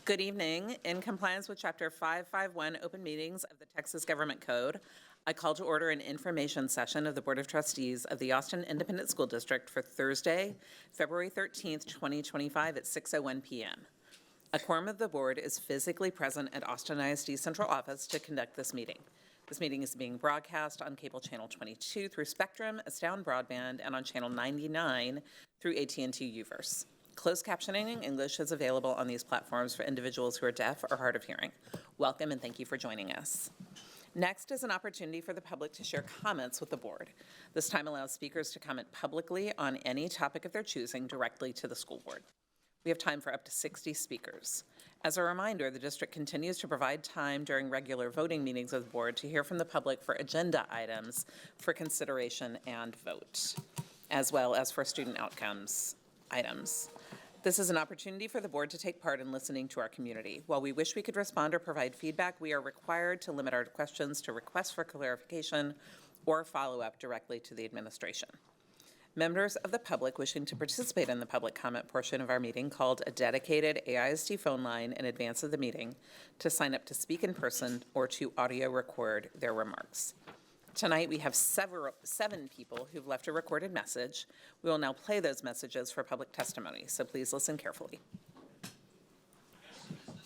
Good evening. In compliance with Chapter 551 Open Meetings of the Texas Government Code, I call to order an information session of the Board of Trustees of the Austin Independent School District for Thursday, February 13th, 2025 at 6:01 p.m. A quorum of the board is physically present at Austin ISD Central Office to conduct this meeting. This meeting is being broadcast on cable channel 22 through Spectrum, Astound Broadband, and on channel 99 through AT&T Uverse. Closed captioning in English is available on these platforms for individuals who are deaf or hard of hearing. Welcome and thank you for joining us. Next is an opportunity for the public to share comments with the board. This time allows speakers to comment publicly on any topic of their choosing directly to the school board. We have time for up to 60 speakers. As a reminder, the district continues to provide time during regular voting meetings of the board to hear from the public for agenda items for consideration and vote, as well as for student outcomes items. This is an opportunity for the board to take part in listening to our community. While we wish we could respond or provide feedback, we are required to limit our questions to requests for clarification or follow-up directly to the administration. Members of the public wishing to participate in the public comment portion of our meeting called a dedicated AISD phone line in advance of the meeting to sign up to speak in person or to audio record their remarks. Tonight, we have seven people who've left a recorded message. We will now play those messages for public testimony, so please listen carefully.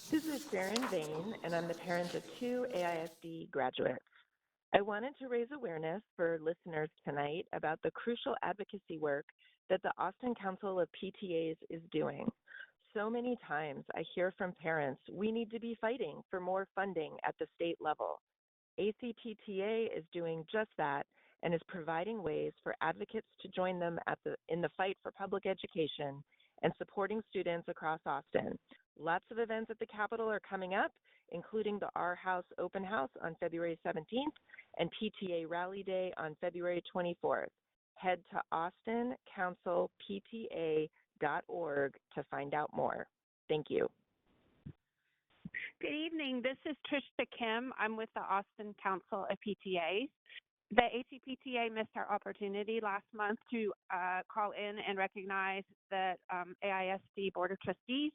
This is Sharon Vane, and I'm the parent of two AISD graduates. I wanted to raise awareness for listeners tonight about the crucial advocacy work that the Austin Council of PTAs is doing. So many times I hear from parents, we need to be fighting for more funding at the state level. ACPTA is doing just that and is providing ways for advocates to join them in the fight for public education and supporting students across Austin. Lots of events at the Capitol are coming up, including the Our House Open House on February 17th and PTA Rally Day on February 24th. Head to austincouncilpta.org to find out more. Thank you. Good evening. This is Trishta Kim. I'm with the Austin Council of PTAs. The ACPTA missed our opportunity last month to call in and recognize the AISD Board of Trustees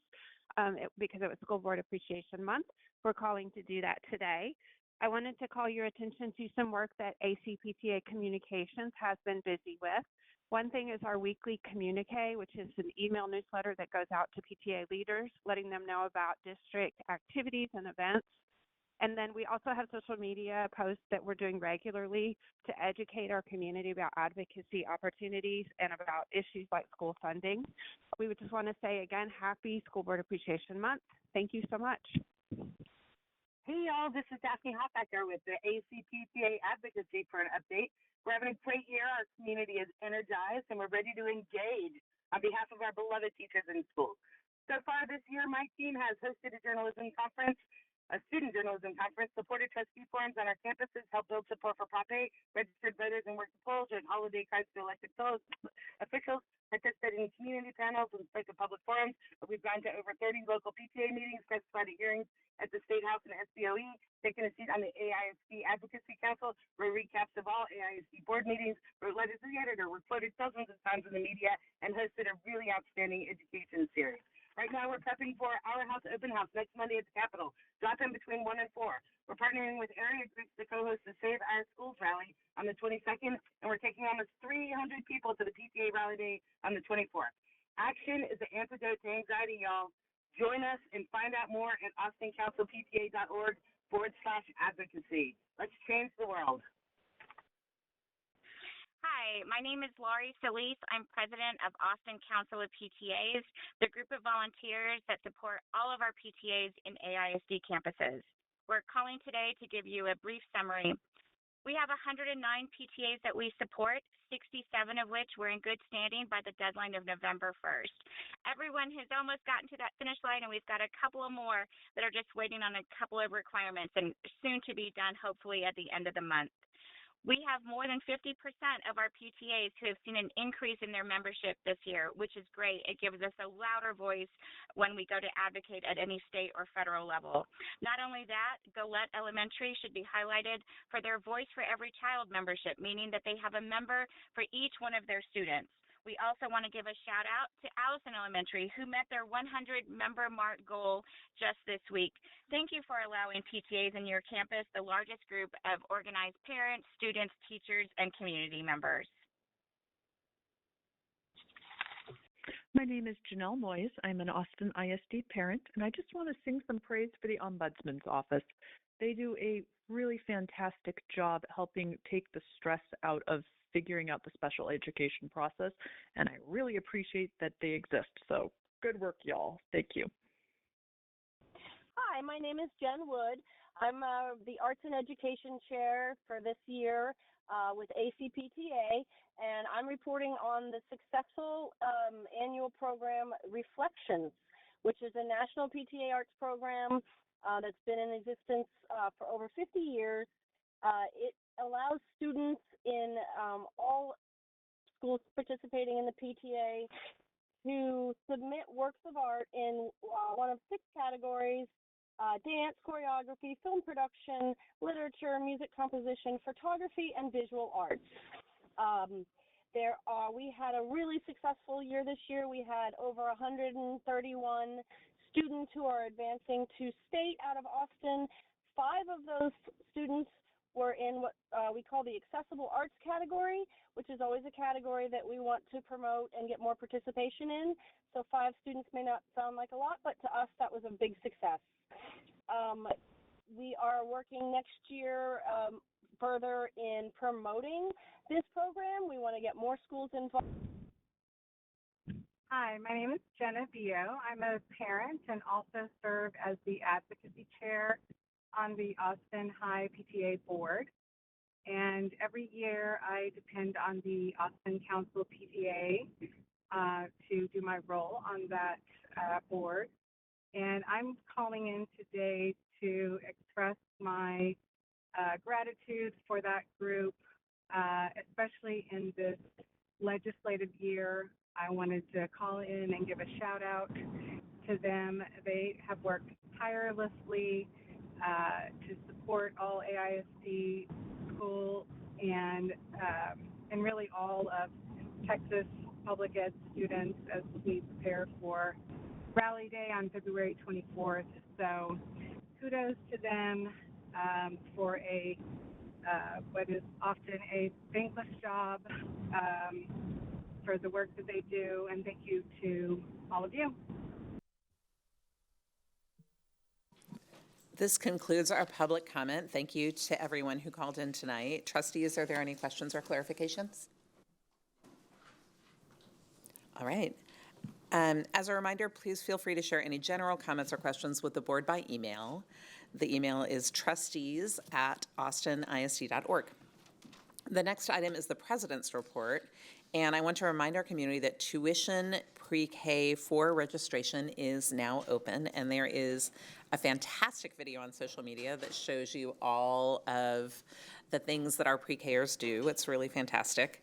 because it was School Board Appreciation Month. We're calling to do that today. I wanted to call your attention to some work that ACPTA Communications has been busy with. One thing is our weekly communique, which is an email newsletter that goes out to PTA leaders, letting them know about district activities and events. And then we also have social media posts that we're doing regularly to educate our community about advocacy opportunities and about issues like school funding. We would just want to say again, happy School Board Appreciation Month. Thank you so much. Hey y'all, this is Daphne Hofbecker with the ACPTA Advocacy for an update. We're having a great year. Our community is energized, and we're ready to engage on behalf of our beloved teachers in schools. So far this year, my team has hosted a journalism conference, a student journalism conference, supported trustee forums on our campuses, helped build support for Prop 8, registered voters and worked the polls, read holiday cards to elected officials, participated in community panels and spoke at public forums. We've gone to over 30 local PTA meetings, testified at hearings at the State House and SBOE, taken a seat on the AISD Advocacy Council, wrote recaps of all AISD board meetings, wrote letters to the editor, were quoted dozens of times in the media, and hosted a really outstanding education series. Right now, we're prepping for Our House Open House next Monday at the Capitol. Drop in between 1 and 4. We're partnering with area groups to co-host the Save Our Schools rally on the 22nd, and we're taking almost 300 people to the PTA Rally Day on the 24th. Action is the antidote to anxiety, y'all. Join us and find out more at austincouncilpta.org/advocacy. Let's change the world. Hi, my name is Laurie Solis. I'm president of Austin Council of PTAs, the group of volunteers that support all of our PTAs in AISD campuses. We're calling today to give you a brief summary. We have 109 PTAs that we support, 67 of which were in good standing by the deadline of November 1st. Everyone has almost gotten to that finish line, and we've got a couple of more that are just waiting on a couple of requirements and soon to be done, hopefully at the end of the month. We have more than 50% of our PTAs who have seen an increase in their membership this year, which is great. It gives us a louder voice when we go to advocate at any state or federal level. Not only that, Golette Elementary should be highlighted for their Voice for Every Child membership, meaning that they have a member for each one of their students. We also want to give a shout out to Allison Elementary, who met their 100 member mark goal just this week. Thank you for allowing PTAs in your campus the largest group of organized parents, students, teachers, and community members. My name is Janelle Moyes. I'm an Austin ISD parent, and I just want to sing some praise for the Ombudsman's Office. They do a really fantastic job helping take the stress out of figuring out the special education process, and I really appreciate that they exist. So good work, y'all. Thank you. Hi, my name is Jen Wood. I'm the Arts and Education Chair for this year with ACPTA, and I'm reporting on the successful annual program Reflections, which is a national PTA arts program that's been in existence for over 50 years. It allows students in all schools participating in the PTA to submit works of art in one of 6 categories: dance, choreography, film production, literature, music composition, photography, and visual arts. We had a really successful year this year. We had over 131 students who are advancing to state out of Austin. 5 of those students were in what we call the accessible arts category, which is always a category that we want to promote and get more participation in. So 5 students may not sound like a lot, but to us that was a big success. We are working next year further in promoting this program. We want to get more schools involved. Hi, my name is Jenna Bio. I'm a parent and also serve as the advocacy chair on the Austin High PTA board. And every year I depend on the Austin Council PTA to do my role on that board. And I'm calling in today to express my gratitude for that group, especially in this legislative year. I wanted to call in and give a shout out to them. They have worked tirelessly to support all AISD schools and really all of Texas public ed students as we prepare for Rally Day on February 24th. So kudos to them for what is often a thankless job, for the work that they do, and thank you to all of you. This concludes our public comment. Thank you to everyone who called in tonight. Trustees, are there any questions or clarifications? All right. As a reminder, please feel free to share any general comments or questions with the board by email. The email is trustees@austinisd.org. The next item is the president's report, and I want to remind our community that tuition pre-K for registration is now open, and there is a fantastic video on social media that shows you all of the things that our pre-Kers do. It's really fantastic.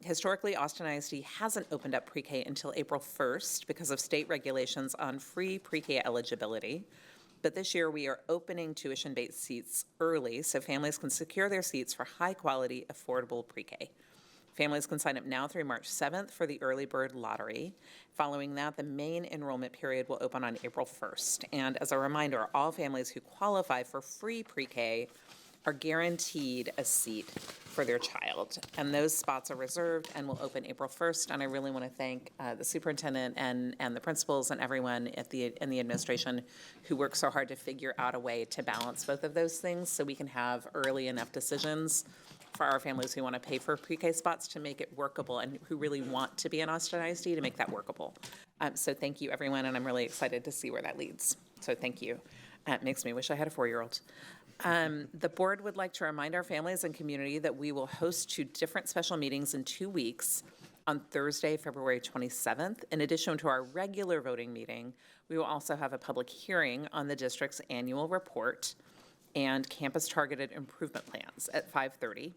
Historically, Austin ISD hasn't opened up pre-K until April 1st because of state regulations on free pre-K eligibility. But this year we are opening tuition-based seats early so families can secure their seats for high-quality, affordable pre-K. Families can sign up now through March 7th for the early bird lottery. Following that, the main enrollment period will open on April 1st. And as a reminder, all families who qualify for free pre-K are guaranteed a seat for their child. And those spots are reserved and will open April 1st. And I really want to thank the superintendent and the principals and everyone in the administration who worked so hard to figure out a way to balance both of those things so we can have early enough decisions for our families who want to pay for pre-K spots to make it workable and who really want to be in Austin ISD to make that workable. So thank you, everyone, and I'm really excited to see where that leads. So thank you. It makes me wish I had a 4-year-old. The board would like to remind our families and community that we will host 2 different special meetings in 2 weeks on Thursday, February 27th. In addition to our regular voting meeting, we will also have a public hearing on the district's annual report and campus targeted improvement plans at 5:30.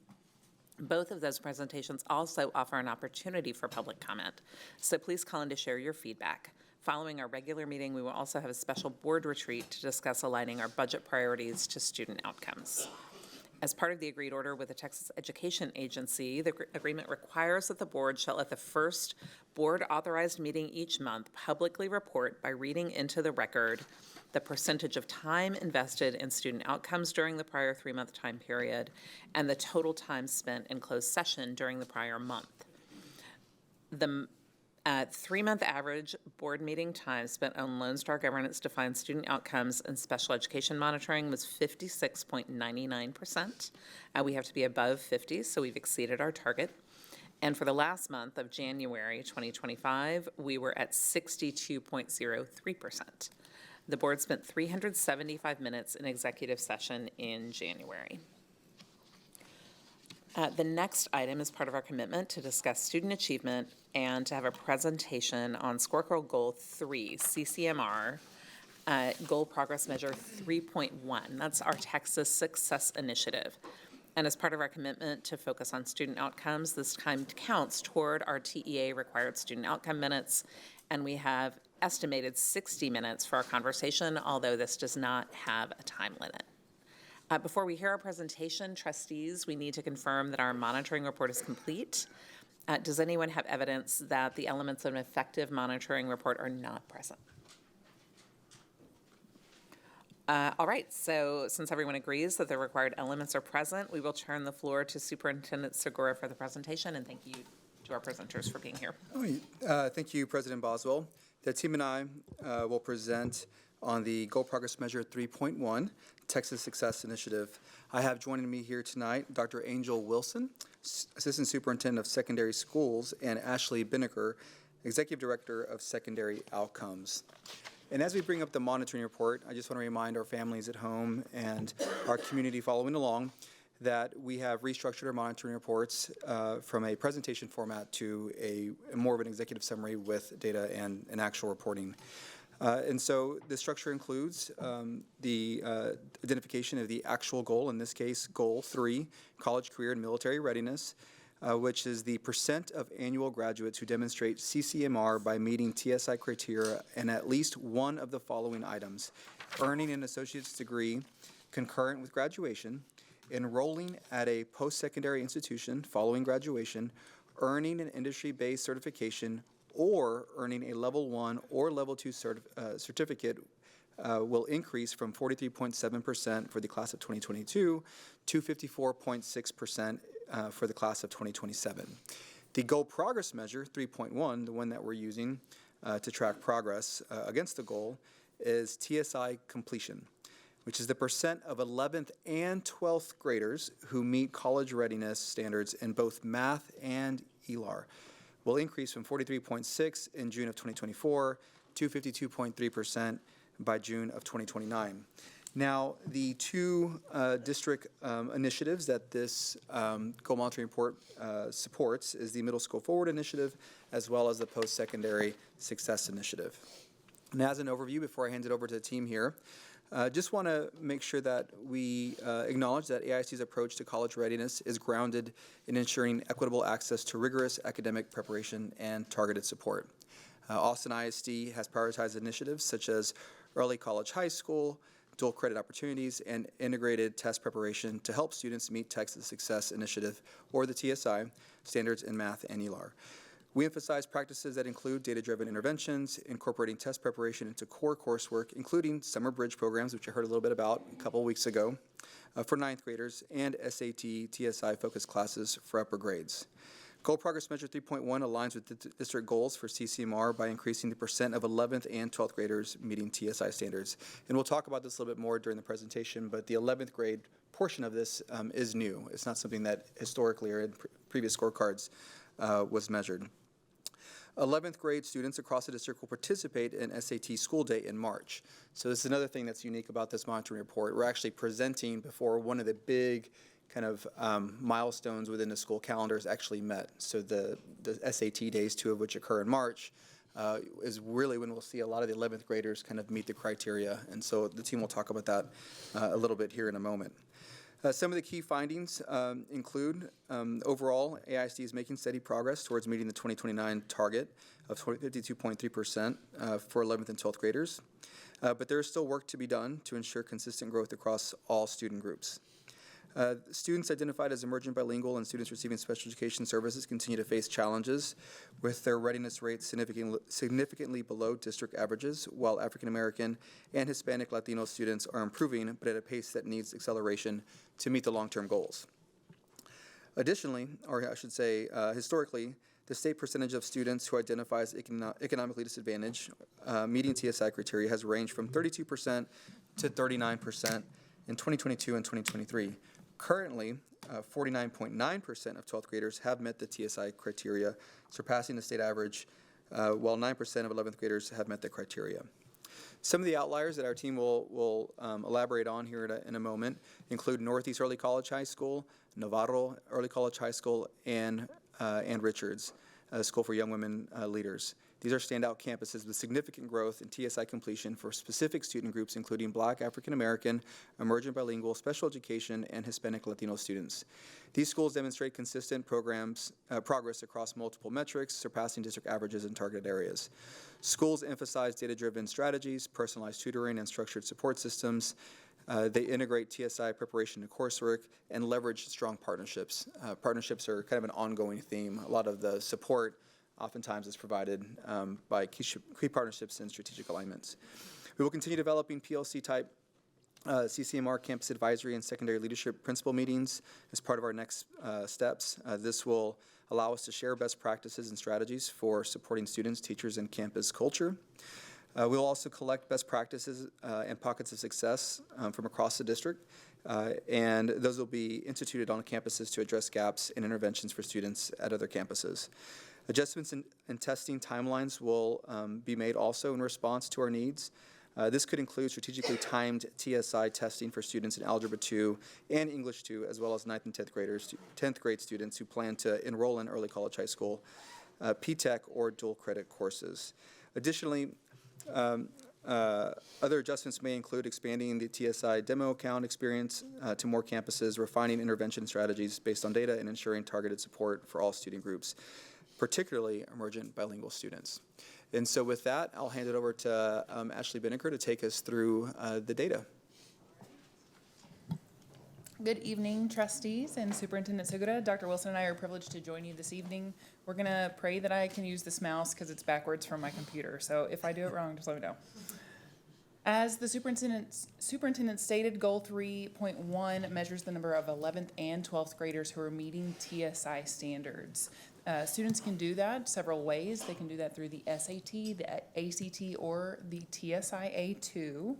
Both of those presentations also offer an opportunity for public comment, so please call in to share your feedback. Following our regular meeting, we will also have a special board retreat to discuss aligning our budget priorities to student outcomes. As part of the agreed order with the Texas Education Agency, the agreement requires that the board shall at the first board-authorized meeting each month publicly report by reading into the record the percentage of time invested in student outcomes during the prior 3-month time period and the total time spent in closed session during the prior month. The 3-month average board meeting time spent on Lone Star governance-defined student outcomes and special education monitoring was 56.99%. We have to be above 50, so we've exceeded our target. And for the last month of January 2025, we were at 62.03%. The board spent 375 minutes in executive session in January. The next item is part of our commitment to discuss student achievement and to have a presentation on scorecard goal 3, CCMR, goal progress measure 3.1. That's our Texas Success Initiative. And as part of our commitment to focus on student outcomes, this time counts toward our TEA required student outcome minutes, and we have estimated 60 minutes for our conversation, although this does not have a time limit. Before we hear our presentation, trustees, we need to confirm that our monitoring report is complete. Does anyone have evidence that the elements of an effective monitoring report are not present? All right, so since everyone agrees that the required elements are present, we will turn the floor to Superintendent Segura for the presentation, and thank you to our presenters for being here. Thank you, President Boswell. The team and I will present on the Goal Progress Measure 3.1, Texas Success Initiative. I have joining me here tonight Dr. Angel Wilson, Assistant Superintendent of Secondary Schools, and Ashley Binnicker, Executive Director of Secondary Outcomes. And as we bring up the monitoring report, I just want to remind our families at home and our community following along that we have restructured our monitoring reports from a presentation format to a more of an executive summary with data and actual reporting. And so the structure includes the identification of the actual goal, in this case, Goal 3, College, Career, and Military Readiness, which is the percent of annual graduates who demonstrate CCMR by meeting TSI criteria and at least one of the following items: earning an associate's degree concurrent with graduation, enrolling at a post-secondary institution following graduation, earning an industry-based certification, or earning a Level 1 or Level 2 certificate will increase from 43.7% for the class of 2022 to 54.6% for the class of 2027. The Goal Progress Measure 3.1, the one that we're using to track progress against the goal, is TSI completion, which is the percent of 11th and 12th graders who meet college readiness standards in both math and ELAR. Will increase from 43.6% in June of 2024 to 52.3% by June of 2029. Now, the two district initiatives that this goal monitoring report supports is the Middle School Forward Initiative as well as the Post-Secondary Success Initiative. And as an overview, before I hand it over to the team here, just want to make sure that we acknowledge that AISD's approach to college readiness is grounded in ensuring equitable access to rigorous academic preparation and targeted support. Austin ISD has prioritized initiatives such as early college high school, dual credit opportunities, and integrated test preparation to help students meet Texas Success Initiative, or the TSI, standards in math and ELAR. We emphasize practices that include data-driven interventions, incorporating test preparation into core coursework, including summer bridge programs, which I heard a little bit about a couple of weeks ago, for 9th graders, and SAT, TSI-focused classes for upper grades. Goal Progress Measure 3.1 aligns with the district goals for CCMR by increasing the percent of 11th and 12th graders meeting TSI standards. And we'll talk about this a little bit more during the presentation, but the 11th grade portion of this is new. It's not something that historically or in previous scorecards was measured. 11th grade students across the district will participate in SAT School Day in March. So this is another thing that's unique about this monitoring report. We're actually presenting before one of the big kind of milestones within the school calendar is actually met. So the SAT days, 2 of which occur in March, is really when we'll see a lot of the 11th graders kind of meet the criteria. And so the team will talk about that a little bit here in a moment. Some of the key findings include overall, AISD is making steady progress towards meeting the 2029 target of 52.3% for 11th and 12th graders. But there is still work to be done to ensure consistent growth across all student groups. Students identified as emergent bilingual and students receiving special education services continue to face challenges with their readiness rates significantly below district averages, while African American and Hispanic Latino students are improving, but at a pace that needs acceleration to meet the long-term goals. Additionally, or I should say historically, the state percentage of students who identify as economically disadvantaged meeting TSI criteria has ranged from 32% to 39% in 2022 and 2023. Currently, 49.9% of 12th graders have met the TSI criteria, surpassing the state average, while 9% of 11th graders have met the criteria. Some of the outliers that our team will elaborate on here in a moment include Northeast Early College High School, Navarro Early College High School, and Richards, a school for young women leaders. These are standout campuses with significant growth in TSI completion for specific student groups, including Black, African American, emergent bilingual, special education, and Hispanic Latino students. These schools demonstrate consistent progress across multiple metrics, surpassing district averages in targeted areas. Schools emphasize data-driven strategies, personalized tutoring, and structured support systems. They integrate TSI preparation to coursework and leverage strong partnerships. Partnerships are kind of an ongoing theme. A lot of the support oftentimes is provided by key partnerships and strategic alignments. We will continue developing PLC-type CCMR campus advisory and secondary leadership principal meetings as part of our next steps. This will allow us to share best practices and strategies for supporting students, teachers, and campus culture. We'll also collect best practices and pockets of success from across the district, and those will be instituted on campuses to address gaps in interventions for students at other campuses. Adjustments in testing timelines will be made also in response to our needs. This could include strategically timed TSI testing for students in Algebra 2 and English 2, as well as 9th and 10th grade students who plan to enroll in early college high school, P-TECH, or dual credit courses. Additionally, other adjustments may include expanding the TSI demo account experience to more campuses, refining intervention strategies based on data, and ensuring targeted support for all student groups, particularly emergent bilingual students. And so with that, I'll hand it over to Ashley Binnicker to take us through the data. Good evening, trustees and Superintendent Segura. Dr. Wilson and I are privileged to join you this evening. We're going to pray that I can use this mouse because it's backwards from my computer. So if I do it wrong, just let me know. As the superintendent stated, Goal 3.1 measures the number of 11th and 12th graders who are meeting TSI standards. Students can do that several ways. They can do that through the SAT, the ACT, or the TSI-A2.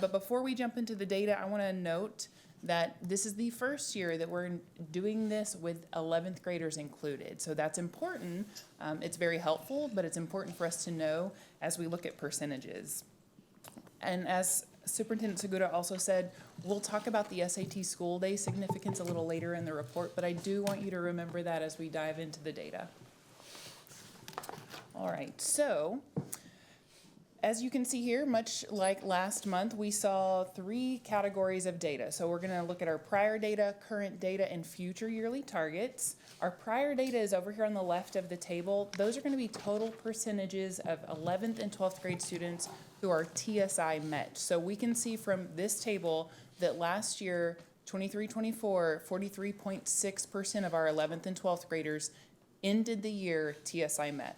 But before we jump into the data, I want to note that this is the first year that we're doing this with 11th graders included. So that's important. It's very helpful, but it's important for us to know as we look at percentages. And as Superintendent Segura also said, we'll talk about the SAT school day significance a little later in the report, but I do want you to remember that as we dive into the data. All right, so as you can see here, much like last month, we saw 3 categories of data. So we're going to look at our prior data, current data, and future yearly targets. Our prior data is over here on the left of the table. Those are going to be total percentages of 11th and 12th grade students who are TSI met. So we can see from this table that last year, 23-24, 43.6% of our 11th and 12th graders ended the year TSI met.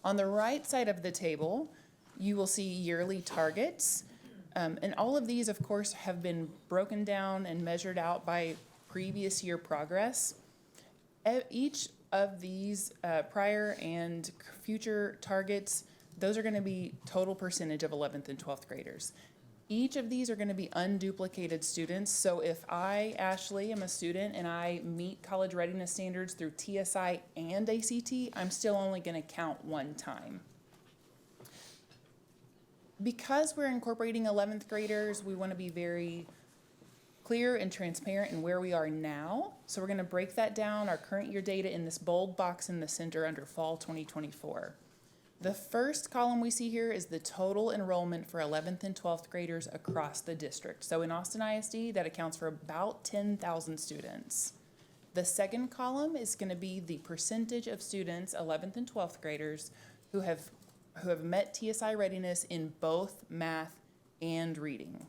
On the right side of the table, you will see yearly targets. And all of these, of course, have been broken down and measured out by previous year progress. Each of these prior and future targets, those are going to be total percentage of 11th and 12th graders. Each of these are going to be unduplicated students. So if I, Ashley, am a student and I meet college readiness standards through TSI and ACT, I'm still only going to count one time. Because we're incorporating 11th graders, we want to be very clear and transparent in where we are now. So we're going to break that down, our current year data, in this bold box in the center under fall 2024. The first column we see here is the total enrollment for 11th and 12th graders across the district. So in Austin ISD, that accounts for about 10,000 students. The second column is going to be the percentage of students, 11th and 12th graders, who have met TSI readiness in both math and reading.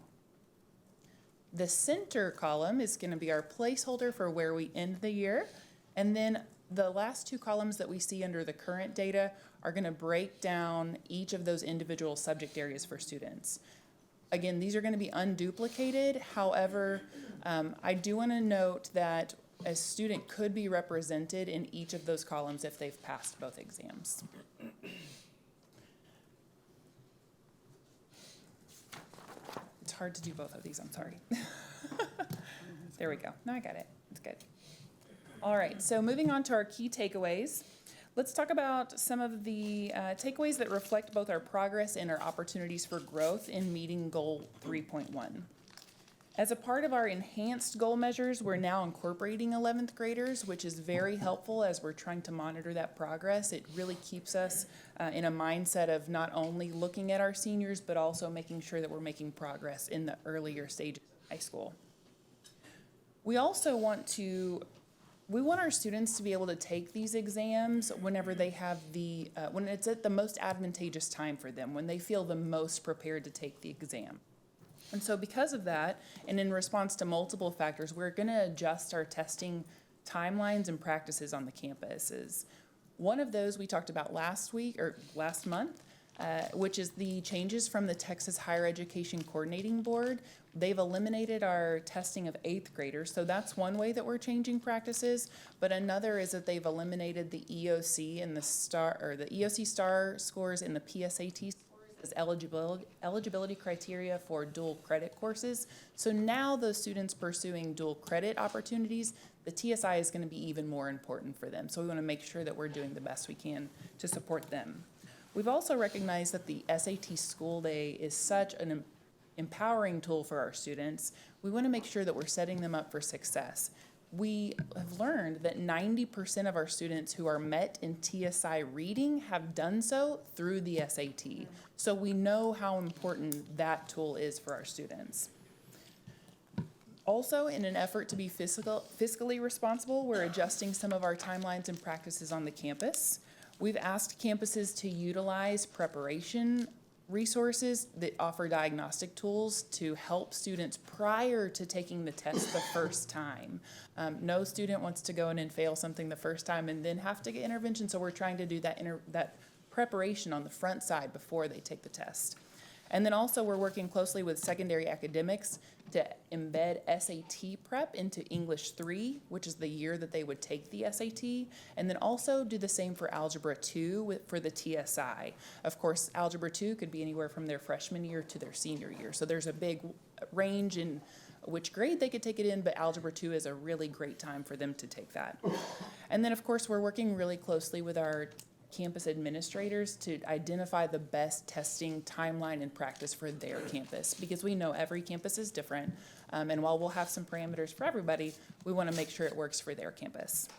The center column is going to be our placeholder for where we end the year. And then the last two columns that we see under the current data are going to break down each of those individual subject areas for students. Again, these are going to be unduplicated. However, I do want to note that a student could be represented in each of those columns if they've passed both exams. It's hard to do both of these, I'm sorry. There we go. No, I got it. It's good. All right, so moving on to our key takeaways. Let's talk about some of the takeaways that reflect both our progress and our opportunities for growth in meeting Goal 3.1. As a part of our enhanced goal measures, we're now incorporating 11th graders, which is very helpful as we're trying to monitor that progress. It really keeps us in a mindset of not only looking at our seniors, but also making sure that we're making progress in the earlier stages of high school. We also want our students to be able to take these exams whenever they have when it's at the most advantageous time for them, when they feel the most prepared to take the exam. And so because of that, and in response to multiple factors, we're going to adjust our testing timelines and practices on the campuses. One of those we talked about last month, which is the changes from the Texas Higher Education Coordinating Board. They've eliminated our testing of 8th graders, so that's one way that we're changing practices. But another is that they've eliminated the EOC and the EOC star scores and the PSAT scores as eligibility criteria for dual credit courses. So now those students pursuing dual credit opportunities, the TSI is going to be even more important for them. So we want to make sure that we're doing the best we can to support them. We've also recognized that the SAT school day is such an empowering tool for our students. We want to make sure that we're setting them up for success. We have learned that 90% of our students who are met in TSI reading have done so through the SAT. So we know how important that tool is for our students. Also, in an effort to be fiscally responsible, we're adjusting some of our timelines and practices on the campus. We've asked campuses to utilize preparation resources that offer diagnostic tools to help students prior to taking the test the first time. No student wants to go in and fail something the first time and then have to get intervention, so we're trying to do that preparation on the front side before they take the test. And then also we're working closely with secondary academics to embed SAT prep into English 3, which is the year that they would take the SAT, and then also do the same for Algebra 2 for the TSI. Of course, Algebra 2 could be anywhere from their freshman year to their senior year, so there's a big range in which grade they could take it in, but Algebra 2 is a really great time for them to take that. And then, of course, we're working really closely with our campus administrators to identify the best testing timeline and practice for their campus, because we know every campus is different, and while we'll have some parameters for everybody, we want to make sure it works for their campus.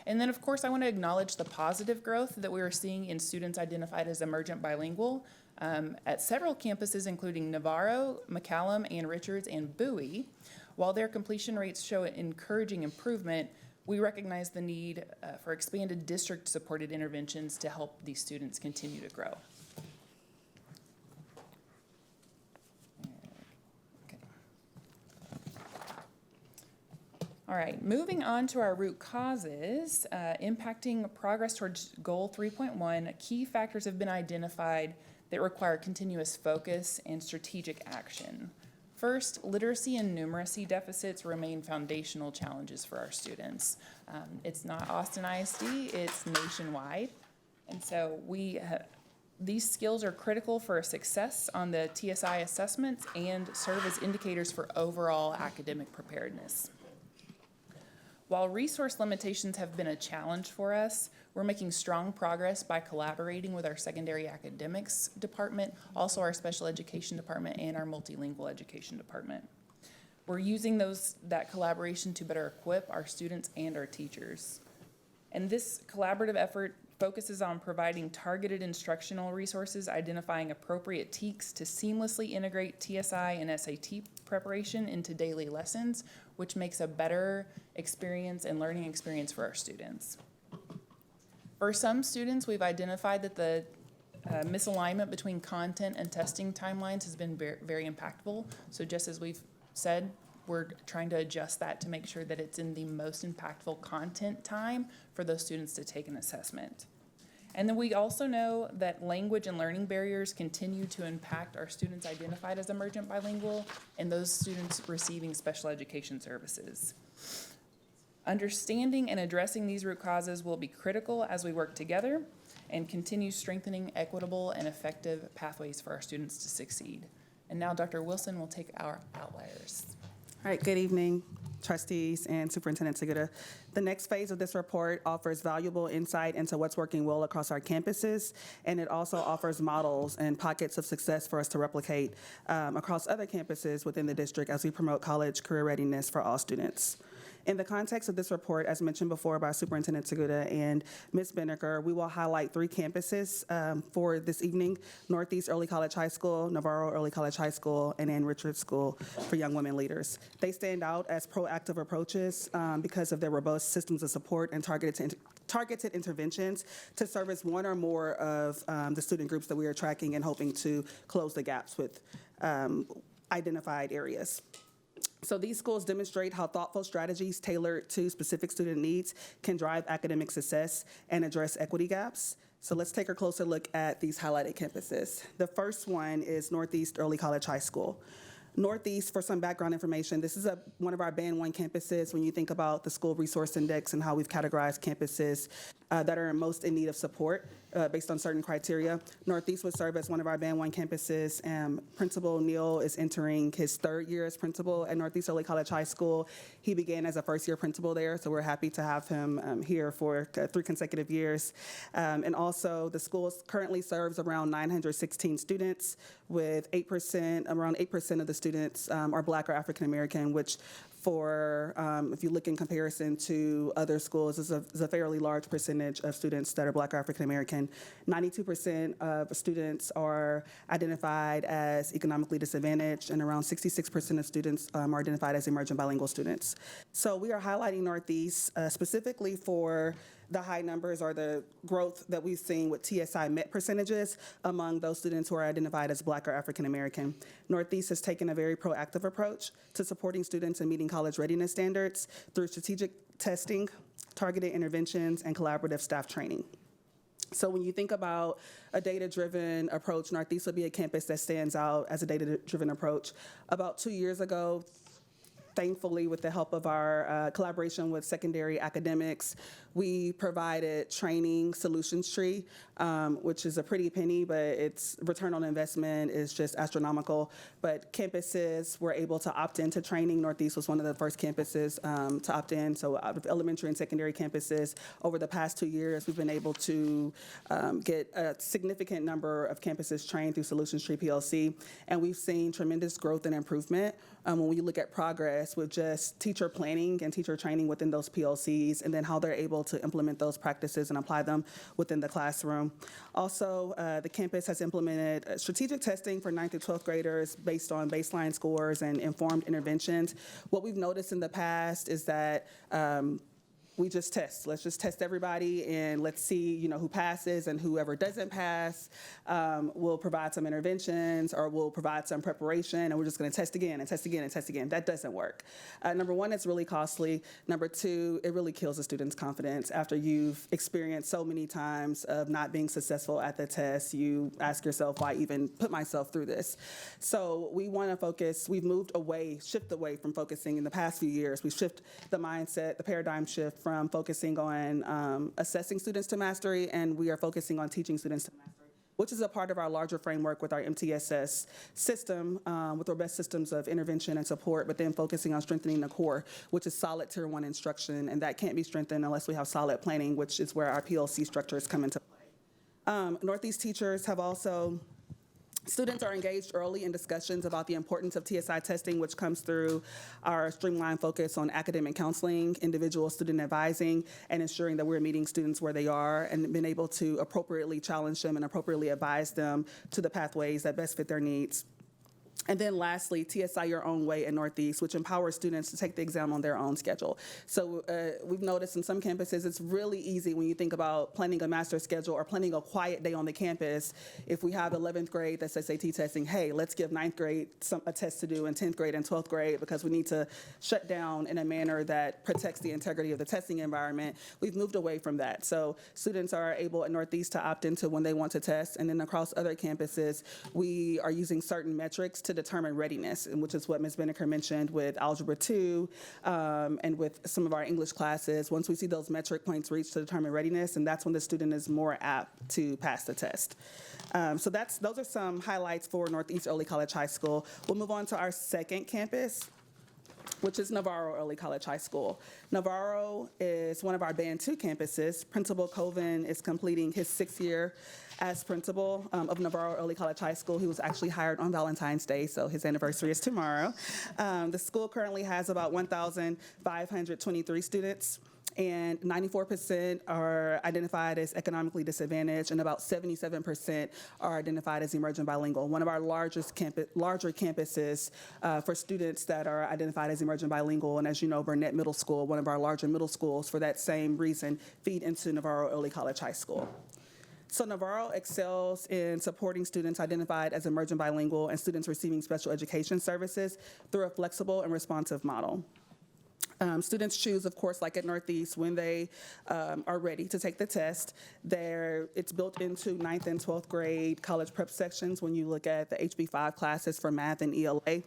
And then, of course, I want to acknowledge the positive growth that we are seeing in students identified as emergent bilingual at several campuses, including Navarro, McCallum, and Richards, and Bowie. While their completion rates show an encouraging improvement, we recognize the need for expanded district-supported interventions to help these students continue to grow. Okay. All right, moving on to our root causes, impacting progress towards Goal 3.1, key factors have been identified that require continuous focus and strategic action. First, literacy and numeracy deficits remain foundational challenges for our students. It's not Austin ISD, it's nationwide. And so these skills are critical for success on the TSI assessments and serve as indicators for overall academic preparedness. While resource limitations have been a challenge for us, we're making strong progress by collaborating with our secondary academics department, also our special education department, and our multilingual education department. We're using that collaboration to better equip our students and our teachers. And this collaborative effort focuses on providing targeted instructional resources, identifying appropriate TEKs to seamlessly integrate TSI and SAT preparation into daily lessons, which makes a better experience and learning experience for our students. For some students, we've identified that the misalignment between content and testing timelines has been very impactful. So just as we've said, we're trying to adjust that to make sure that it's in the most impactful content time for those students to take an assessment. And then we also know that language and learning barriers continue to impact our students identified as emergent bilingual and those students receiving special education services. Understanding and addressing these root causes will be critical as we work together and continue strengthening equitable and effective pathways for our students to succeed. And now Dr. Wilson will take our outliers. All right, good evening, trustees and Superintendent Seguda. The next phase of this report offers valuable insight into what's working well across our campuses, and it also offers models and pockets of success for us to replicate across other campuses within the district as we promote college career readiness for all students. In the context of this report, as mentioned before by Superintendent Seguda and Ms. Benneker, we will highlight 3 campuses for this evening: Northeast Early College High School, Navarro Early College High School, and Ann Richards School for Young Women Leaders. They stand out as proactive approaches because of their robust systems of support and targeted interventions to service one or more of the student groups that we are tracking and hoping to close the gaps with identified areas. So these schools demonstrate how thoughtful strategies tailored to specific student needs can drive academic success and address equity gaps. So let's take a closer look at these highlighted campuses. The first one is Northeast Early College High School. Northeast, for some background information, this is one of our Band 1 campuses when you think about the School Resource Index and how we've categorized campuses that are most in need of support based on certain criteria. Northeast would serve as one of our Band 1 campuses. Principal Neal is entering his 3rd year as principal at Northeast Early College High School. He began as a first-year principal there, so we're happy to have him here for 3 consecutive years. And also, the school currently serves around 916 students, with around 8% of the students are Black or African American, which for, if you look in comparison to other schools, is a fairly large percentage of students that are Black or African American. 92% of students are identified as economically disadvantaged, and around 66% of students are identified as emergent bilingual students. So we are highlighting Northeast specifically for the high numbers or the growth that we've seen with TSI MET percentages among those students who are identified as Black or African American. Northeast has taken a very proactive approach to supporting students in meeting college readiness standards through strategic testing, targeted interventions, and collaborative staff training. So when you think about a data-driven approach, Northeast would be a campus that stands out as a data-driven approach. About 2 years ago, thankfully, with the help of our collaboration with secondary academics, we provided training solutions tree, which is a pretty penny, but its return on investment is just astronomical. But campuses were able to opt into training. Northeast was one of the first campuses to opt in. So out of elementary and secondary campuses, over the past 2 years, we've been able to get a significant number of campuses trained through Solutions Tree PLC. And we've seen tremendous growth and improvement when we look at progress with just teacher planning and teacher training within those PLCs, and then how they're able to implement those practices and apply them within the classroom. Also, the campus has implemented strategic testing for 9th through 12th graders based on baseline scores and informed interventions. What we've noticed in the past is that we just test. Let's just test everybody and let's see, who passes, and whoever doesn't pass, we'll provide some interventions or we'll provide some preparation, and we're just going to test again and test again and test again. That doesn't work. Number one, it's really costly. Number two, it really kills a student's confidence. After you've experienced so many times of not being successful at the test, you ask yourself, why even put myself through this? So we want to focus. We've shift away from focusing in the past few years. We've shifted the mindset, the paradigm shift from focusing on assessing students to mastery, and we are focusing on teaching students to mastery, which is a part of our larger framework with our MTSS system, with robust systems of intervention and support, but then focusing on strengthening the core, which is solid Tier 1 instruction, and that can't be strengthened unless we have solid planning, which is where our PLC structures come into play. Northeast teachers have also Students are engaged early in discussions about the importance of TSI testing, which comes through our streamlined focus on academic counseling, individual student advising, and ensuring that we're meeting students where they are and been able to appropriately challenge them and appropriately advise them to the pathways that best fit their needs. And then lastly, TSI Your Own Way at Northeast, which empowers students to take the exam on their own schedule. So we've noticed in some campuses, it's really easy when you think about planning a master schedule or planning a quiet day on the campus. If we have 11th grade that's SAT testing, hey, let's give 9th grade a test to do, and 10th grade and 12th grade, because we need to shut down in a manner that protects the integrity of the testing environment. We've moved away from that. So students are able at Northeast to opt into when they want to test, and then across other campuses, we are using certain metrics to determine readiness, and which is what Ms. Binnicker mentioned with Algebra 2 and with some of our English classes. Once we see those metric points reached to determine readiness, and that's when the student is more apt to pass the test. So those are some highlights for Northeast Early College High School. We'll move on to our second campus, which is Navarro Early College High School. Navarro is one of our Band 2 campuses. Principal Colvin is completing his 6th year as principal of Navarro Early College High School. He was actually hired on Valentine's Day, so his anniversary is tomorrow. The school currently has about 1,523 students, and 94% are identified as economically disadvantaged, and about 77% are identified as emerging bilingual. One of our larger campuses for students that are identified as emerging bilingual, and as you know, Burnett Middle School, one of our larger middle schools, for that same reason, feed into Navarro Early College High School. So Navarro excels in supporting students identified as emerging bilingual and students receiving special education services through a flexible and responsive model. Students choose, of course, like at Northeast, when they are ready to take the test. It's built into 9th and 12th grade college prep sections when you look at the HB5 classes for math and ELA.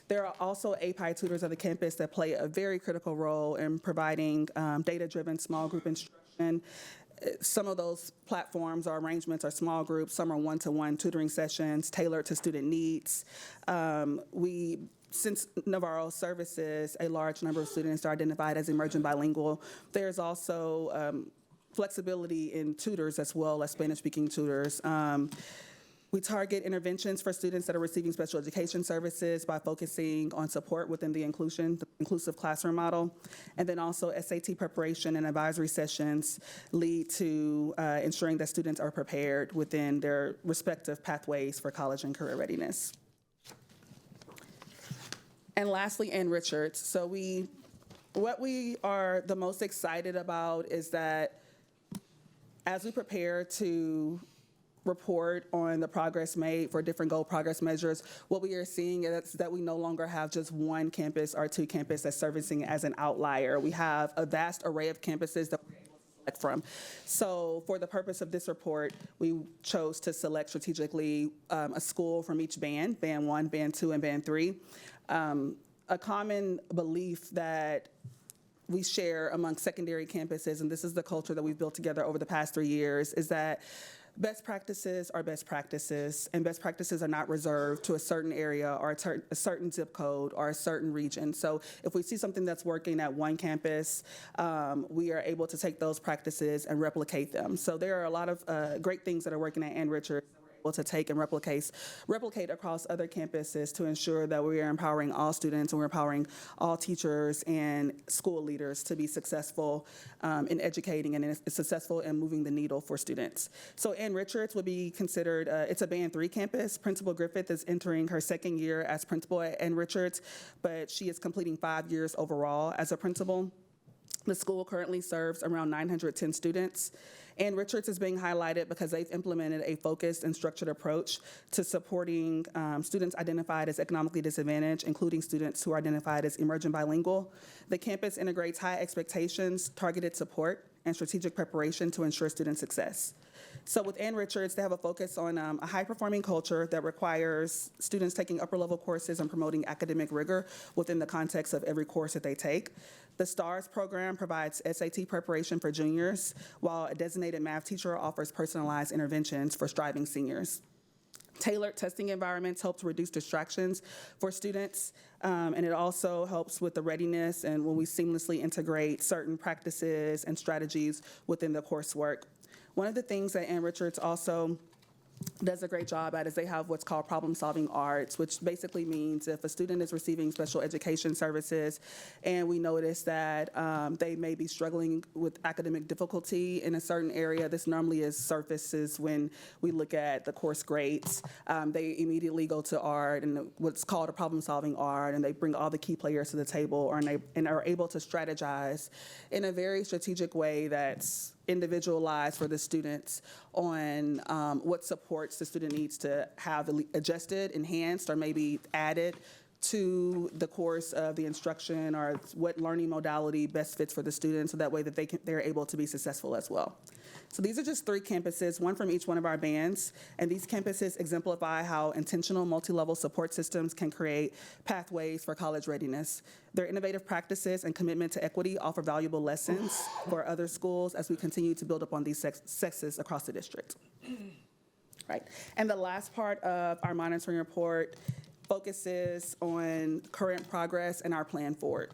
There are also API tutors of the campus that play a very critical role in providing data-driven small group instruction. Some of those platforms or arrangements are small groups, some are one-to-one tutoring sessions tailored to student needs. Since Navarro services a large number of students that are identified as emerging bilingual, there's also flexibility in tutors as well as Spanish-speaking tutors. We target interventions for students that are receiving special education services by focusing on support within the inclusive classroom model. And then also SAT preparation and advisory sessions lead to ensuring that students are prepared within their respective pathways for college and career readiness. And lastly, Ann Richards. So what we are the most excited about is that as we prepare to report on the progress made for different goal progress measures, what we are seeing is that we no longer have just one campus or two campuses that's servicing as an outlier. We have a vast array of campuses that we're able to select from. So for the purpose of this report, we chose to select strategically a school from each band, Band 1, Band 2, and Band 3. A common belief that we share among secondary campuses, and this is the culture that we've built together over the past 3 years, is that best practices are best practices, and best practices are not reserved to a certain area or a certain zip code or a certain region. So if we see something that's working at one campus, we are able to take those practices and replicate them. So there are a lot of great things that are working at Ann Richards to take and replicate across other campuses to ensure that we are empowering all students and we're empowering all teachers and school leaders to be successful in educating and successful in moving the needle for students. So Ann Richards would be considered, it's a Band 3 campus. Principal Griffith is entering her 2nd year as principal at Ann Richards, but she is completing 5 years overall as a principal. The school currently serves around 910 students. Ann Richards is being highlighted because they've implemented a focused and structured approach to supporting students identified as economically disadvantaged, including students who are identified as emerging bilingual. The campus integrates high expectations, targeted support, and strategic preparation to ensure student success. So with Ann Richards, they have a focus on a high-performing culture that requires students taking upper-level courses and promoting academic rigor within the context of every course that they take. The STARS program provides SAT preparation for juniors, while a designated math teacher offers personalized interventions for striving seniors. Tailored testing environments help to reduce distractions for students, and it also helps with the readiness and when we seamlessly integrate certain practices and strategies within the coursework. One of the things that Ann Richards also does a great job at is they have what's called problem-solving arts, which basically means if a student is receiving special education services and we notice that they may be struggling with academic difficulty in a certain area, this normally is surfaces when we look at the course grades. They immediately go to art and what's called a problem-solving art, and they bring all the key players to the table and are able to strategize in a very strategic way that's individualized for the students on what supports the student needs to have adjusted, enhanced, or maybe added to the course of the instruction, or what learning modality best fits for the student, so that way that they're able to be successful as well. So these are just 3 campuses, one from each one of our bands, and these campuses exemplify how intentional multi-level support systems can create pathways for college readiness. Their innovative practices and commitment to equity offer valuable lessons for other schools as we continue to build upon these successes across the district. Right. And the last part of our monitoring report focuses on current progress and our plan forward.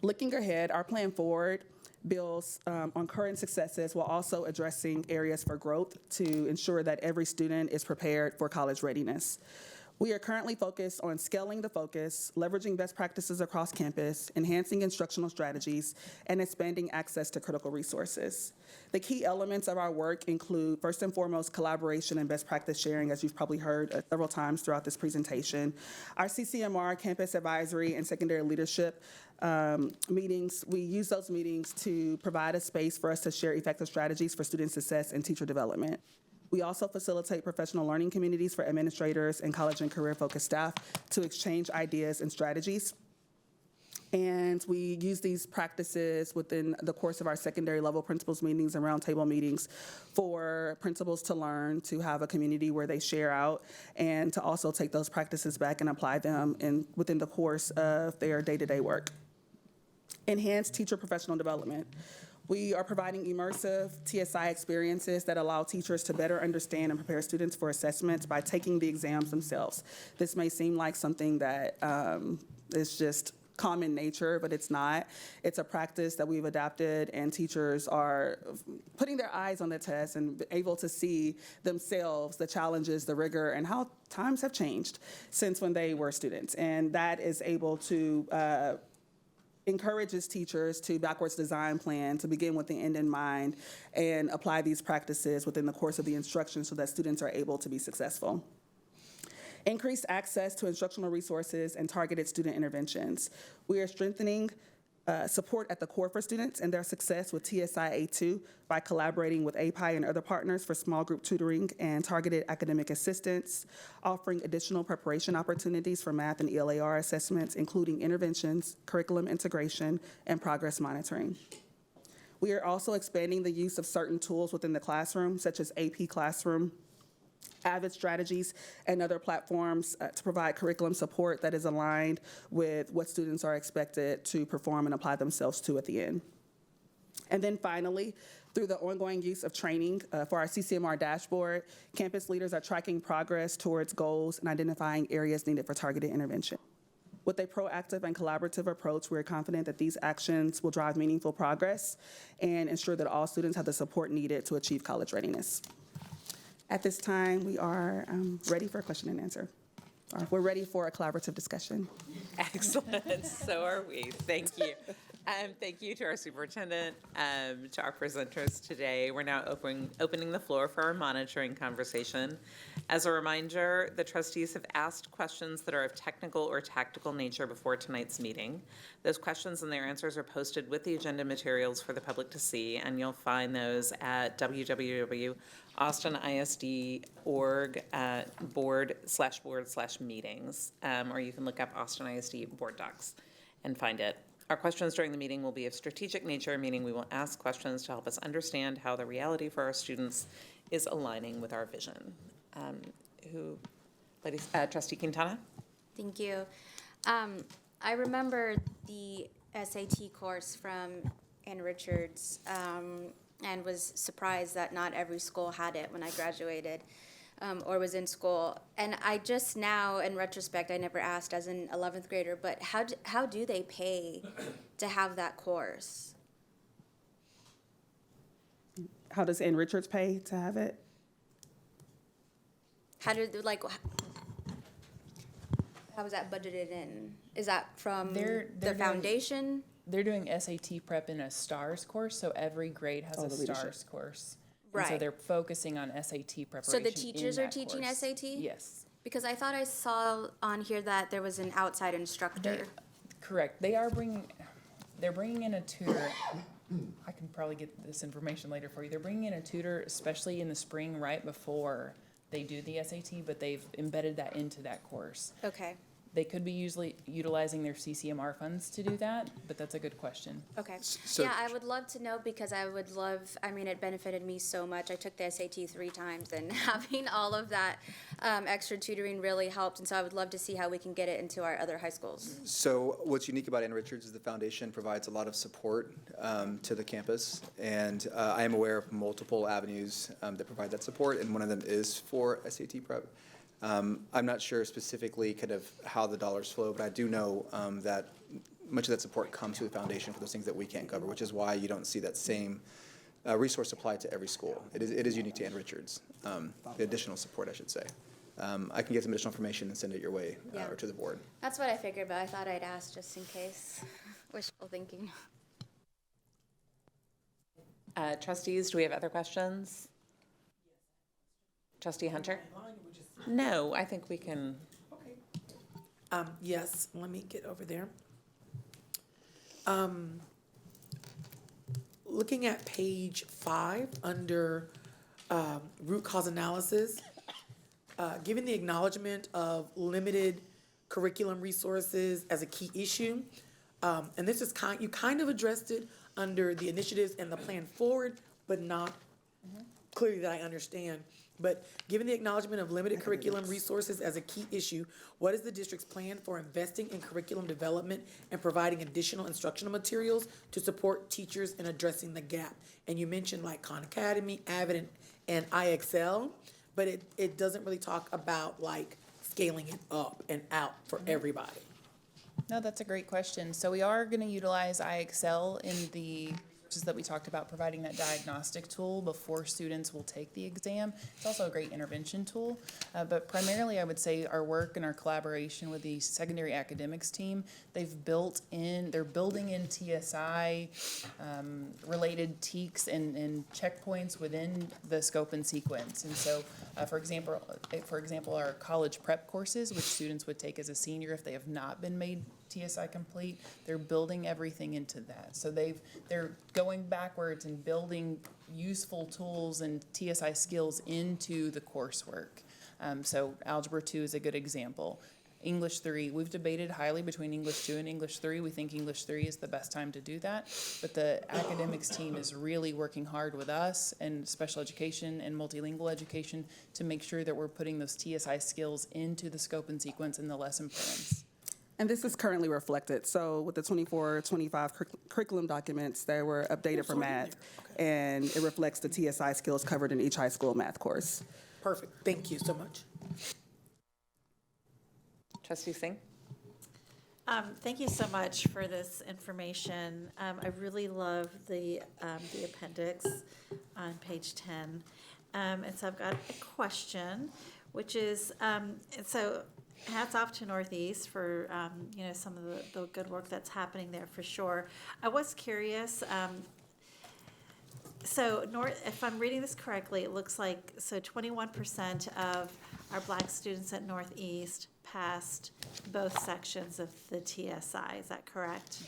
Looking ahead, our plan forward builds on current successes while also addressing areas for growth to ensure that every student is prepared for college readiness. We are currently focused on scaling the focus, leveraging best practices across campus, enhancing instructional strategies, and expanding access to critical resources. The key elements of our work include, first and foremost, collaboration and best practice sharing, as you've probably heard several times throughout this presentation. Our CCMR, Campus Advisory and Secondary Leadership meetings, we use those meetings to provide a space for us to share effective strategies for student success and teacher development. We also facilitate professional learning communities for administrators and college and career-focused staff to exchange ideas and strategies. And we use these practices within the course of our secondary level principals meetings and roundtable meetings for principals to learn, to have a community where they share out, and to also take those practices back and apply them within the course of their day-to-day work. Enhanced teacher professional development. We are providing immersive TSI experiences that allow teachers to better understand and prepare students for assessments by taking the exams themselves. This may seem like something that is just common nature, but it's not. It's a practice that we've adapted, and teachers are putting their eyes on the test and able to see themselves the challenges, the rigor, and how times have changed since when they were students. And that is able to encourages teachers to backwards design plan, to begin with the end in mind, and apply these practices within the course of the instruction so that students are able to be successful. Increased access to instructional resources and targeted student interventions. We are strengthening support at the core for students and their success with TSI A2 by collaborating with API and other partners for small group tutoring and targeted academic assistance, offering additional preparation opportunities for math and ELAR assessments, including interventions, curriculum integration, and progress monitoring. We are also expanding the use of certain tools within the classroom, such as AP Classroom, Avid Strategies, and other platforms to provide curriculum support that is aligned with what students are expected to perform and apply themselves to at the end. And then finally, through the ongoing use of training for our CCMR dashboard, campus leaders are tracking progress towards goals and identifying areas needed for targeted intervention. With a proactive and collaborative approach, we're confident that these actions will drive meaningful progress and ensure that all students have the support needed to achieve college readiness. At this time, we are ready for a question and answer. We're ready for a collaborative discussion. Excellent. So are we. Thank you. Thank you to our superintendent, to our presenters today. We're now opening the floor for our monitoring conversation. As a reminder, the trustees have asked questions that are of technical or tactical nature before tonight's meeting. Those questions and their answers are posted with the agenda materials for the public to see, and you'll find those at www.austinisd.org board/meetings, or you can look up Austin ISD board docs and find it. Our questions during the meeting will be of strategic nature, meaning we will ask questions to help us understand how the reality for our students is aligning with our vision. Trustee Quintana? Thank you. I remember the SAT course from Ann Richards and was surprised that not every school had it when I graduated or was in school. And I just now, in retrospect, I never asked as an 11th grader, but how do they pay to have that course? How does Ann Richards pay to have it? How did, like, how is that budgeted in? Is that from They're the doing- foundation? They're doing SAT prep in a STARS course, so every grade has a the leadership. STARS course. And so Right. they're focusing on SAT So preparation the teachers in are that teaching course. SAT? Yes. Because I thought I saw on here that there was an outside instructor. Correct. They're bringing in a tutor. I can probably get this information later for you. They're bringing in a tutor, especially in the spring, right before they do the SAT, but they've embedded that into that course. Okay, They could be usually utilizing their CCMR funds to do that, but that's a good question. okay. So- Yeah, I would love to know because I mean, it benefited me so much. I took the SAT 3 times and having all of that extra tutoring really helped. And so I would love to see how we can get it into our other high schools. So what's unique about Ann Richards is the foundation provides a lot of support to the campus, and I am aware of multiple avenues that provide that support, and one of them is for SAT prep. I'm not sure specifically kind of how the dollars flow, but I do know that much of that support comes through the foundation for those things that we can't cover, which is why you don't see that same resource applied to every school. It is unique to Ann Richards, the additional support, I should say. I can get some additional information and send it your way Yeah. or to the board. That's what I figured, but I thought I'd ask just in case. Wishful thinking. Trustees, do we have other questions? Trustee Hunter? No, I think we can. Yes, let me get over there. Looking at page 5 under root cause analysis, given the acknowledgement of limited curriculum resources as a key issue, and this is you kind of addressed it under the initiatives and the plan forward, but not clearly that I understand. But given the acknowledgement of limited curriculum resources as a key issue, what is the district's plan for investing in curriculum development and providing additional instructional materials to support teachers in addressing the gap? And you mentioned like Khan Academy, Avid, and IXL, but it doesn't really talk about like scaling it up and out for everybody. No, that's a great question. So we are going to utilize IXL in the courses that we talked about, providing that diagnostic tool before students will take the exam. It's also a great intervention tool, but primarily I would say our work and our collaboration with the secondary academics team, they're building in TSI related TEKs and checkpoints within the scope and sequence. And so, for example, our college prep courses, which students would take as a senior if they have not been made TSI complete, they're building everything into that. So they're going backwards and building useful tools and TSI skills into the coursework. So Algebra 2 is a good example. English 3, we've debated highly between English 2 and English 3. We think English 3 is the best time to do that. But the academics team is really working hard with us and special education and multilingual education to make sure that we're putting those TSI skills into the scope and sequence in the lesson plans. And this is currently reflected. So with the 24-25 curriculum documents, they were updated for math. And it reflects the TSI skills covered in each high school math course. Perfect. Thank you so much. Trustee Singh? Thank you so much for this information. I really love the appendix on page 10. And so I've got a question, which is, and so hats off to Northeast for, some of the good work that's happening there for sure. I was curious, so if I'm reading this correctly, it looks like, 21% of our Black students at Northeast passed both sections of the TSI, is that correct?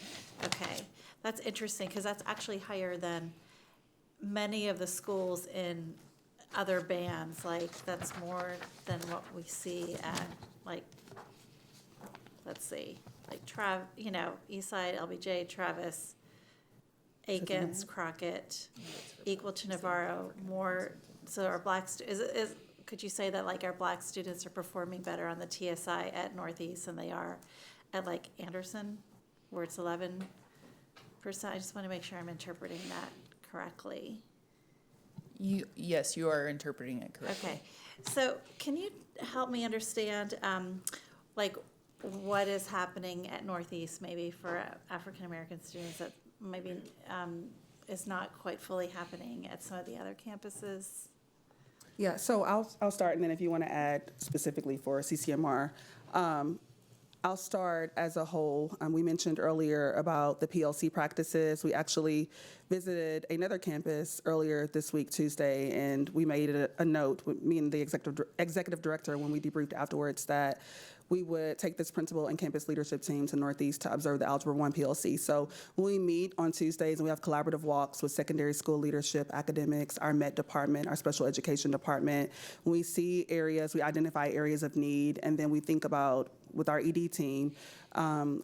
Okay, that's interesting, because that's actually higher than many of the schools in other bands, like, that's more than what we see at, like, let's see, like Eastside, LBJ, Travis, Aikens, Crockett, equal to Navarro, more, so our Black, could you say that like our Black students are performing better on the TSI at Northeast than they are at like Anderson, where it's 11%? I just want to make sure I'm interpreting that correctly. Yes, you are interpreting it correctly. Okay, so can you help me understand, like, what is happening at Northeast maybe for African-American students that maybe is not quite fully happening at some of the other campuses? Yeah, so I'll start, and then if you want to add specifically for CCMR, I'll start as a whole. We mentioned earlier about the PLC practices. We actually visited another campus earlier this week, Tuesday, and we made a note, with me and the executive director, when we debriefed afterwards, that we would take this principal and campus leadership team to Northeast to observe the Algebra 1 PLC. So when we meet on Tuesdays and we have collaborative walks with secondary school leadership, academics, our MET department, our special education department, when we see areas, we identify areas of need, and then we think about, with our ED team,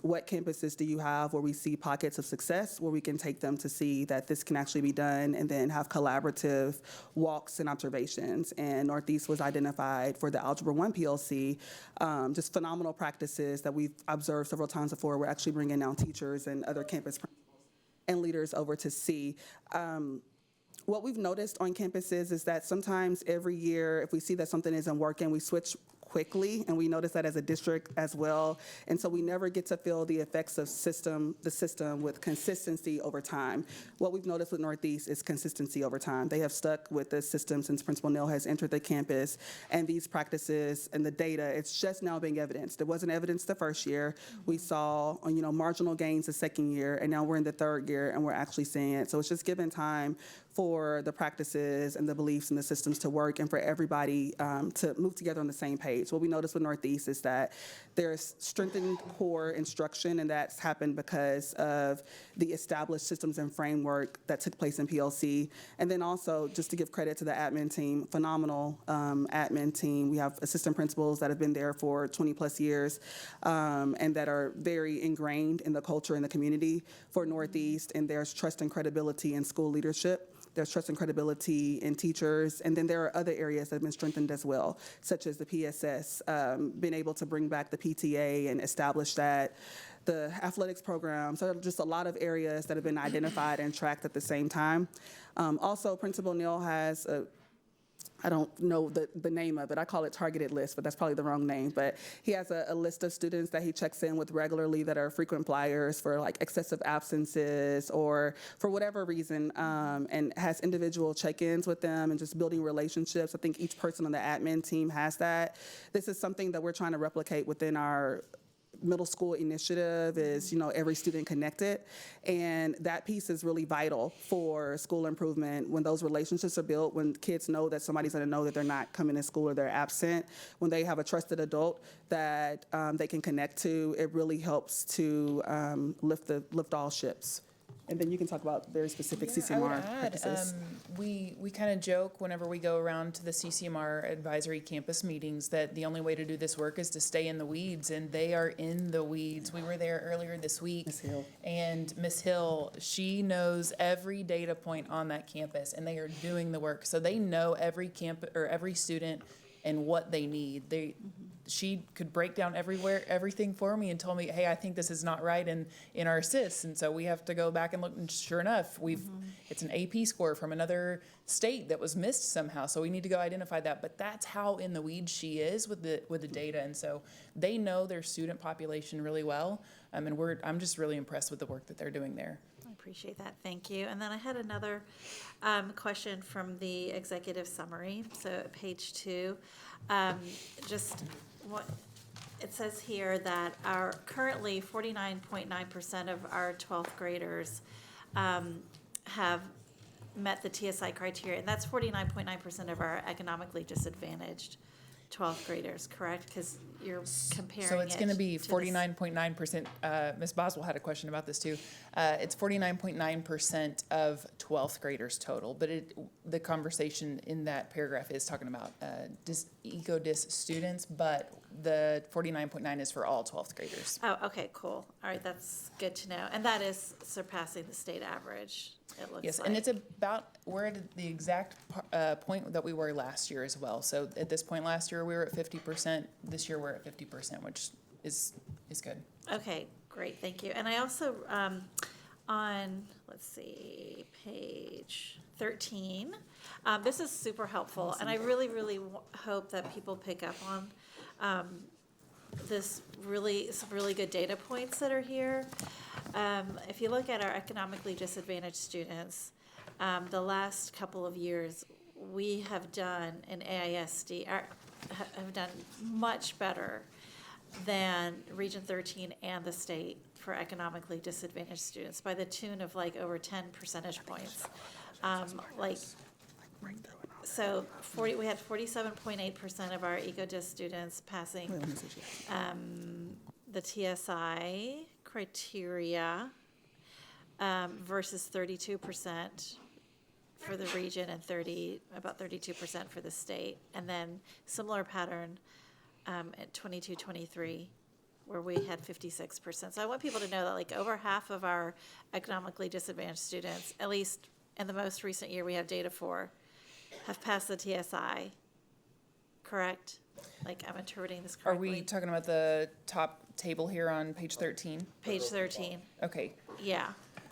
what campuses do you have where we see pockets of success, where we can take them to see that this can actually be done, and then have collaborative walks and observations. And Northeast was identified for the Algebra 1 PLC, just phenomenal practices that we've observed several times before. We're actually bringing now teachers and other campus principals and leaders over to see. What we've noticed on campuses is that sometimes every year, if we see that something isn't working, we switch quickly, and we notice that as a district as well. And so we never get to feel the effects of the system with consistency over time. What we've noticed with Northeast is consistency over time. They have stuck with the system since Principal Neal has entered the campus, and these practices and the data, it's just now being evidenced. It wasn't evidenced the first year. We saw, marginal gains the second year, and now we're in the third year, and we're actually seeing it. So it's just given time for the practices and the beliefs and the systems to work, and for everybody to move together on the same page. What we noticed with Northeast is that there's strengthened core instruction, and that's happened because of the established systems and framework that took place in PLC. And then also, just to give credit to the admin team, phenomenal admin team. We have assistant principals that have been there for 20 plus years, and that are very ingrained in the culture and the community for Northeast, and there's trust and credibility in school leadership. There's trust and credibility in teachers, and then there are other areas that have been strengthened as well, such as the PSS, being able to bring back the PTA and establish that, the athletics program. So just a lot of areas that have been identified and tracked at the same time. Also, Principal Neal has I don't know the name of it. I call it targeted list, but that's probably the wrong name. But he has a list of students that he checks in with regularly that are frequent flyers for like excessive absences or for whatever reason, and has individual check-ins with them and just building relationships. I think each person on the admin team has that. This is something that we're trying to replicate within our middle school initiative is, every student connected. And that piece is really vital for school improvement. When those relationships are built, when kids know that somebody's going to know that they're not coming to school or they're absent, when they have a trusted adult that they can connect to, it really helps to lift all ships. And then you can talk about very specific CCMR practices. We kind of joke whenever we go around to the CCMR advisory campus meetings that the only way to do this work is to stay in the weeds, and they are in the weeds. We were there earlier this week. Ms. Hill. And Ms. Hill, she knows every data point on that campus, and they are doing the work. So they know every every student and what they need. She could break down everything for me and told me, hey, I think this is not right in our SIS. And so we have to go back and look, and sure enough, it's an AP score from another state that was missed somehow. So we need to go identify that. But that's how in the weeds she is with the data. And so they know their student population really well. And I'm just really impressed with the work that they're doing there. I appreciate that. Thank you. And then I had another question from the executive summary. So page 2, just what it says here that our currently 49.9% of our 12th graders have met the TSI criteria, and that's 49.9% of our economically disadvantaged 12th graders, correct? Because you're comparing So it's going to be 49.9%. Ms. Boswell had a question about this too. It's 49.9% of 12th graders total, but the conversation in that paragraph is talking about eco-dis students, but the 49.9 is for all 12th graders. Oh, okay, cool. All right, that's good to know. And that is surpassing the state average, it looks Yes, like. and it's we're at the exact point that we were last year as well. So at this point last year, we were at 50%. This year, we're at 50%, which is good. Okay, great, thank you. And I also, on, let's see, page 13, this is super helpful, and I really, really hope that people pick up on some really good data points that are here. If you look at our economically disadvantaged students, the last couple of years, we have done in AISD, have done much better than Region 13 and the state for economically disadvantaged students by the tune of like over 10 percentage points. So we had 47.8% of our EcoDis students passing the TSI criteria versus 32% for the region and about 32% for the state. And then similar pattern at 22-23, where we had 56%. So I want people to know that like over half of our economically disadvantaged students, at least in the most recent year we have data for, have passed the TSI, correct? Like I'm interpreting this Are correctly. we talking about the top table here on page 13? Page 13, Okay. yeah.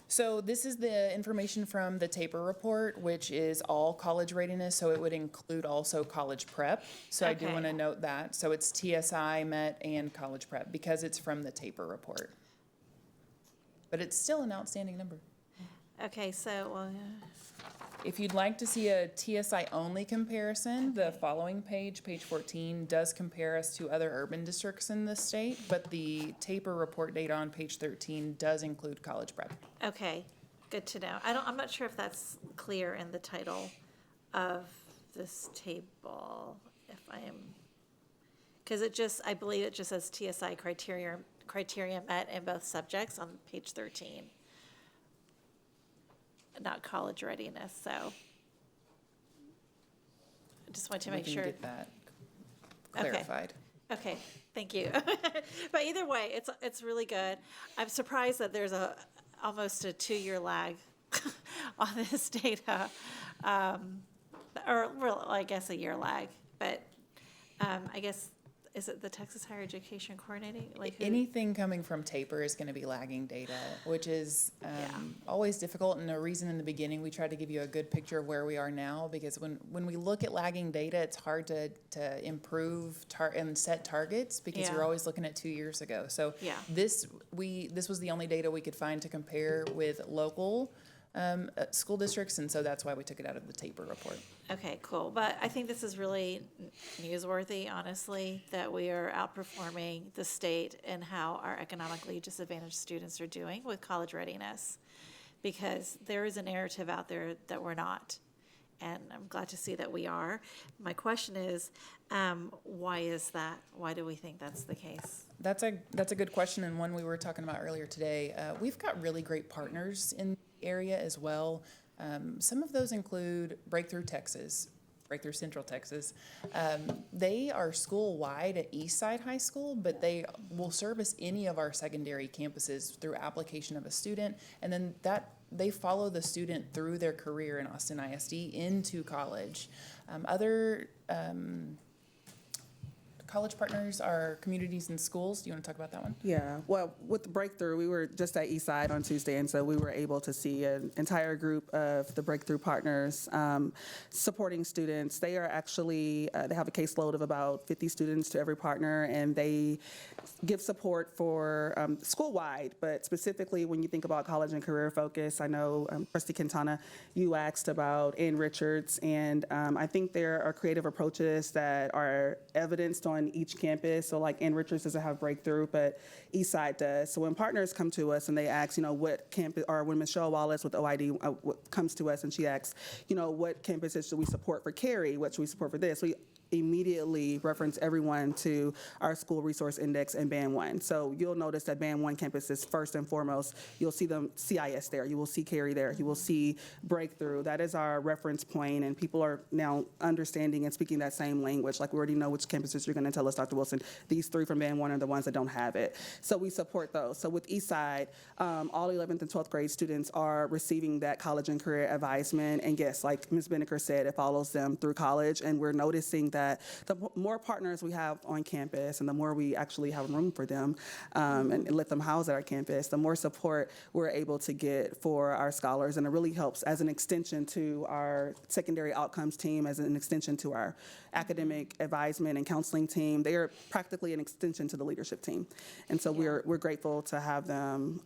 So this is the information from the TAPER report, which is all college readiness, so it would include also college prep. So I do Okay. want to note that. So it's TSI, MET, and college prep because it's from the TAPER report. But it's still an outstanding number. Okay, so, well, If you'd like to see a TSI-only comparison, the following page, page 14, does compare us to other urban districts in the state, but the TAPER report data on page 13 does include college prep. okay, good to know. I'm not sure if that's clear in the title of this table, if I am, because I believe it just says TSI criteria met in both subjects on page 13. Not college readiness, so I just want to make sure. We can get that Okay. clarified. Okay, thank you. But either way, it's really good. I'm surprised that there's almost a 2-year lag on this data, or well, I guess a year lag. But I guess is it the Texas Higher Education Coordinating? Like who? Anything coming from TAPER is going to be lagging data, which is always difficult. And the reason in the beginning we tried to give you a good picture of where we are now, because when we look at lagging data, it's hard to improve and set targets because Yeah. you're always looking at 2 years ago. So Yeah. this was the only data we could find to compare with local school districts, and so that's why we took it out of the TAPER report. Okay, cool. But I think this is really newsworthy, honestly, that we are outperforming the state in how our economically disadvantaged students are doing with college readiness, because there is a narrative out there that we're not. And I'm glad to see that we are. My question is, why is that? Why do we think that's the case? That's a good question, and one we were talking about earlier today. We've got really great partners in the area as well. Some of those include Breakthrough Central Texas. They are school-wide at Eastside High School, but they will service any of our secondary campuses through application of a student, and then they follow the student through their career in Austin ISD into college. Other college partners are communities and schools. Do you want to talk about that one? Yeah, well, with the Breakthrough, we were just at Eastside on Tuesday, and so we were able to see an entire group of the Breakthrough partners supporting students. They are actually, they have a caseload of about 50 students to every partner, and they give support for school-wide, but specifically when you think about college and career focus, I know, Trustee Quintana, you asked about Ann Richards, and I think there are creative approaches that are evidenced on each campus. So like Ann Richards doesn't have Breakthrough, but Eastside does. So when partners come to us and they ask, what campus, or when Michelle Wallace with OID comes to us and she asks, what campuses should we support for Cary? What should we support for this? We immediately reference everyone to our school resource index and band 1. So you'll notice that band 1 campuses, first and foremost, you'll see them CIS there, you will see Cary there, you will see Breakthrough. That is our reference point, and people are now understanding and speaking that same language. Like we already know which campuses you're going to tell us, Dr. Wilson. These 3 from band 1 are the ones that don't have it. So we support those. So with Eastside, all 11th and 12th grade students are receiving that college and career advisement, and yes, like Ms. Binnicker said, it follows them through college, and we're noticing that that the more partners we have on campus and the more we actually have room for them and let them house at our campus, the more support we're able to get for our scholars. And it really helps as an extension to our secondary outcomes team, as an extension to our academic advisement and counseling team. They are practically an extension to the leadership team. And so we're grateful to have them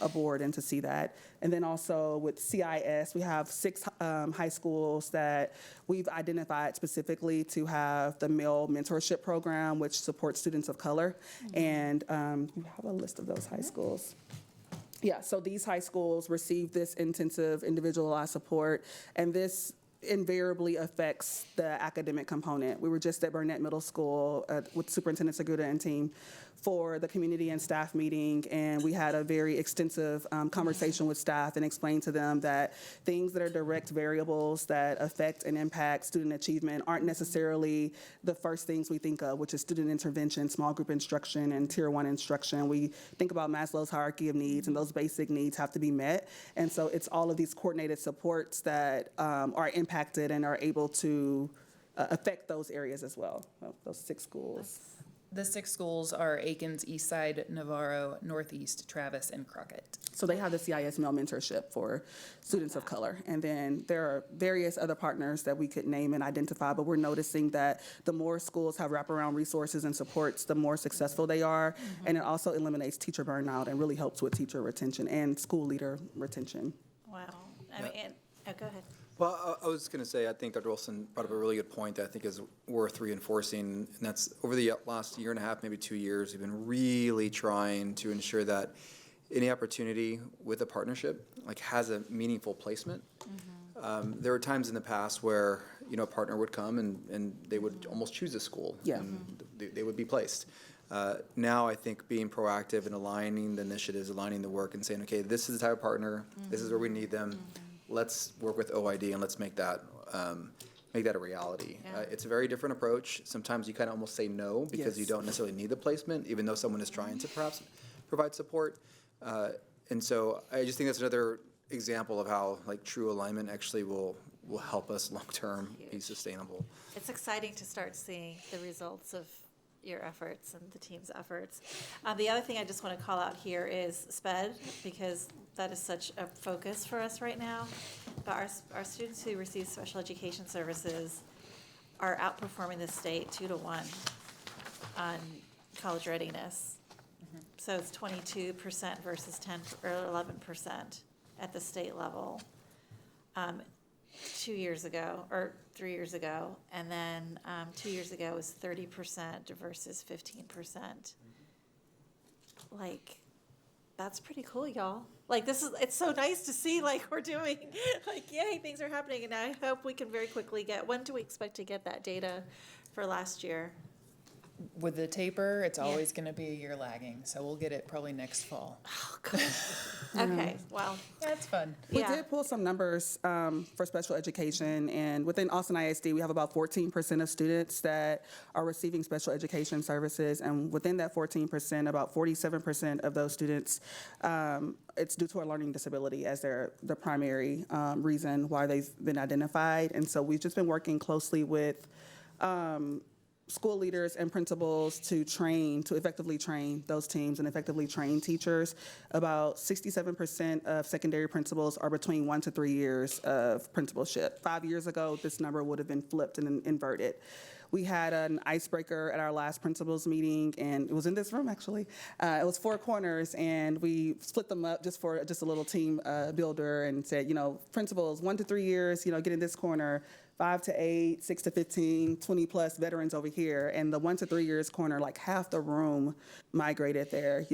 aboard and to see that. And then also with CIS, we have 6 high schools that we've identified specifically to have the male mentorship program, which supports students of color. And you have a list of those high schools. Yeah, so these high schools receive this intensive individualized support, and this invariably affects the academic component. We were just at Burnett Middle School with Superintendent Seguda and team for the community and staff meeting, and we had a very extensive conversation with staff and explained to them that things that are direct variables that affect and impact student achievement aren't necessarily the first things we think of, which is student intervention, small group instruction, and Tier 1 instruction. We think about Maslow's hierarchy of needs, and those basic needs have to be met. And so it's all of these coordinated supports that are impacted and are able to affect those areas as well, those 6 schools. The 6 schools are Aikens, Eastside, Navarro, Northeast, Travis, and Crockett. So they have the CIS male mentorship for students of color. And then there are various other partners that we could name and identify, but we're noticing that the more schools have wraparound resources and supports, the more successful they are. And it also eliminates teacher burnout and really helps with teacher retention and school leader retention. Wow. I mean, go ahead. Well, I was going to say, I think Dr. Wilson brought up a really good point that I think is worth reinforcing, and that's over the last year and a half, maybe 2 years, we've been really trying to ensure that any opportunity with a partnership has a meaningful placement. There were times in the past where a partner would come and they would almost choose a school, and they would be placed. Now I think being proactive and aligning the initiatives, aligning the work, and saying, okay, this is the type of partner, this is where we need them. Let's work with OID and let's make that a reality. It's a very different approach. Sometimes you kind of almost say no because you don't necessarily need the placement, even though someone is trying to perhaps provide support. And so I just think that's another example of how true alignment actually will help us long term be sustainable. It's exciting to start seeing the results of your efforts and the team's efforts. The other thing I just want to call out here is SPED, because that is such a focus for us right now. But our students who receive special education services are outperforming the state 2-to-1 on college readiness. So it's 22% versus 10 or 11% at the state level 2 years ago or 3 years ago, and then 2 years ago was 30% versus 15%. That's pretty cool, y'all. It's so nice to see, we're doing, yay, things are happening, and I hope we can very quickly when do we expect to get that data for last year? With the taper, it's always going to be a year lagging, so we'll get it probably next fall. Oh, good. Okay, well. That's fun. We did pull some numbers for special education, and within Austin ISD, we have about 14% of students that are receiving special education services, and within that 14%, about 47% of those students, it's due to a learning disability as the primary reason why they've been identified. And so we've just been working closely with school leaders and principals to effectively train those teams and effectively train teachers. About 67% of secondary principals are between 1 to 3 years of principalship. 5 years ago, this number would have been flipped and inverted. We had an icebreaker at our last principals meeting, and it was in this room, actually. It was 4 corners, and we split them up just for a little team builder and said, principals 1 to 3 years, get in this corner, 5 to 8, 6 to 15, 20 plus veterans over here. And the 1 to 3 years corner, half the room migrated there.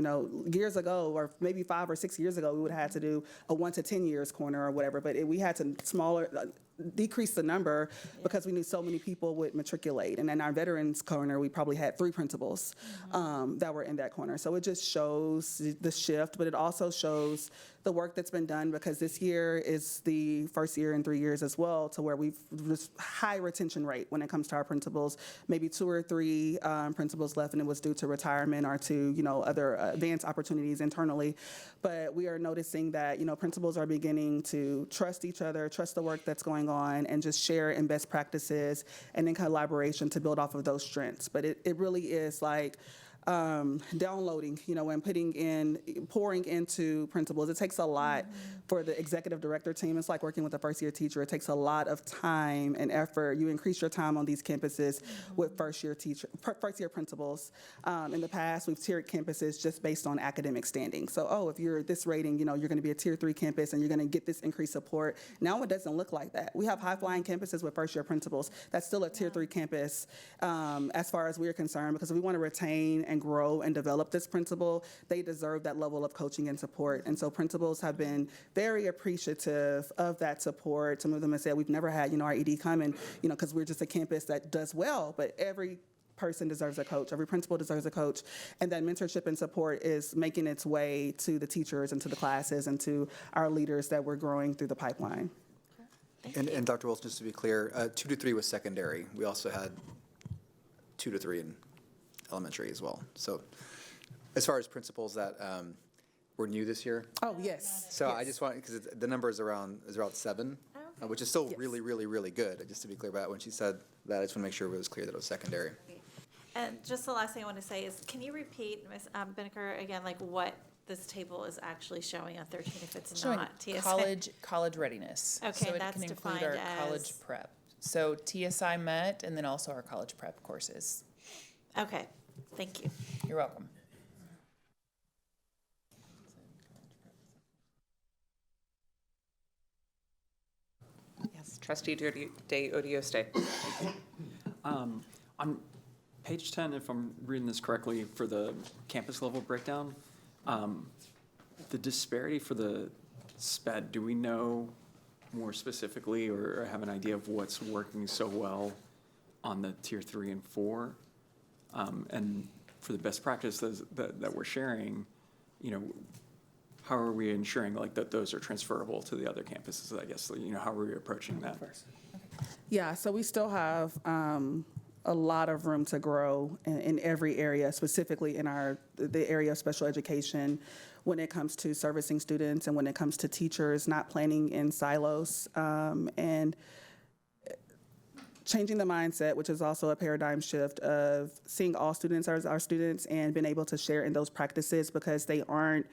Years ago, or maybe 5 or 6 years ago, we would have had to do a 1 to 10 years corner or whatever, but we had to decrease the number because we knew so many people would matriculate. And in our veterans corner, we probably had 3 principals that were in that corner. So it just shows the shift, but it also shows the work that's been done, because this year is the first year in 3 years as well to where we've just high retention rate when it comes to our principals, maybe 2 or 3 principals left, and it was due to retirement or to other advanced opportunities internally. But we are noticing that principals are beginning to trust each other, trust the work that's going going on and just share in best practices and in collaboration to build off of those strengths. But it really is like downloading, and pouring into principals. It takes a lot for the executive director team. It's like working with a first-year teacher. It takes a lot of time and effort. You increase your time on these campuses with first-year principals. In the past, we've tiered campuses just based on academic standing. So, if you're this rating, you're going to be a Tier 3 campus and you're going to get this increased support. Now it doesn't look like that. We have high-flying campuses with first-year principals. That's still a Tier 3 campus as far as we're concerned, because we want to retain and grow and develop this principal. They deserve that level of coaching and support. And so principals have been very appreciative of that support. Some of them have said, we've never had, our ED come and, because we're just a campus that does well, but every person deserves a coach. Every principal deserves a coach. And that mentorship and support is making its way to the teachers and to the classes and to our leaders that we're growing through the pipeline. And Dr. Wilson, just to be clear, 2 to 3 was secondary. We also had 2 to 3 in elementary as well. So as far as principals that were new this year. Oh, yes. So I just want, because the number is around 7, which is still really, really, really good. Just to be clear about it, when she said that, I just want to make sure it was clear that it was secondary. And just the last thing I want to say is, can you repeat, Ms. Binnicker, again, like what this table is actually showing on 13 if it's Showing not TSA? college readiness. Okay, so it that's can include defined our as- college prep. So TSI Met, and then also our college prep courses. Okay, thank you. You're welcome. Yes, Trustee Day Odioste. On page 10, if I'm reading this correctly, for the campus level breakdown, the disparity for the SPED, do we know more specifically or have an idea of what's working so well on the Tier 3 and 4? And for the best practices that we're sharing, how are we ensuring that those are transferable to the other campuses, I guess? How are we approaching that? Yeah, so we still have a lot of room to grow in every area, specifically in the area of special education, when it comes to servicing students and when it comes to teachers not planning in silos, and changing the mindset, which is also a paradigm shift of seeing all students as our students and being able to share in those practices because they aren't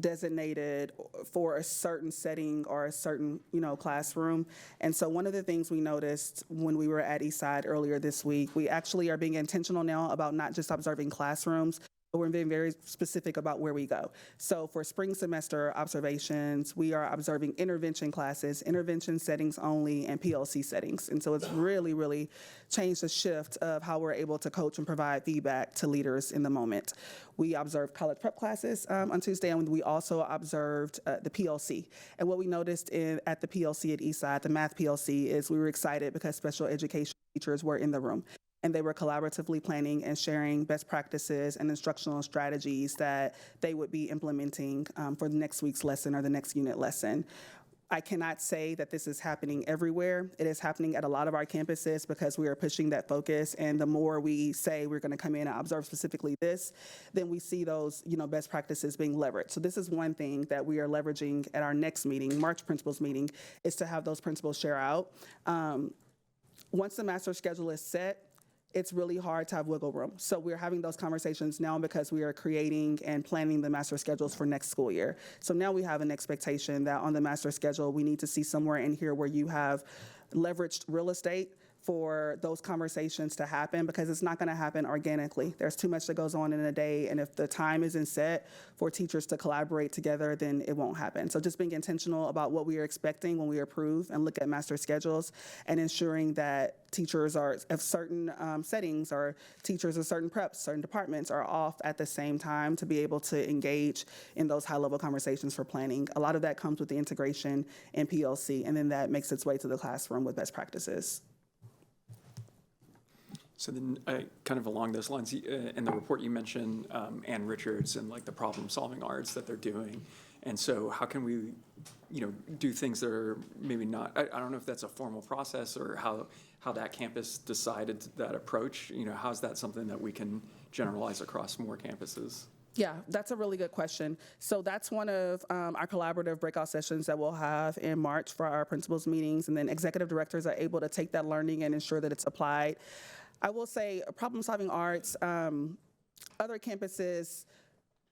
designated for a certain setting or a certain, classroom. And so one of the things we noticed when we were at Eastside earlier this week, we actually are being intentional now about not just observing classrooms, but we're being very specific about where we go. So for spring semester observations, we are observing intervention classes, intervention settings only, and PLC settings. And so it's really, really changed the shift of how we're able to coach and provide feedback to leaders in the moment. We observed college prep classes on Tuesday, and we also observed the PLC. And what we noticed at the PLC at Eastside, the math PLC, is we were excited because special education teachers were in the room. And they were collaboratively planning and sharing best practices and instructional strategies that they would be implementing for the next week's lesson or the next unit lesson. I cannot say that this is happening everywhere. It is happening at a lot of our campuses because we are pushing that focus. And the more we say we're going to come in and observe specifically this, then we see those, best practices being leveraged. So this is one thing that we are leveraging at our next meeting, March principals meeting, is to have those principals share out. Once the master schedule is set, it's really hard to have wiggle room. So we're having those conversations now because we are creating and planning the master schedules for next school year. So now we have an expectation that on the master schedule, we need to see somewhere in here where you have leveraged real estate for those conversations to happen because it's not going to happen organically. There's too much that goes on in a day, and if the time isn't set for teachers to collaborate together, then it won't happen. So just being intentional about what we are expecting when we approve and look at master schedules and ensuring that teachers are of certain settings or teachers of certain preps, certain departments are off at the same time to be able to engage in those high-level conversations for planning. A lot of that comes with the integration in PLC, and then that makes its way to the classroom with best practices. So then, kind of along those lines, in the report you mentioned Ann Richards and the problem-solving arts that they're doing. And so how can we, do things that are maybe not, I don't know if that's a formal process or how that campus decided that approach. How's that something that we can generalize across more campuses? Yeah, that's a really good question. So that's one of our collaborative breakout sessions that we'll have in March for our principals meetings, and then executive directors are able to take that learning and ensure that it's applied. I will say problem-solving arts, other campuses,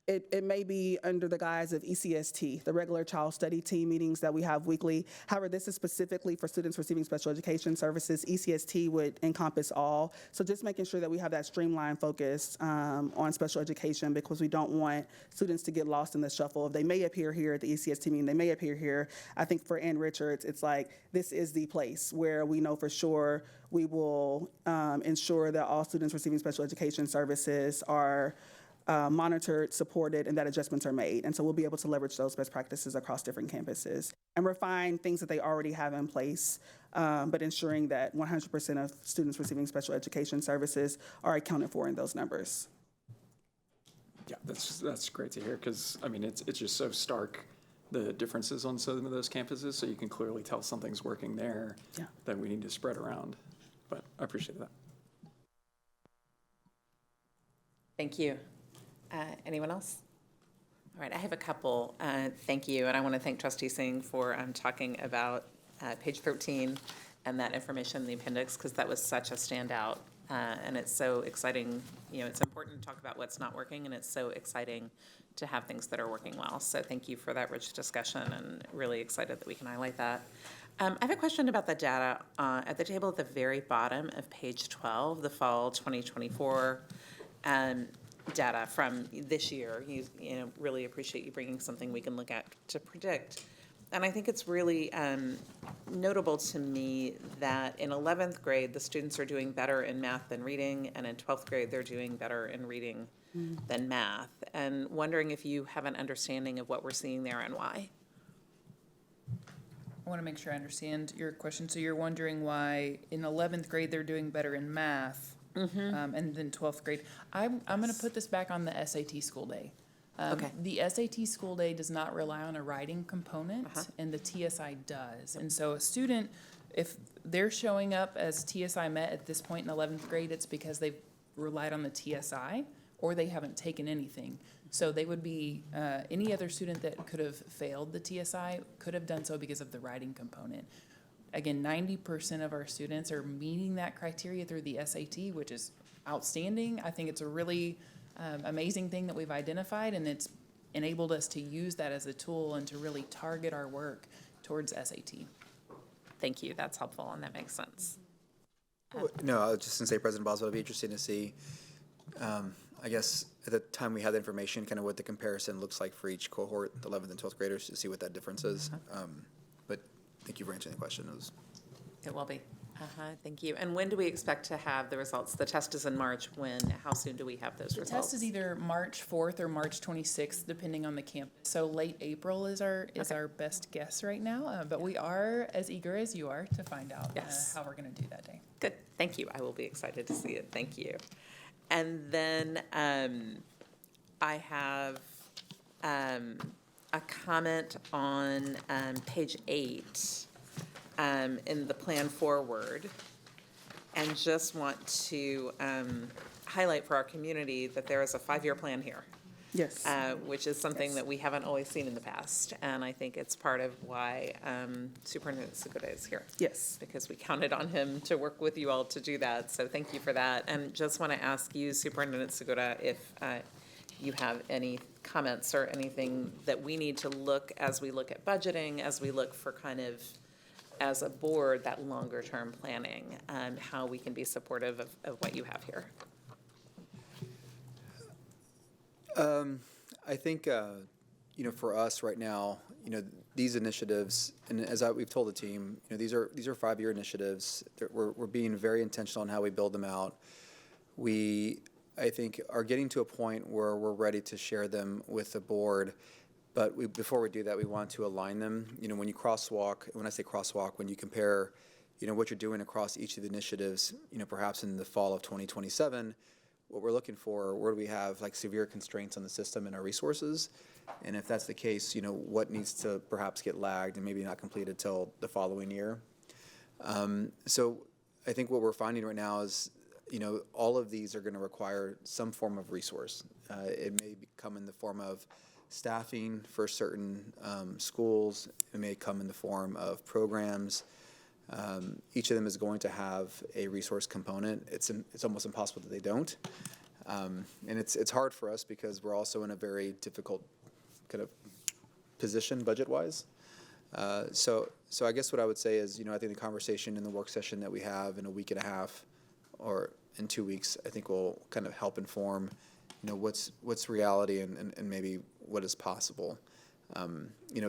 it may be under the guise of ECST, the regular child study team meetings that we have weekly. However, this is specifically for students receiving special education services. ECST would encompass all. So just making sure that we have that streamlined focus on special education, because we don't want students to get lost in the shuffle. They may appear here at the ECST meeting, they may appear here. I think for Ann Richards, it's like, this is the place where we know for sure we will ensure that all students receiving special education services are monitored, supported, and that adjustments are made. And so we'll be able to leverage those best practices across different campuses and refine things that they already have in place, but ensuring that 100% of students receiving special education services are accounted for in those numbers. Yeah, that's great to hear, because, I mean, it's just so stark, the differences on some of those campuses, so you can clearly tell something's working there that we need to spread around. But I appreciate that. Thank you. Anyone else? All right, I have a couple. Thank you, and I want to thank Trustee Singh for talking about page 13 and that information in the appendix, because that was such a standout, and it's so exciting. You know, it's important to talk about what's not working, and it's so exciting to have things that are working well. So thank you for that rich discussion, and really excited that we can highlight that. I have a question about the data at the table at the very bottom of page 12, the fall 2024 data from this year. You know, really appreciate you bringing something we can look at to predict. And I think it's really notable to me that in 11th grade, the students are doing better in math than reading, and in 12th grade, they're doing better in reading than math. And wondering if you have an understanding of what we're seeing there and why. I want to make sure I understand your question. So you're wondering why in 11th grade they're doing better in math, and then 12th grade. I'm going to put this back on the SAT school day. Okay. The SAT school day does not rely on a writing component, and the TSI does. And so a student, if they're showing up as TSI met at this point in 11th grade, it's because they've relied on the TSI or they haven't taken anything. So they would be, any other student that could have failed the TSI could have done so because of the writing component. Again, 90% of our students are meeting that criteria through the SAT, which is outstanding. I think it's a really amazing thing that we've identified, and it's enabled us to use that as a tool and to really target our work towards SAT. Thank you, that's helpful, and that makes sense. No, I was just going to say, President Boswell, it'd be interesting to see, I guess, at the time we have the information, kind of what the comparison looks like for each cohort, the 11th and 12th graders, to see what that difference is. But thank you for answering the question. It will be. Thank you. And when do we expect to have the results? The test is in March. When? How soon do we have those results? The test is either March 4th or March 26th, depending on the campus. So late April is our best guess right now. But we are as eager as you are to find out how we're going to do that day. Good. Thank you. I will be excited to see it. Thank you. And then I have a comment on page 8 in the plan forward, and just want to highlight for our community that there is a 5-year plan here. Yes. Which is something that we haven't always seen in the past. And I think it's part of why Superintendent Segura is here. Yes. Because we counted on him to work with you all to do that. So thank you for that. And just want to ask you, Superintendent Segura, if you have any comments or anything that we need to look as we look at budgeting, as we look for kind of, as a board, that longer term planning, how we can be supportive of what you have here. I think, for us right now, these initiatives, and as we've told the team, these are 5-year initiatives. We're being very intentional on how we build them out. We, I think, are getting to a point where we're ready to share them with the board. But before we do that, we want to align them. When you crosswalk, when I say crosswalk, when you compare, what you're doing across each of the initiatives, perhaps in the fall of 2027, what we're looking for, where do we have like severe constraints on the system and our resources? And if that's the case, what needs to perhaps get lagged and maybe not completed till the following year? So I think what we're finding right now is, all of these are going to require some form of resource. It may come in the form of staffing for certain schools. It may come in the form of programs. Each of them is going to have a resource component. It's almost impossible that they don't. And it's hard for us because we're also in a very difficult kind of position budget-wise. So I guess what I would say is, I think the conversation in the work session that we have in a week and a half or in 2 weeks, I think will kind of help inform, what's reality and maybe what is possible.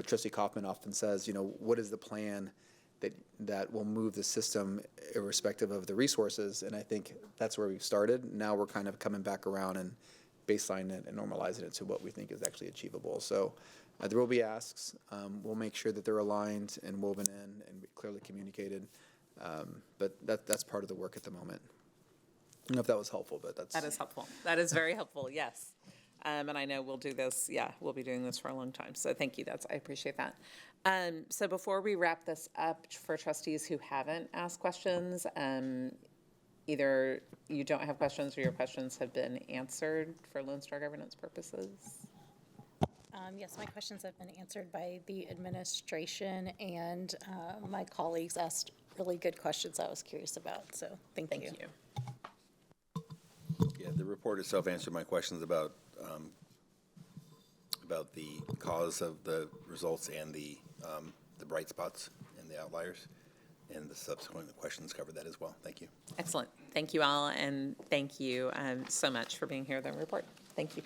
Trustee Kaufman often says, what is the plan that will move the system irrespective of the resources? And I think that's where we've started. Now we're kind of coming back around and baselining it and normalizing it to what we think is actually achievable. So there will be asks. We'll make sure that they're aligned and woven in and clearly communicated. But that's part of the work at the moment. I don't know if that was helpful, but That is helpful. That is very helpful, yes. And I know we'll do this, we'll be doing this for a long time. So thank you, I appreciate that. So before we wrap this up, for trustees who haven't asked questions, either you don't have questions or your questions have been answered for Lone Star governance purposes. Yes, my questions have been answered by the administration, and my colleagues asked really good questions I was curious about, so thank you. Yeah, the report itself answered my questions about the cause of the results and the bright spots and the outliers, and the subsequent questions covered that as well. Thank you. Excellent. Thank you all, and thank you so much for being here at the report. Thank you.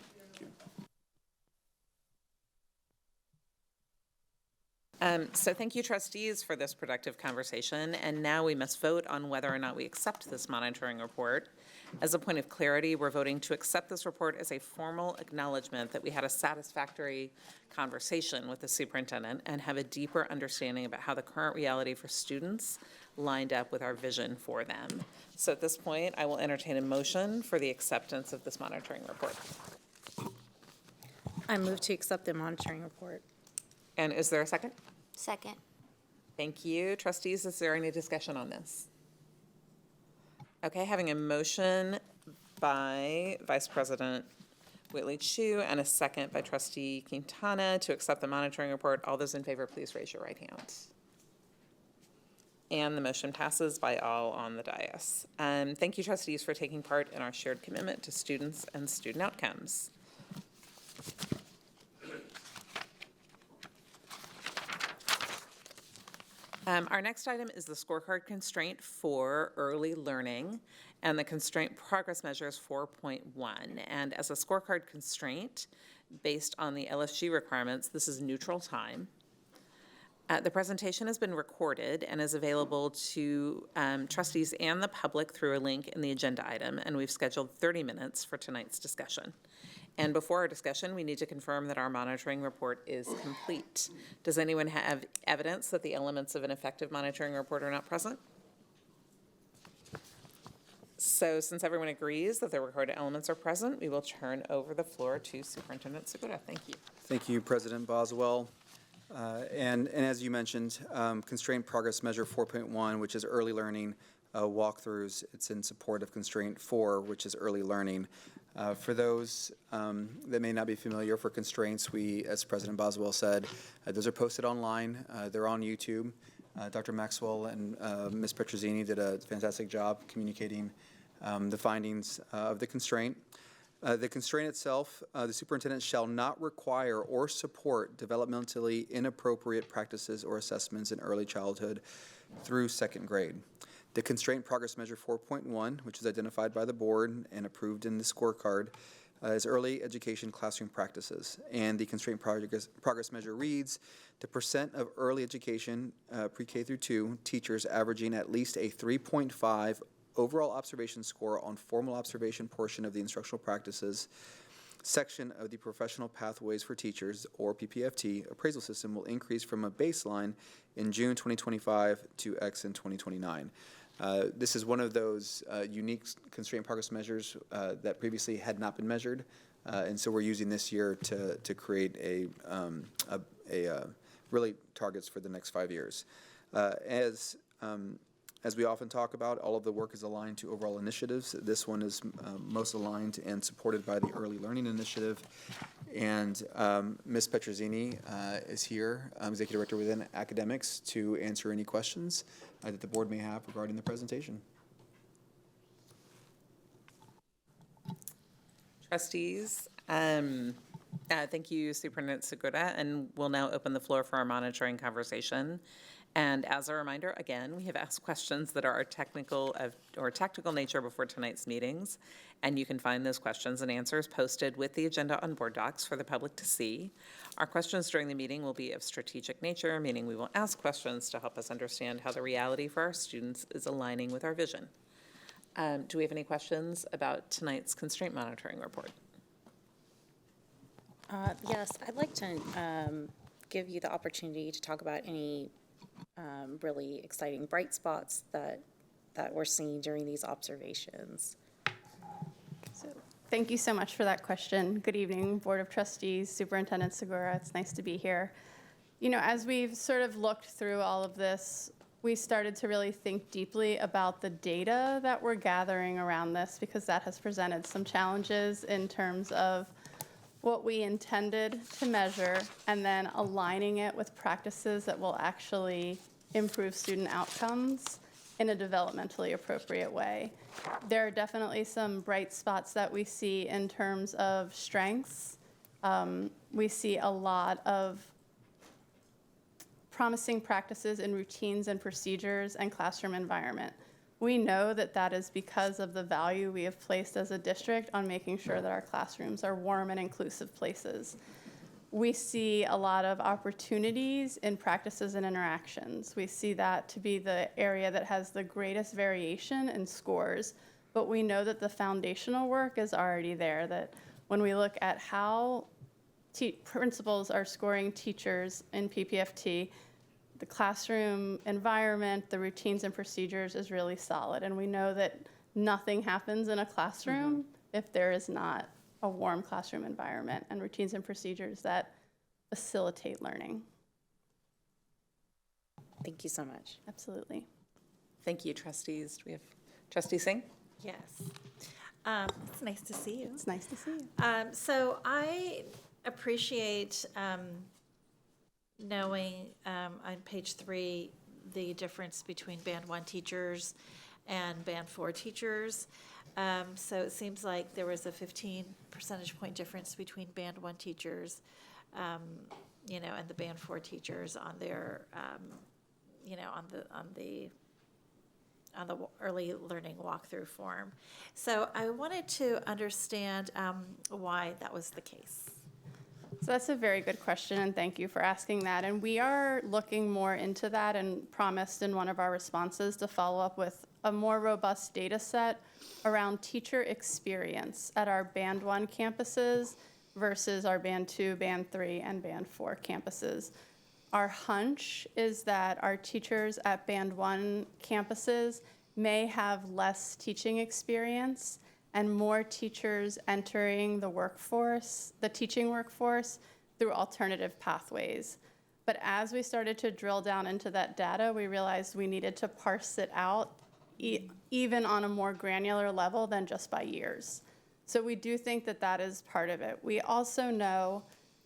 So thank you, trustees, for this productive conversation. And now we must vote on whether or not we accept this monitoring report. As a point of clarity, we're voting to accept this report as a formal acknowledgement that we had a satisfactory conversation with the superintendent and have a deeper understanding about how the current reality for students lined up with our vision for them. So at this point, I will entertain a motion for the acceptance of this monitoring report. I move to accept the monitoring report. And is there a second? Second. Thank you. Trustees, is there any discussion on this? Okay, having a motion by Vice President Whitley Chu and a second by Trustee Quintana to accept the monitoring report. All those in favor, please raise your right hand. And the motion passes by all on the dais. Thank you, trustees, for taking part in our shared commitment to students and student outcomes. Our next item is the scorecard constraint for early learning and the constraint progress measures 4.1. And as a scorecard constraint, based on the LSG requirements, this is neutral time. The presentation has been recorded and is available to trustees and the public through a link in the agenda item, and we've scheduled 30 minutes for tonight's discussion. And before our discussion, we need to confirm that our monitoring report is complete. Does anyone have evidence that the elements of an effective monitoring report are not present? So since everyone agrees that the recorded elements are present, we will turn over the floor to Superintendent Segura. Thank you. Thank you, President Boswell. And as you mentioned, Constraint Progress Measure 4.1, which is early learning walkthroughs, it's in support of Constraint 4, which is early learning. For those that may not be familiar, for constraints, we, as President Boswell said, those are posted online. They're on YouTube. Dr. Maxwell and Ms. Petrozzini did a fantastic job communicating the findings of the constraint. The constraint itself, the superintendent shall not require or support developmentally inappropriate practices or assessments in early childhood through second grade. The Constraint Progress Measure 4.1, which is identified by the board and approved in the scorecard, is early education classroom practices. And the Constraint Progress Measure reads, the percent of early education, pre-K through 2, teachers averaging at least a 3.5 overall observation score on formal observation portion of the instructional practices section of the Professional Pathways for Teachers, or PPFT, appraisal system will increase from a baseline in June 2025 to X in 2029. This is one of those unique constraint progress measures that previously had not been measured, and so we're using this year to create a really targets for the next 5 years. As As we often talk about, all of the work is aligned to overall initiatives. This one is most aligned and supported by the Early Learning Initiative. And Ms. Petrozzini is here, Executive Director within Academics, to answer any questions that the board may have regarding the presentation. Trustees, thank you, Superintendent Segura, and we'll now open the floor for our monitoring conversation. And as a reminder, again, we have asked questions that are technical or tactical nature before tonight's meetings, and you can find those questions and answers posted with the agenda on board docs for the public to see. Our questions during the meeting will be of strategic nature, meaning we will ask questions to help us understand how the reality for our students is aligning with our vision. Do we have any questions about tonight's constraint monitoring report? Yes, I'd like to give you the opportunity to talk about any really exciting bright spots that we're seeing during these observations. So, thank you so much for that question. Good evening, Board of Trustees, Superintendent Segura. It's nice to be here. You know, as we've sort of looked through all of this, we started to really think deeply about the data that we're gathering around this, because that has presented some challenges in terms of what we intended to measure and then aligning it with practices that will actually improve student outcomes in a developmentally appropriate way. There are definitely some bright spots that we see in terms of strengths. We see a lot of promising practices in routines and procedures and classroom environment. We know that that is because of the value we have placed as a district on making sure that our classrooms are warm and inclusive places. We see a lot of opportunities in practices and interactions. We see that to be the area that has the greatest variation in scores, but we know that the foundational work is already there, that when we look at how principals are scoring teachers in PPFT, the classroom environment, the routines and procedures is really solid. And we know that nothing happens in a classroom if there is not a warm classroom environment and routines and procedures that facilitate learning. Thank you so much. Absolutely. Thank you, trustees. Do we have Trustee Singh? Yes. It's nice to see you. It's nice to see you. So I appreciate knowing on page 3 the difference between Band 1 teachers and Band 4 teachers. So it seems like there was a 15 percentage point difference between Band 1 teachers, you know, and the Band 4 teachers on their, you know, on the early learning walkthrough form. So I wanted to understand why that was the case. So that's a very good question, and thank you for asking that. And we are looking more into that and promised in one of our responses to follow up with a more robust data set around teacher experience at our Band 1 campuses versus our Band 2, Band 3, and Band 4 campuses. Our hunch is that our teachers at Band 1 campuses may have less teaching experience and more teachers entering the workforce, the teaching workforce, through alternative pathways. But as we started to drill down into that data, we realized we needed to parse it out even on a more granular level than just by years. So we do think that that is part of it. We also know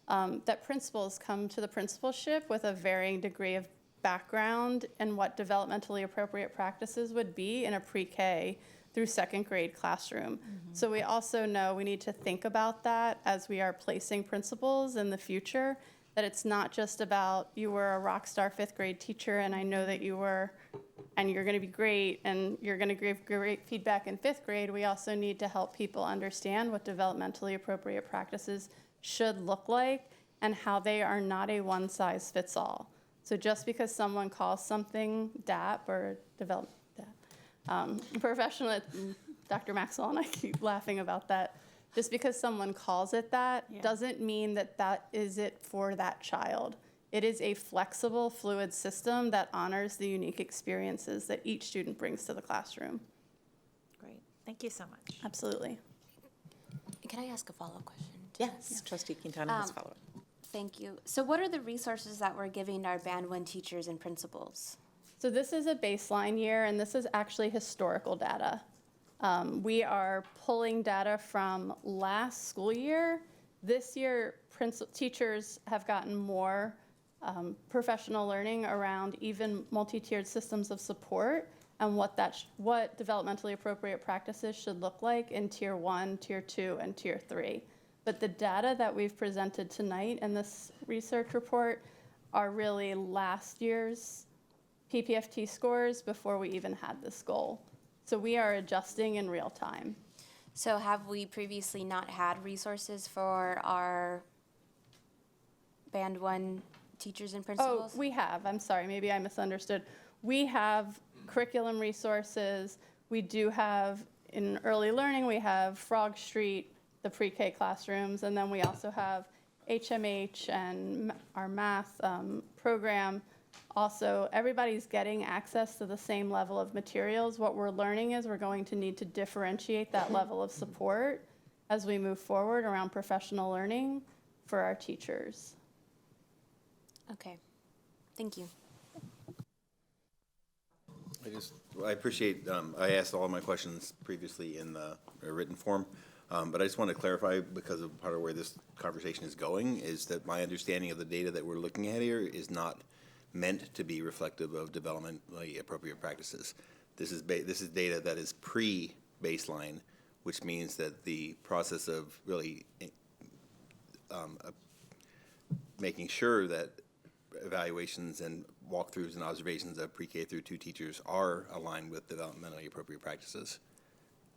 that principals come to the principalship with a varying degree of background and what developmentally appropriate practices would be in a pre-K through second grade classroom. So we also know we need to think about that as we are placing principals in the future, that it's not just about you were a rock star fifth grade teacher and I know that you were, and you're gonna be great and you're gonna give great feedback in fifth grade. We also need to help people understand what developmentally appropriate practices should look like and how they are not a one size fits all. So just because someone calls something DAP or professional, Dr. Maxwell and I keep laughing about that. Just because someone calls it that doesn't mean that that is it for that child. It is a flexible, fluid system that honors the unique experiences that each student brings to the classroom. Great. Thank you so much. Absolutely. Can I ask a follow-up question? Yes. Trustee Quintana has follow-up. Thank you. So what are the resources that we're giving our Band 1 teachers and principals? So this is a baseline year, and this is actually historical data. We are pulling data from last school year. This year, teachers have gotten more professional learning around even multi-tiered systems of support and what developmentally appropriate practices should look like in Tier 1, Tier 2, and Tier 3. But the data that we've presented tonight in this research report are really last year's PPFT scores before we even had this goal. So we are adjusting in real time. So have we previously not had resources for our Band 1 teachers and principals? Oh, we have. I'm sorry, maybe I misunderstood. We have curriculum resources. We do have, in early learning, we have Frog Street, the pre-K classrooms, and then we also have HMH and our math program. Also, everybody's getting access to the same level of materials. What we're learning is we're going to need to differentiate that level of support as we move forward around professional learning for our teachers. Okay, thank you. I appreciate, I asked all of my questions previously in the written form, but I just want to clarify, because of part of where this conversation is going, is that my understanding of the data that we're looking at here is not meant to be reflective of developmentally appropriate practices. This is data that is pre-baseline, which means that the process of really making sure that evaluations and walkthroughs and observations of pre-K through 2 teachers are aligned with developmentally appropriate practices.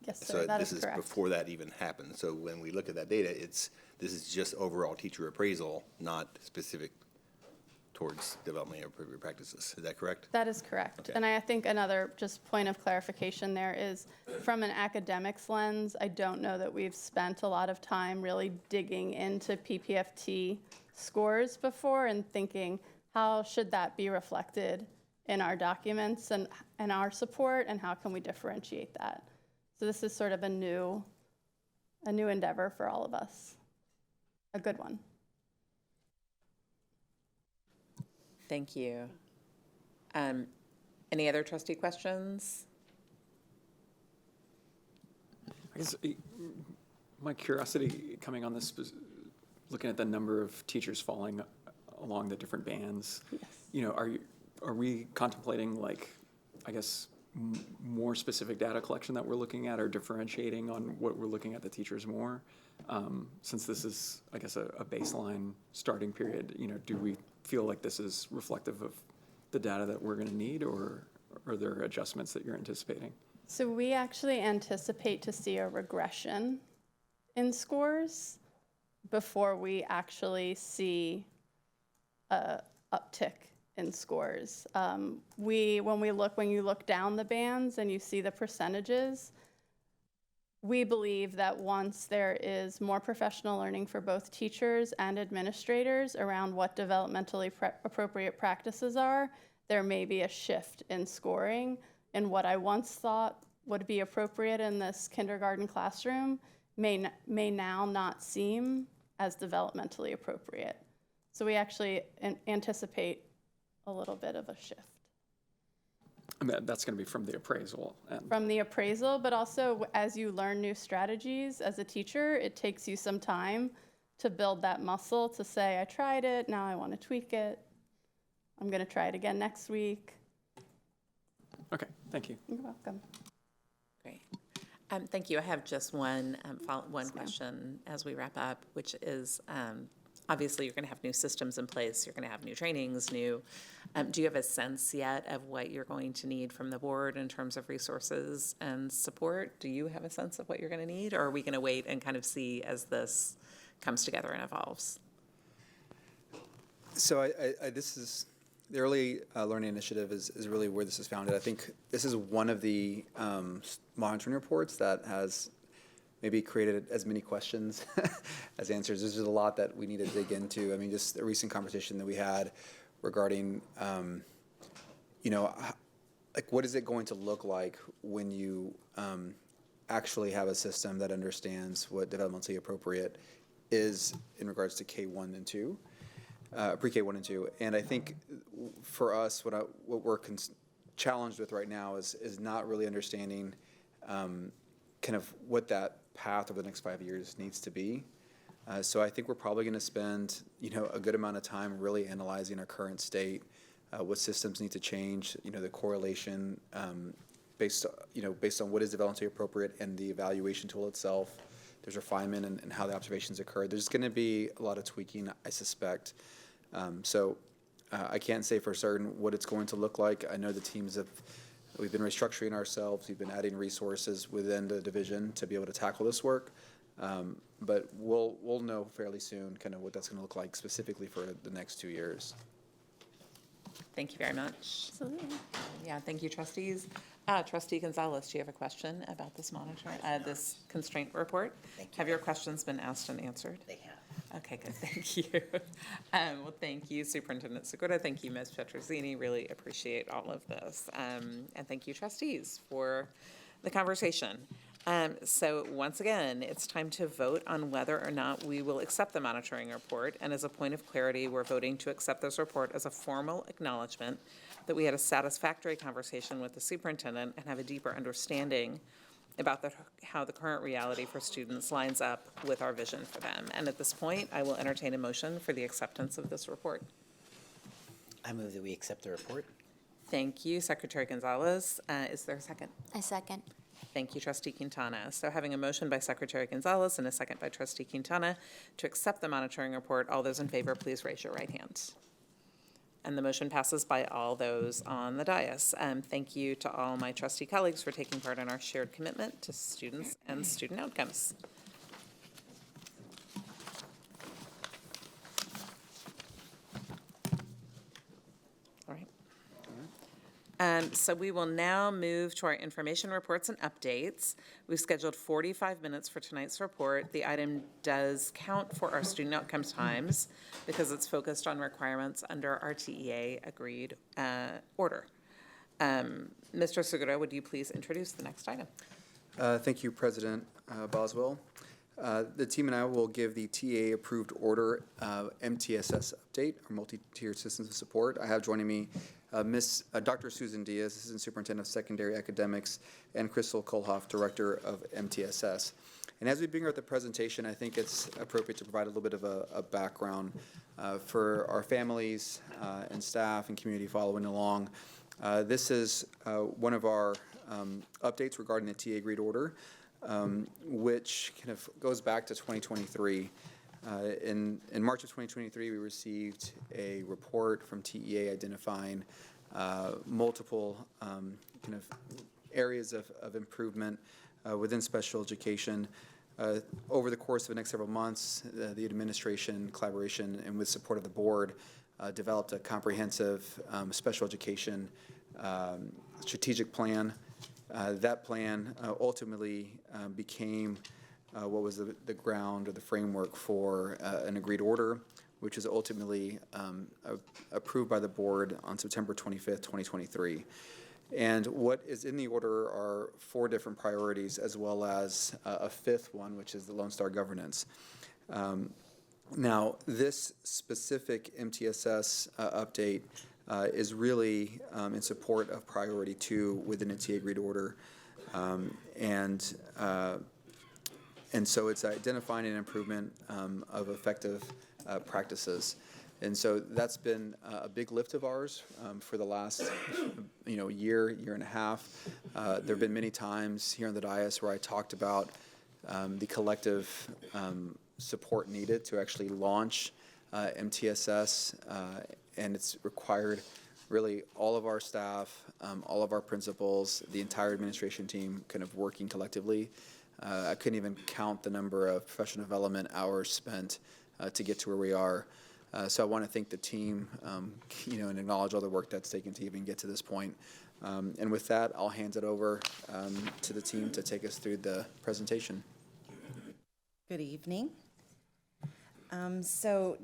Yes, sir, So that this is is correct. before that even happened. So when we look at that data, this is just overall teacher appraisal, not specific towards developmentally appropriate practices. Is that correct? That is correct. Okay. And I think another just point of clarification there is, from an academics lens, I don't know that we've spent a lot of time really digging into PPFT scores before and thinking, how should that be reflected in our documents and our support, and how can we differentiate that? So this is sort of a new endeavor for all of us, a good one. Thank you. Any other trustee questions? I guess my curiosity coming on this, looking at the number of teachers falling along the different bands. Yes. You know, are we contemplating, like, I guess, more specific data collection that we're looking at, or differentiating on what we're looking at the teachers more? Since this is, I guess, a baseline starting period, you know, do we feel like this is reflective of the data that we're going to need, or are there adjustments that you're anticipating? So we actually anticipate to see a regression in scores before we actually see a uptick in scores. When you look down the bands and you see the percentages, we believe that once there is more professional learning for both teachers and administrators around what developmentally appropriate practices are, there may be a shift in scoring. And what I once thought would be appropriate in this kindergarten classroom may now not seem as developmentally appropriate. So we actually anticipate a little bit of a shift. And that's going to be from the appraisal. From the appraisal, but also as you learn new strategies as a teacher, it takes you some time to build that muscle to say, I tried it, now I want to tweak it. I'm going to try it again next week. Okay, thank you. You're welcome. Great. Thank you. I have just one question as we wrap up, which is, obviously, you're going to have new systems in place. You're going to have new trainings, do you have a sense yet of what you're going to need from the board in terms of resources and support? Do you have a sense of what you're going to need, or are we going to wait and kind of see as this comes together and evolves? So this is, the Early Learning Initiative is really where this is founded. I think this is one of the monitoring reports that has maybe created as many questions as answers. There's just a lot that we need to dig into. I mean, just a recent conversation that we had regarding, like, what is it going to look like when you actually have a system that understands what developmentally appropriate is in regards to K1 and 2, pre-K 1 and 2. And I think for us, what we're challenged with right now is not really understanding kind of what that path over the next 5 years needs to be. So I think we're probably going to spend, a good amount of time really analyzing our current state, what systems need to change, the correlation based on what is developmentally appropriate and the evaluation tool itself. There's refinement and how the observations occur. There's going to be a lot of tweaking, I suspect. I can't say for certain what it's going to look like. I know the teams we've been restructuring ourselves. We've been adding resources within the division to be able to tackle this work. But we'll know fairly soon kind of what that's going to look like specifically for the next 2 years. Thank you very much. Absolutely. Yeah, thank you, trustees. Trustee Gonzalez, do you have a question about this this constraint report? Have your questions been asked and answered? They have. Okay, good, thank you. Well, thank you, Superintendent Segura. Thank you, Ms. Petrozzini. Really appreciate all of this. And thank you, trustees, for the conversation. So once again, it's time to vote on whether or not we will accept the monitoring report. And as a point of clarity, we're voting to accept this report as a formal acknowledgement that we had a satisfactory conversation with the superintendent and have a deeper understanding about how the current reality for students lines up with our vision for them. And at this point, I will entertain a motion for the acceptance of this report. I move that we accept the report. Thank you, Secretary Gonzalez. Is there a second? I second. Thank you, Trustee Quintana. So having a motion by Secretary Gonzalez and a second by Trustee Quintana to accept the monitoring report, all those in favor, please raise your right hand. And the motion passes by all those on the dais. Thank you to all my trustee colleagues for taking part in our shared commitment to students and student outcomes. All right. So we will now move to our information reports and updates. We've scheduled 45 minutes for tonight's report. The item does count for our student outcomes times because it's focused on requirements under our TEA agreed order. Mr. Segura, would you please introduce the next item? Thank you, President Boswell. The team and I will give the TA approved order MTSS update, our multi-tiered systems of support. I have joining me Dr. Susan Diaz, Assistant Superintendent of Secondary Academics, and Crystal Kohlhoff, Director of MTSS. And as we begin with the presentation, I think it's appropriate to provide a little bit of a background for our families and staff and community following along. This is one of our updates regarding the TA agreed order, which kind of goes back to 2023. In March of 2023, we received a report from TEA identifying multiple kind of areas of improvement within special education. Over the course of the next several months, the administration, collaboration, and with support of the board, developed a comprehensive special education strategic plan. That plan ultimately became what was the ground or the framework for an agreed order, which was ultimately approved by the board on September 25th, 2023. And what is in the order are 4 different priorities, as well as a 5th one, which is the Lone Star governance. Now, this specific MTSS update is really in support of priority 2 within the TA agreed order. And so it's identifying an improvement of effective practices. And so that's been a big lift of ours for the last year and a half. There have been many times here on the dais where I talked about the collective support needed to actually launch MTSS, and it's required really all of our staff, all of our principals, the entire administration team kind of working collectively. I couldn't even count the number of professional development hours spent to get to where we are. So I want to thank the team, and acknowledge all the work that's taken to even get to this point. And with that, I'll hand it over to the team to take us through the presentation. Good evening. So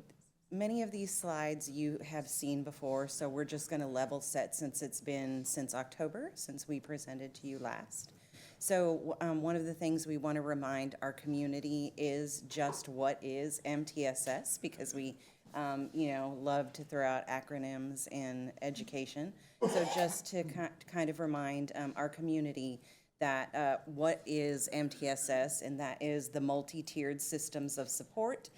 many of these slides you have seen before, so we're just going to level set since it's been since October, since we presented to you last. So one of the things we want to remind our community is just what is MTSS, because we love to throw out acronyms in education. So just to kind of remind our community that what is MTSS, and that is the multi-tiered systems of support.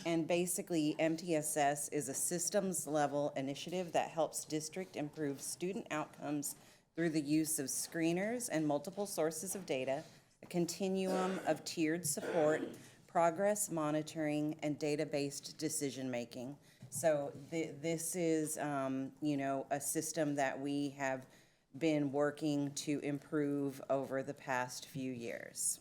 And basically, MTSS is a systems-level initiative that helps district improve student outcomes through the use of screeners and multiple sources of data, a continuum of tiered support, progress monitoring, and data-based decision-making. So this is, a system that we have been working to improve over the past few years.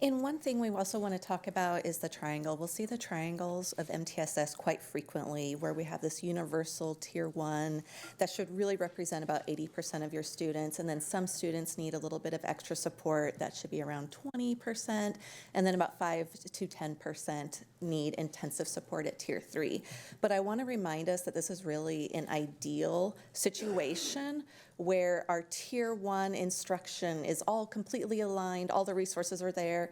And one thing we also want to talk about is the triangle. We'll see the triangles of MTSS quite frequently, where we have this universal tier 1 that should really represent about 80% of your students, and then some students need a little bit of extra support that should be around 20%, and then about 5 to 10% need intensive support at tier 3. But I want to remind us that this is really an ideal situation where our tier 1 instruction is all completely aligned, all the resources are there,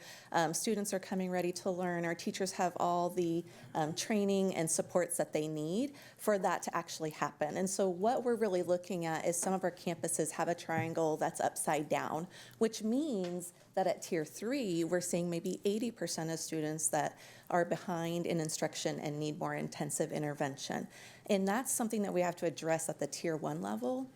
students are coming ready to learn, our teachers have all the training and supports that they need for that to actually happen. And so what we're really looking at is some of our campuses have a triangle that's upside down, which means that at tier 3, we're seeing maybe 80% of students that are behind in instruction and need more intensive intervention. And that's something that we have to address at the tier 1 level.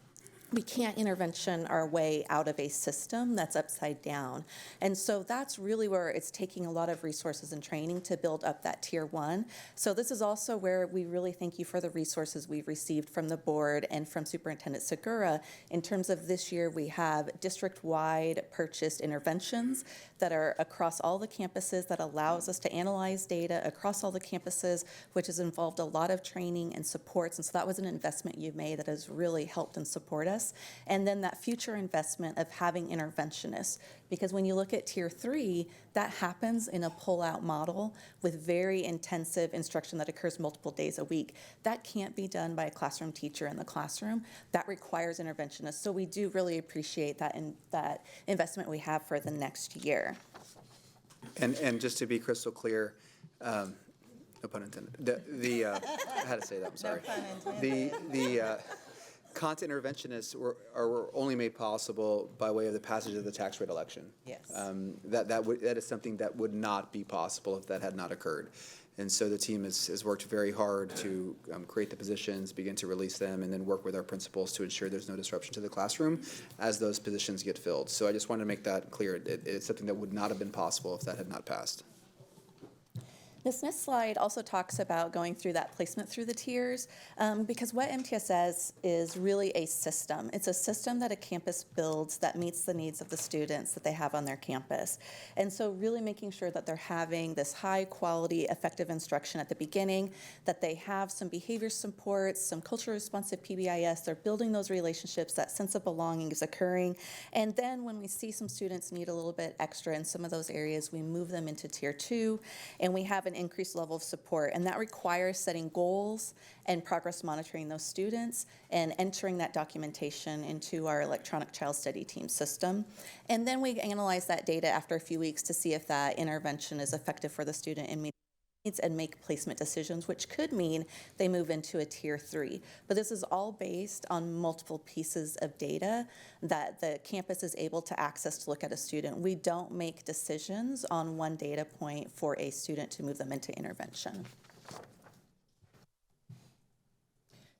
We can't intervention our way out of a system that's upside down. And so that's really where it's taking a lot of resources and training to build up that tier 1. So this is also where we really thank you for the resources we've received from the board and from Superintendent Segura. In terms of this year, we have district-wide purchased interventions that are across all the campuses that allows us to analyze data across all the campuses, which has involved a lot of training and supports. And so that was an investment you've made that has really helped and support us. And then that future investment of having interventionists, because when you look at tier 3, that happens in a pull-out model with very intensive instruction that occurs multiple days a week. That can't be done by a classroom teacher in the classroom. That requires interventionists. So we do really appreciate that that investment we have for the next year. And just to be crystal clear, no pun intended. I had to say that. I'm sorry. No pun intended. The content interventionists are only made possible by way of the passage of the tax rate election. Yes. That is something that would not be possible if that had not occurred. And so the team has worked very hard to create the positions, begin to release them, and then work with our principals to ensure there's no disruption to the classroom as those positions get filled. So I just wanted to make that clear. It's something that would not have been possible if that had not passed. This next slide also talks about going through that placement through the tiers, because what MTSS is really a system. It's a system that a campus builds that meets the needs of the students that they have on their campus. And so really making sure that they're having this high quality, effective instruction at the beginning, that they have some behavior supports, some culturally responsive PBIS, they're building those relationships, that sense of belonging is occurring. And then when we see some students need a little bit extra in some of those areas, we move them into tier 2, and we have an increased level of support, and that requires setting goals and progress monitoring those students and entering that documentation into our electronic child study team system. And then we analyze that data after a few weeks to see if that intervention is effective for the student and meet needs and make placement decisions, which could mean they move into a tier 3. But this is all based on multiple pieces of data that the campus is able to access to look at a student. We don't make decisions on one data point for a student to move them into intervention.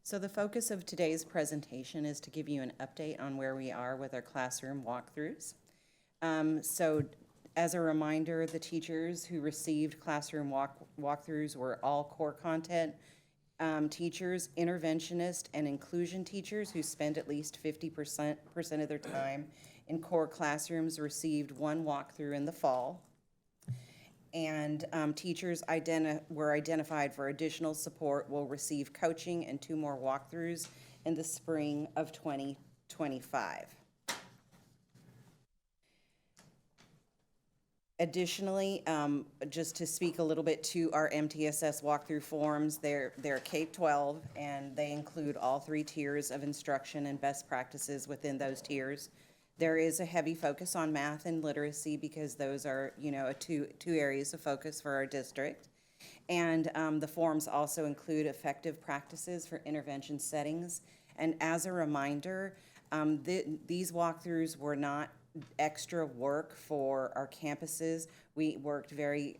So the focus of today's presentation is to give you an update on where we are with our classroom walkthroughs. As a reminder, the teachers who received classroom walkthroughs were all core content teachers, interventionists, and inclusion teachers who spend at least 50% of their time in core classrooms received one walkthrough in the fall. And teachers were identified for additional support will receive coaching and 2 more walkthroughs in the spring of 2025. Additionally, just to speak a little bit to our MTSS walkthrough forms, they're K-12, and they include all 3 tiers of instruction and best practices within those tiers. There is a heavy focus on math and literacy because those are, two areas of focus for our district. And the forms also include effective practices for intervention settings. And as a reminder, these walkthroughs were not extra work for our campuses. We worked very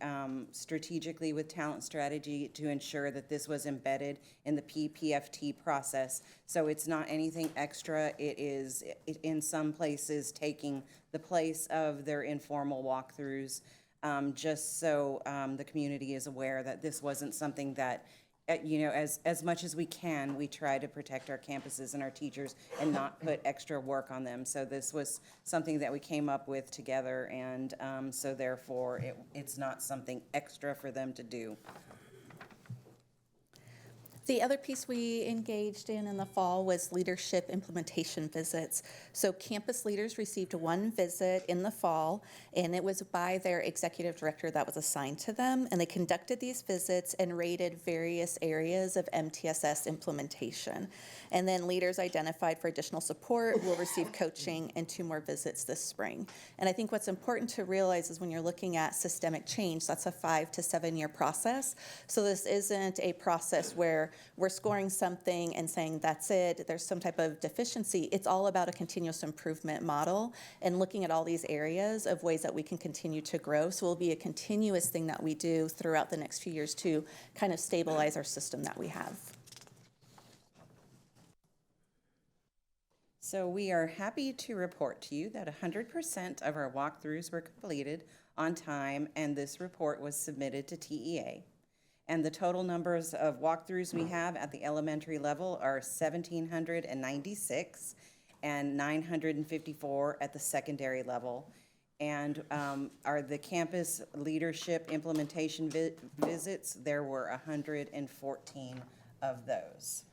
strategically with talent strategy to ensure that this was embedded in the PPFT process. So it's not anything extra. It is, in some places, taking the place of their informal walkthroughs, just so the community is aware that this wasn't something that, as much as we can, we try to protect our campuses and our teachers and not put extra work on them. So this was something that we came up with together, and so therefore it's not something extra for them to do. The other piece we engaged in the fall was leadership implementation visits. So campus leaders received one visit in the fall, and it was by their executive director that was assigned to them, and they conducted these visits and rated various areas of MTSS implementation. And then leaders identified for additional support will receive coaching and 2 more visits this spring. And I think what's important to realize is when you're looking at systemic change, that's a 5 to 7 year process. So this isn't a process where we're scoring something and saying that's it, there's some type of deficiency. It's all about a continuous improvement model and looking at all these areas of ways that we can continue to grow. So it will be a continuous thing that we do throughout the next few years to kind of stabilize our system that we have. So we are happy to report to you that 100% of our walkthroughs were completed on time, and this report was submitted to TEA. And the total numbers of walkthroughs we have at the elementary level are 1,796 and 954 at the secondary level. And are the campus leadership implementation visits, there were 114 of those.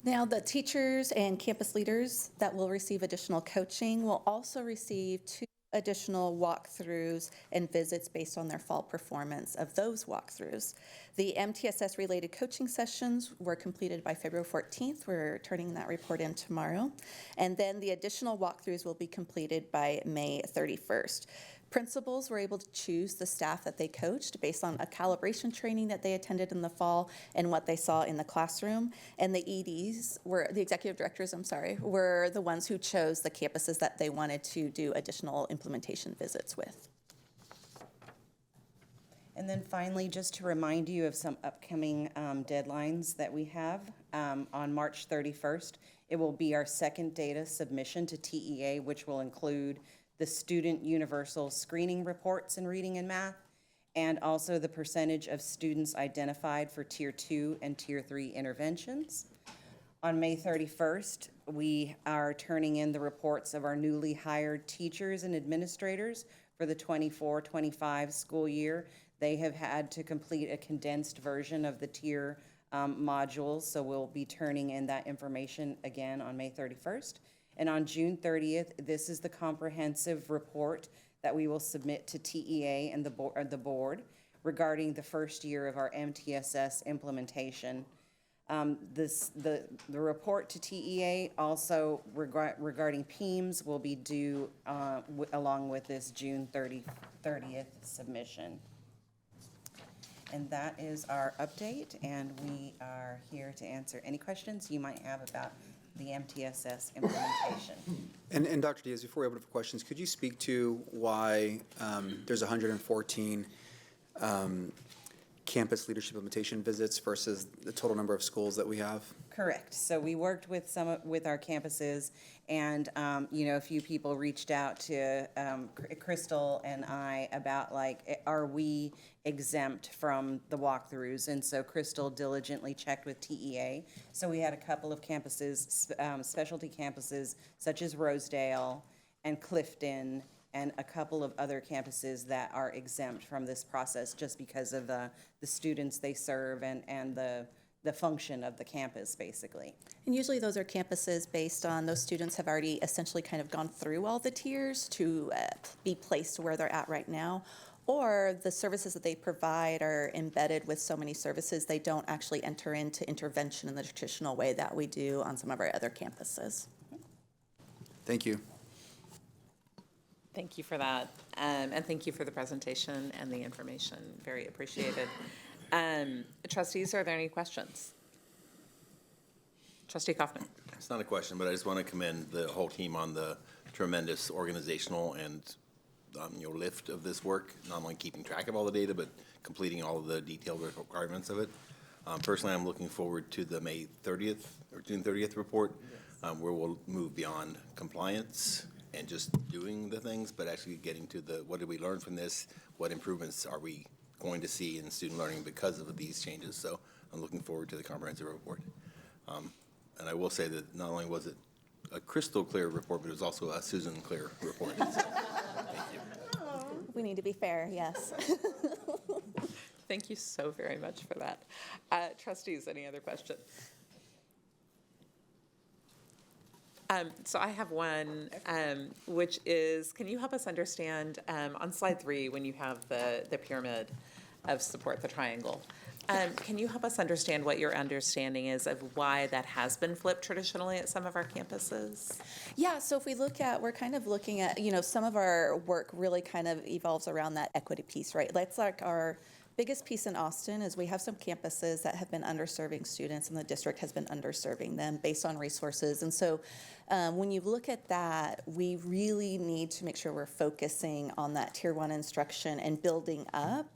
Now, the teachers and campus leaders that will receive additional coaching will also receive 2 additional walkthroughs and visits based on their fall performance of those walkthroughs. The MTSS-related coaching sessions were completed by February 14th. We're turning that report in tomorrow. And then the additional walkthroughs will be completed by May 31st. Principals were able to choose the staff that they coached based on a calibration training that they attended in the fall and what they saw in the classroom. And the EDs, the executive directors, were the ones who chose the campuses that they wanted to do additional implementation visits with. And then finally, just to remind you of some upcoming deadlines that we have. On March 31st, it will be our second data submission to TEA, which will include the student universal screening reports in reading and math, and also the percentage of students identified for Tier 2 and Tier 3 interventions. On May 31st, we are turning in the reports of our newly hired teachers and administrators for the 24-25 school year. They have had to complete a condensed version of the tier modules, so we'll be turning in that information again on May 31st. And on June 30th, this is the comprehensive report that we will submit to TEA and the board regarding the first year of our MTSS implementation. The report to TEA also regarding PEIMS will be due along with this June 30th submission. And that is our update, and we are here to answer any questions you might have about the MTSS implementation. And Dr. Diaz, before we open up for questions, could you speak to why there's 114 campus leadership implementation visits versus the total number of schools that we have? Correct. So we worked with with our campuses, and a few people reached out to Crystal and I about are we exempt from the walkthroughs? And so Crystal diligently checked with TEA. So we had a couple of campuses, specialty campuses such as Rosedale and Clifton, and a couple of other campuses that are exempt from this process just because of the students they serve and the function of the campus, basically. And usually those are campuses based on those students have already essentially kind of gone through all the tiers to be placed where they're at right now, or the services that they provide are embedded with so many services they don't actually enter into intervention in the traditional way that we do on some of our other campuses. Thank you. Thank you for that, and thank you for the presentation and the information. Very appreciated. Trustees, are there any questions? Trustee Kaufman. It's not a question, but I just want to commend the whole team on the tremendous organizational and lift of this work, not only keeping track of all the data, but completing all of the detailed requirements of it. Personally, I'm looking forward to the May 30th or June 30th report, where we'll move beyond compliance and just doing the things, but actually getting to the what did we learn from this? What improvements are we going to see in student learning because of these changes? So I'm looking forward to the comprehensive report. And I will say that not only was it a crystal clear report, but it was also a Susan clear report. So, thank you. We need to be fair, yes. Thank you so very much for that. Trustees, any other questions? So I have one, which is, can you help us understand, on slide 3, when you have the pyramid of support, the triangle, can you help us understand what your understanding is of why that has been flipped traditionally at some of our campuses? Yeah, so if we look at, we're kind of looking at, some of our work really kind of evolves around that equity piece, right? That's like our biggest piece in Austin is we have some campuses that have been underserving students, and the district has been underserving them based on resources. And so when you look at that, we really need to make sure we're focusing on that Tier 1 instruction and building up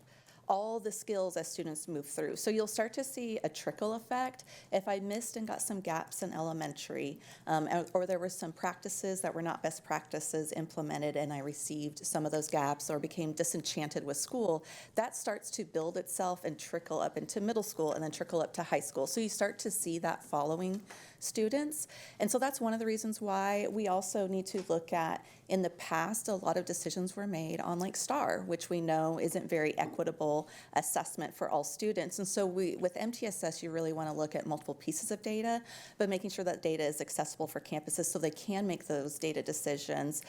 all the skills as students move through. So you'll start to see a trickle effect. If I missed and got some gaps in elementary, or there were some practices that were not best practices implemented and I received some of those gaps or became disenchanted with school, that starts to build itself and trickle up into middle school and then trickle up to high school. So you start to see that following students. And so that's one of the reasons why we also need to look at, in the past, a lot of decisions were made on like STAR, which we know isn't very equitable assessment for all students. And so with MTSS, you really want to look at multiple pieces of data, but making sure that data is accessible for campuses so they can make those data decisions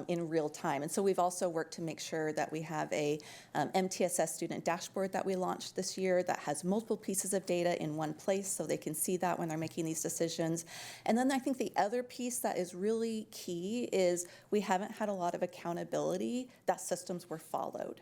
in real time. And so we've also worked to make sure that we have a MTSS student dashboard that we launched this year that has multiple pieces of data in one place so they can see that when they're making these decisions. And then I think the other piece that is really key is we haven't had a lot of accountability that systems were followed.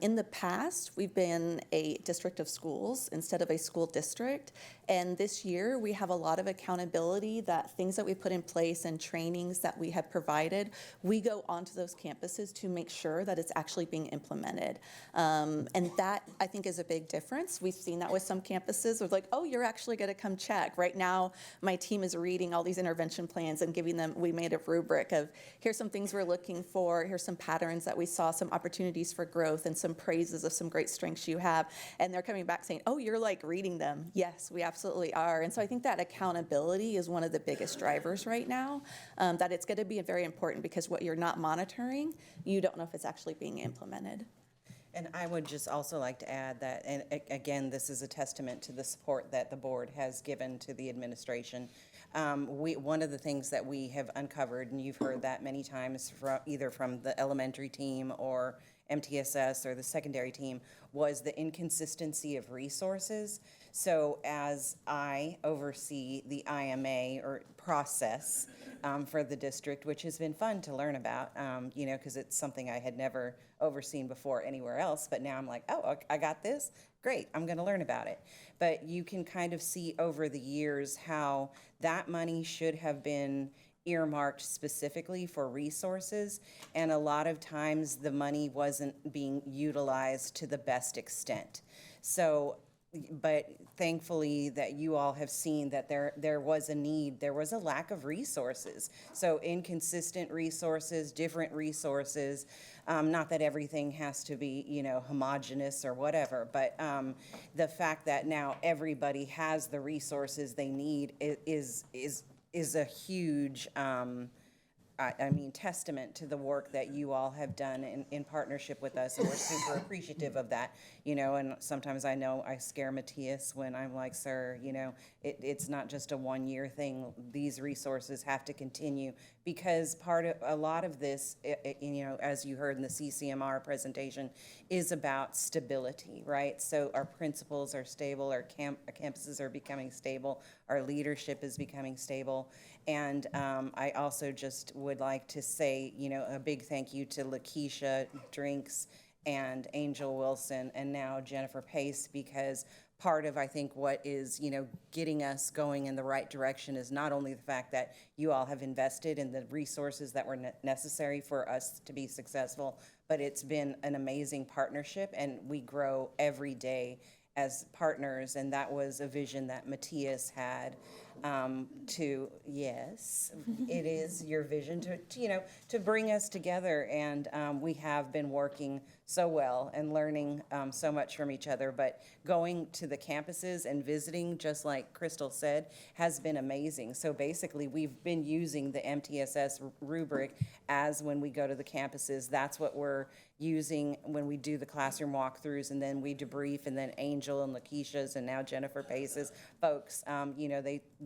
In the past, we've been a district of schools instead of a school district. And this year, we have a lot of accountability that things that we put in place and trainings that we have provided, we go onto those campuses to make sure that it's actually being implemented. And that, I think, is a big difference. We've seen that with some campuses. It's like, oh, you're actually going to come check. Right now, my team is reading all these intervention plans and giving them, we made a rubric of, here's some things we're looking for, here's some patterns that we saw, some opportunities for growth, and some praises of some great strengths you have. And they're coming back saying, oh, you're like reading them. Yes, we absolutely are. And so I think that accountability is one of the biggest drivers right now, that it's going to be very important because what you're not monitoring, you don't know if it's actually being implemented. And I would just also like to add that, and again, this is a testament to the support that the board has given to the administration. One of the things that we have uncovered, and you've heard that many times either from the elementary team or MTSS or the secondary team, was the inconsistency of resources. So as I oversee the IMA or process for the district, which has been fun to learn about, because it's something I had never overseen before anywhere else, but now I'm like, oh, I got this? Great, I'm gonna learn about it. But you can kind of see over the years how that money should have been earmarked specifically for resources, and a lot of times the money wasn't being utilized to the best extent. So, but thankfully that you all have seen that there was a need, there was a lack of resources. So inconsistent resources, different resources, not that everything has to be, homogenous or whatever, but the fact that now everybody has the resources they need is a huge, testament to the work that you all have done in partnership with us, and we're super appreciative of that, and sometimes I know I scare Matthias when I'm like, sir, it's not just a one-year thing. These resources have to continue, because a lot of this, as you heard in the CCMR presentation, is about stability, right? So our principals are stable, our campuses are becoming stable, our leadership is becoming stable, And I also just would like to say, a big thank you to Lakeisha Drinks and Angel Wilson and now Jennifer Pace, because part of, I think, what is, getting us going in the right direction is not only the fact that you all have invested in the resources that were necessary for us to be successful, but it's been an amazing partnership, and we grow every day as partners, and that was a vision that Matthias had yes, it is your vision to bring us together, and we have been working so well and learning so much from each other, but going to the campuses and visiting, just like Crystal said, has been amazing. So basically, we've been using the MTSS rubric as when we go to the campuses. That's what we're using when we do the classroom walkthroughs, and then we debrief, and then Angel and Lakeisha's and now Jennifer Pace's folks,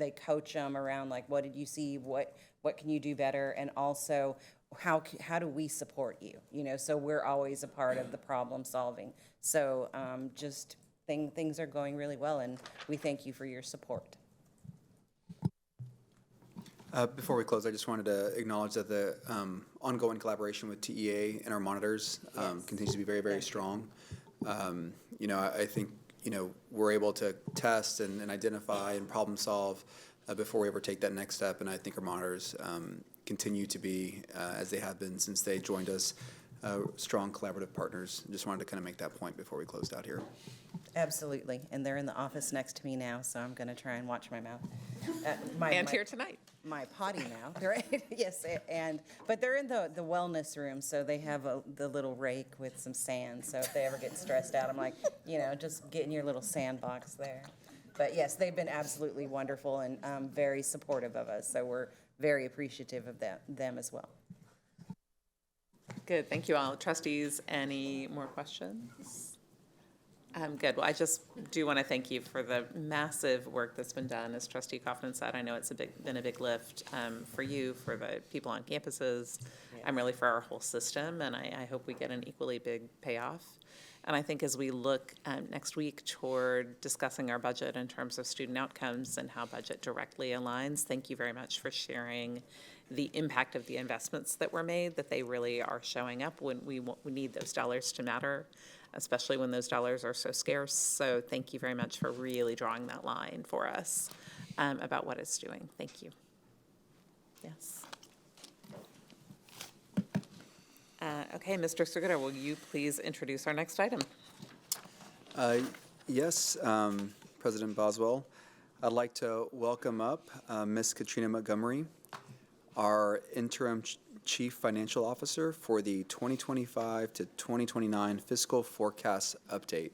they coach them around, like, what did you see, what can you do better, and also how do we support you, so we're always a part of the problem solving. So just things are going really well, and we thank you for your support. Before we close, I just wanted to acknowledge that the ongoing collaboration with TEA and our monitors continues to be very, very strong. I think, we're able to test and identify and problem solve before we ever take that next step. And I think our monitors continue to be, as they have been since they joined us, strong collaborative partners. Just wanted to kind of make that point before we closed out here. Absolutely. And they're in the office next to me now, so I'm going to try and watch my mouth. Here tonight. My potty mouth, right? Yes, but they're in the wellness room, so they have the little rake with some sand. So if they ever get stressed out, I'm like, just get in your little sandbox there. But yes, they've been absolutely wonderful and very supportive of us. So we're very appreciative of them as well. Good, thank you all. Trustees, any more questions? Good. Well, I just do want to thank you for the massive work that's been done. As Trustee Kaufman said, I know it's been a big lift for you, for the people on campuses, and really for our whole system, and I hope we get an equally big payoff. And I think as we look next week toward discussing our budget in terms of student outcomes and how budget directly aligns, thank you very much for sharing the impact of the investments that were made, that they really are showing up when we need those dollars to matter, especially when those dollars are so scarce. So thank you very much for really drawing that line for us about what it's doing. Thank you. Yes. Okay, Mr. Segura, will you please introduce our next item? Yes, President Boswell. I'd like to welcome up Ms. Katrina Montgomery, our interim Chief Financial Officer for the 2025 to 2029 fiscal forecast update.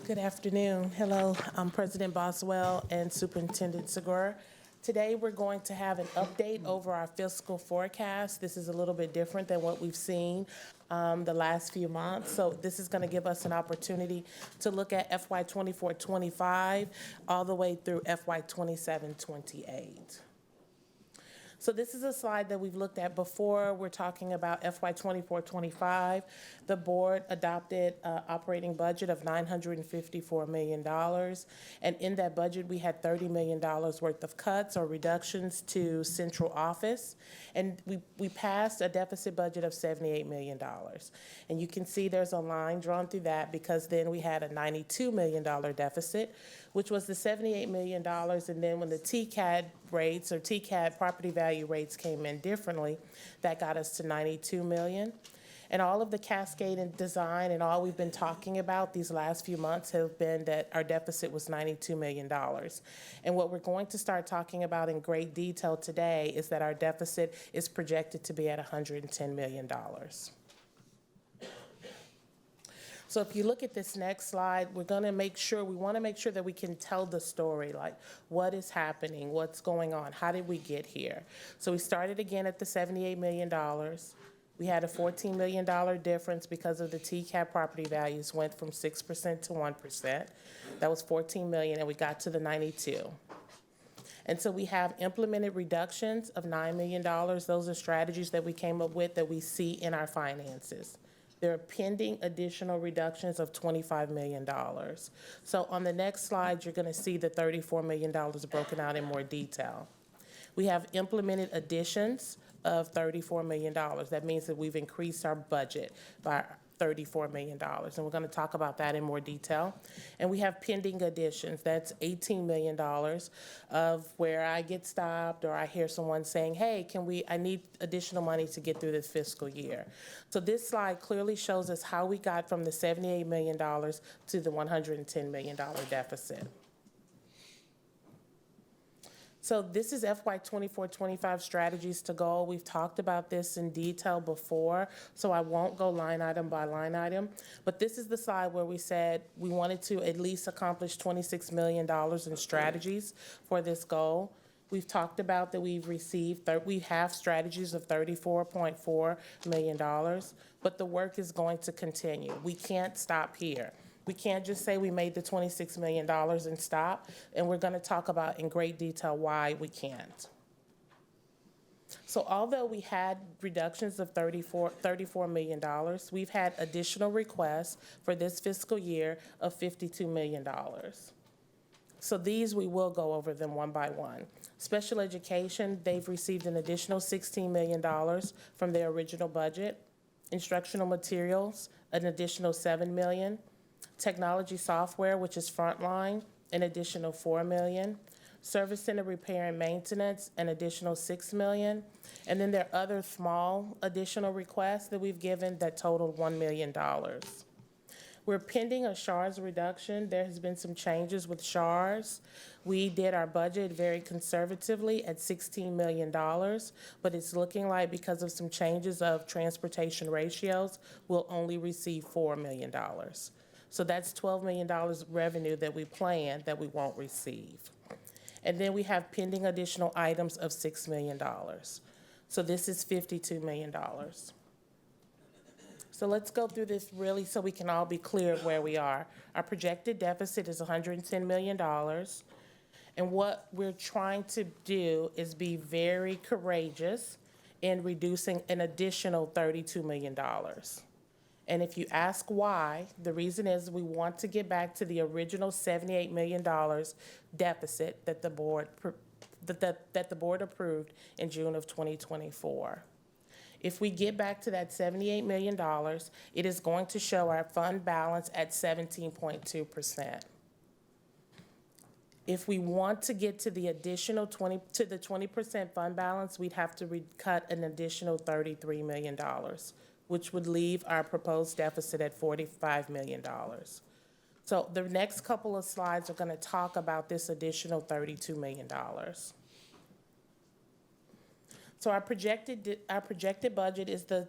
Good afternoon. Hello, I'm President Boswell and Superintendent Segura. Today, we're going to have an update over our fiscal forecast. This is a little bit different than what we've seen the last few months. So this is going to give us an opportunity to look at FY 24-25 all the way through FY 27-28. So this is a slide that we've looked at before. We're talking about FY 24-25. The board adopted an operating budget of $954 million. And in that budget, we had $30 million worth of cuts or reductions to central office. And we passed a deficit budget of $78 million. And you can see there's a line drawn through that because then we had a $92 million deficit, which was the $78 million. And then when the TCAD rates or TCAD property value rates came in differently, that got us to $92 million. And all of the cascade and design and all we've been talking about these last few months have been that our deficit was $92 million. And what we're going to start talking about in great detail today is that our deficit is projected to be at $110 million. So if you look at this next slide, we want to make sure that we can tell the story, like what is happening, what's going on, how did we get here? So we started again at the $78 million. We had a $14 million difference because of the TCAP property values went from 6% to 1%. That was $14 million, and we got to the 92. And so we have implemented reductions of $9 million. Those are strategies that we came up with that we see in our finances. There are pending additional reductions of $25 million. So on the next slide, you're going to see the $34 million broken out in more detail. We have implemented additions of $34 million. That means that we've increased our budget by $34 million, and we're going to talk about that in more detail. And we have pending additions. That's $18 million of where I get stopped or I hear someone saying, hey, I need additional money to get through this fiscal year. So this slide clearly shows us how we got from the $78 million to the $110 million deficit. So this is FY 24-25 strategies to goal. We've talked about this in detail before, so I won't go line item by line item. But this is the slide where we said we wanted to at least accomplish $26 million in strategies for this goal. We've talked about that we have strategies of $34.4 million, but the work is going to continue. We can't stop here. We can't just say we made the $26 million and stop, and we're going to talk about in great detail why we can't. So although we had reductions of $34 million, we've had additional requests for this fiscal year of $52 million. So these, we will go over them one by one. Special education, they've received an additional $16 million from their original budget. Instructional materials, an additional $7 million. Technology software, which is frontline, an additional $4 million. Service center repair and maintenance, an additional $6 million. And then there are other small additional requests that we've given that total $1 million. We're pending a SHARS reduction. There has been some changes with SHARS. We did our budget very conservatively at $16 million, but it's looking like because of some changes of transportation ratios, we'll only receive $4 million. So that's $12 million revenue that we plan that we won't receive. And then we have pending additional items of $6 million. So this is $52 million. So let's go through this really so we can all be clear of where we are. Our projected deficit is $110 million. And what we're trying to do is be very courageous in reducing an additional $32 million. And if you ask why, the reason is we want to get back to the original $78 million deficit that the board approved in June of 2024. If we get back to that $78 million, it is going to show our fund balance at 17.2%. If we want to get to the additional 20% fund balance, we'd have to cut an additional $33 million. Which would leave our proposed deficit at $45 million. So the next couple of slides are going to talk about this additional $32 million. So our projected budget is the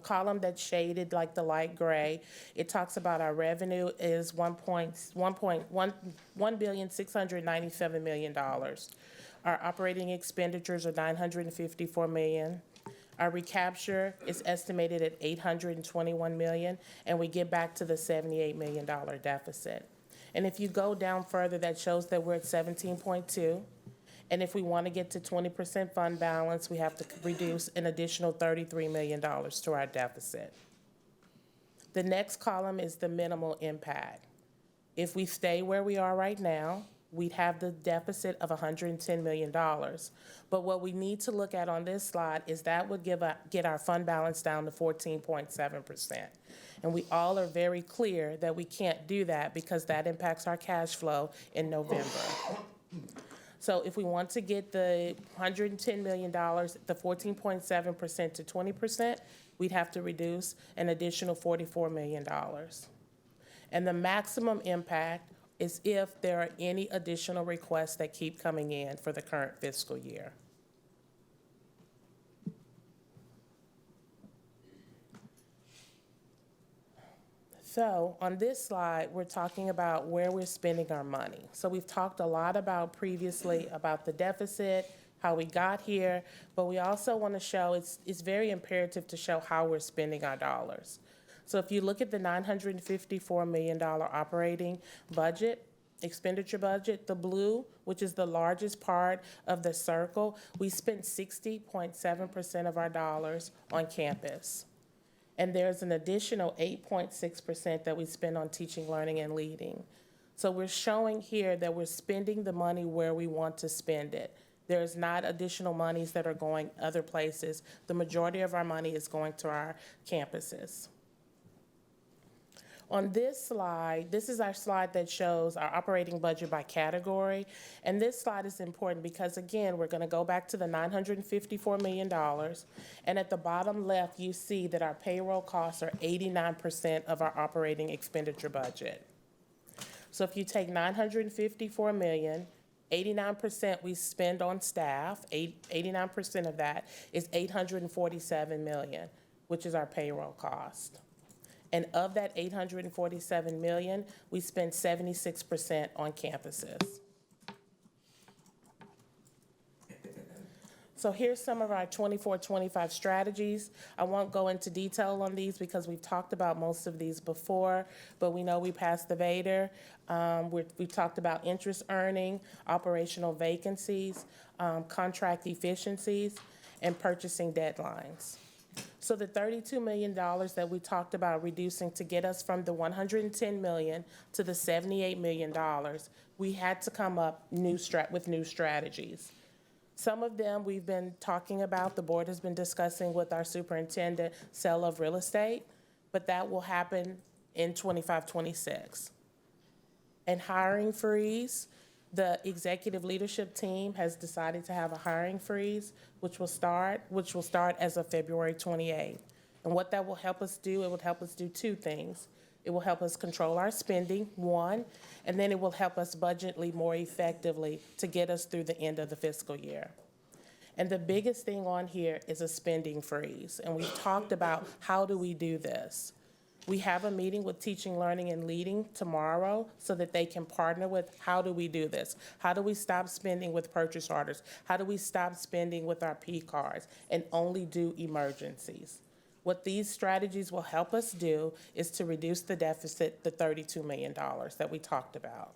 column that's shaded like the light gray. It talks about our revenue is $1,697 million. Our operating expenditures are $954 million. Our recapture is estimated at $821 million, and we get back to the $78 million deficit. And if you go down further, that shows that we're at 17.2. And if we want to get to 20% fund balance, we have to reduce an additional $33 million to our deficit. The next column is the minimal impact. If we stay where we are right now, we'd have the deficit of $110 million. But what we need to look at on this slide is that would get our fund balance down to 14.7%. And we all are very clear that we can't do that because that impacts our cash flow in November. So if we want to get the $110 million, the 14.7% to 20%, we'd have to reduce an additional $44 million. And the maximum impact is if there are any additional requests that keep coming in for the current fiscal year. So on this slide, we're talking about where we're spending our money. So we've talked a lot about previously about the deficit, how we got here, but we also want to show it's very imperative to show how we're spending our dollars. So if you look at the $954 million operating budget, expenditure budget, the blue, which is the largest part of the circle, we spent 60.7% of our dollars on campus. And there's an additional 8.6% that we spend on teaching, learning, and leading. So we're showing here that we're spending the money where we want to spend it. There's not additional monies that are going other places. The majority of our money is going to our campuses. On this slide, this is our slide that shows our operating budget by category. And this slide is important because, again, we're going to go back to the $954 million. And at the bottom left, you see that our payroll costs are 89% of our operating expenditure budget. So if you take $954 million, 89% we spend on staff, 89% of that is $847 million, which is our payroll cost. And of that $847 million, we spend 76% on campuses. So here's some of our 24-25 strategies. I won't go into detail on these because we've talked about most of these before, but we know we passed the Vader. We've talked about interest earning, operational vacancies, contract efficiencies, and purchasing deadlines. So the $32 million that we talked about reducing to get us from the $110 million to the $78 million, we had to come up with new strategies. Some of them we've been talking about, the board has been discussing with our superintendent, sale of real estate, but that will happen in 25-26. And hiring freeze, the executive leadership team has decided to have a hiring freeze, which will start as of February 28th. And what that will help us do, it will help us do two things. It will help us control our spending, one, and then it will help us budgetly more effectively to get us through the end of the fiscal year. And the biggest thing on here is a spending freeze. And we've talked about how do we do this. We have a meeting with Teaching, Learning, and Leading tomorrow so that they can partner with how do we do this? How do we stop spending with purchase orders? How do we stop spending with our P cards and only do emergencies? What these strategies will help us do is to reduce the deficit, the $32 million that we talked about.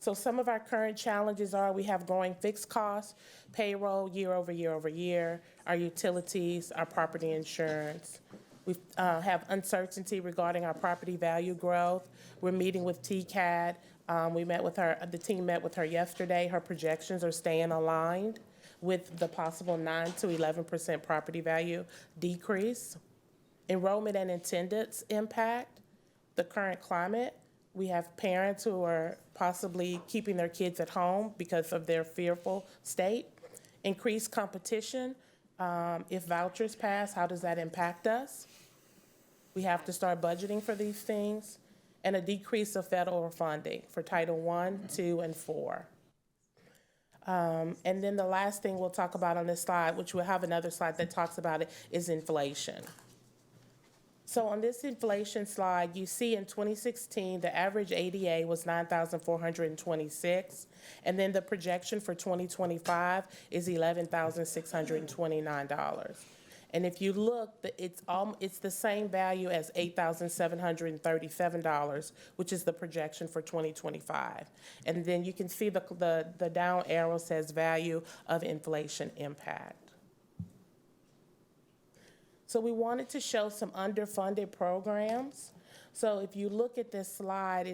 So some of our current challenges are we have growing fixed costs, payroll year over year, our utilities, our property insurance. We have uncertainty regarding our property value growth. We're meeting with TCAD. The team met with her yesterday. Her projections are staying aligned with the possible 9 to 11% property value decrease. Enrollment and attendance impact, the current climate. We have parents who are possibly keeping their kids at home because of their fearful state. Increased competition. If vouchers pass, how does that impact us? We have to start budgeting for these things. And a decrease of federal funding for Title I, II, and IV. And then the last thing we'll talk about on this slide, which we'll have another slide that talks about it, is inflation. So on this inflation slide, you see in 2016, the average ADA was $9,426, and then the projection for 2025 is $11,629. And if you look, it's the same value as $8,737, which is the projection for 2025. And then you can see the down arrow says value of inflation impact. So we wanted to show some underfunded programs. So if you look at this slide,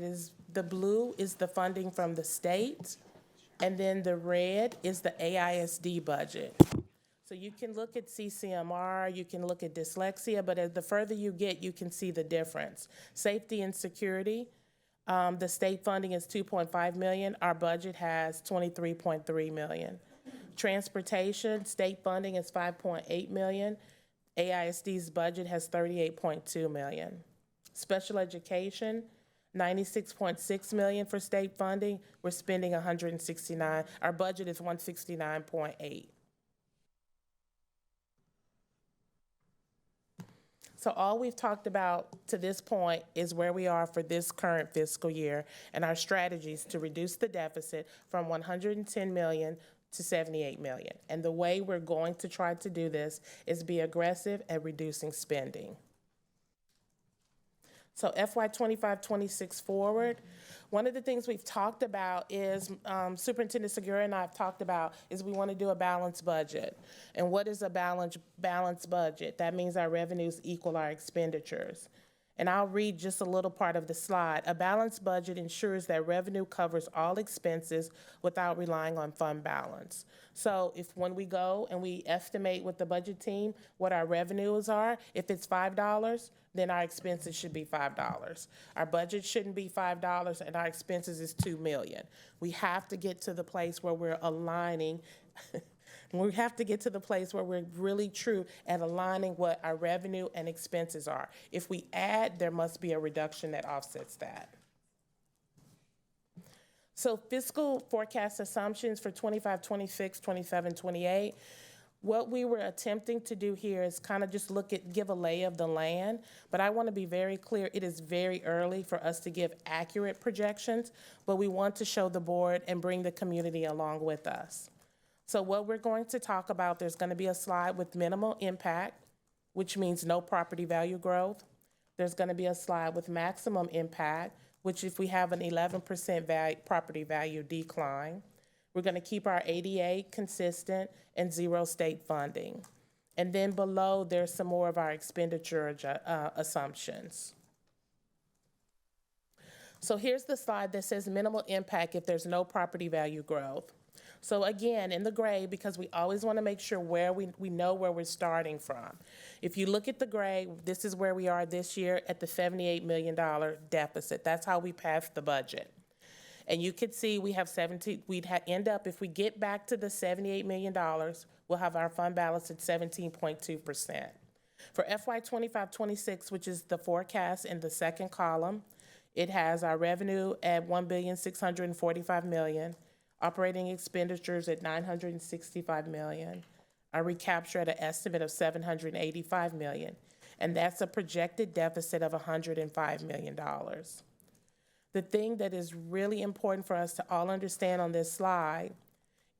the blue is the funding from the state, and then the red is the AISD budget. So you can look at CCMR, you can look at dyslexia, but as the further you get, you can see the difference. Safety and security, the state funding is $2.5 million. Our budget has $23.3 million. Transportation, state funding is $5.8 million. AISD's budget has $38.2 million. Special education, $96.6 million for state funding. We're spending $169. Our budget is $169.8. So all we've talked about to this point is where we are for this current fiscal year and our strategies to reduce the deficit from $110 million to $78 million. And the way we're going to try to do this is be aggressive at reducing spending. So FY 25-26 forward, one of the things we've talked about is, Superintendent Segura and I have talked about, is we want to do a balanced budget. And what is a balanced budget? That means our revenues equal our expenditures. And I'll read just a little part of the slide. A balanced budget ensures that revenue covers all expenses without relying on fund balance. So if when we go and we estimate with the budget team what our revenues are, if it's $5, then our expenses should be $5. Our budget shouldn't be $5 and our expenses is $2 million. We have to get to the place where we're aligning we have to get to the place where we're really true at aligning what our revenue and expenses are. If we add, there must be a reduction that offsets that. So fiscal forecast assumptions for 25, 26, 27, 28. What we were attempting to do here is kind of just give a lay of the land, but I want to be very clear, it is very early for us to give accurate projections, but we want to show the board and bring the community along with us. So what we're going to talk about, there's going to be a slide with minimal impact, which means no property value growth. There's going to be a slide with maximum impact, which if we have an 11% property value decline. We're going to keep our ADA consistent and zero state funding. And then below, there's some more of our expenditure assumptions. So here's the slide that says minimal impact if there's no property value growth. So again, in the gray, because we always want to make sure where we know where we're starting from. If you look at the gray, this is where we are this year at the $78 million deficit. That's how we passed the budget. And you could see we have end up, if we get back to the $78 million, we'll have our fund balance at 17.2%. For FY 25-26, which is the forecast in the second column, it has our revenue at $1,645 million. Operating expenditures at $965 million, our recapture at an estimate of $785 million, and that's a projected deficit of $105 million. The thing that is really important for us to all understand on this slide,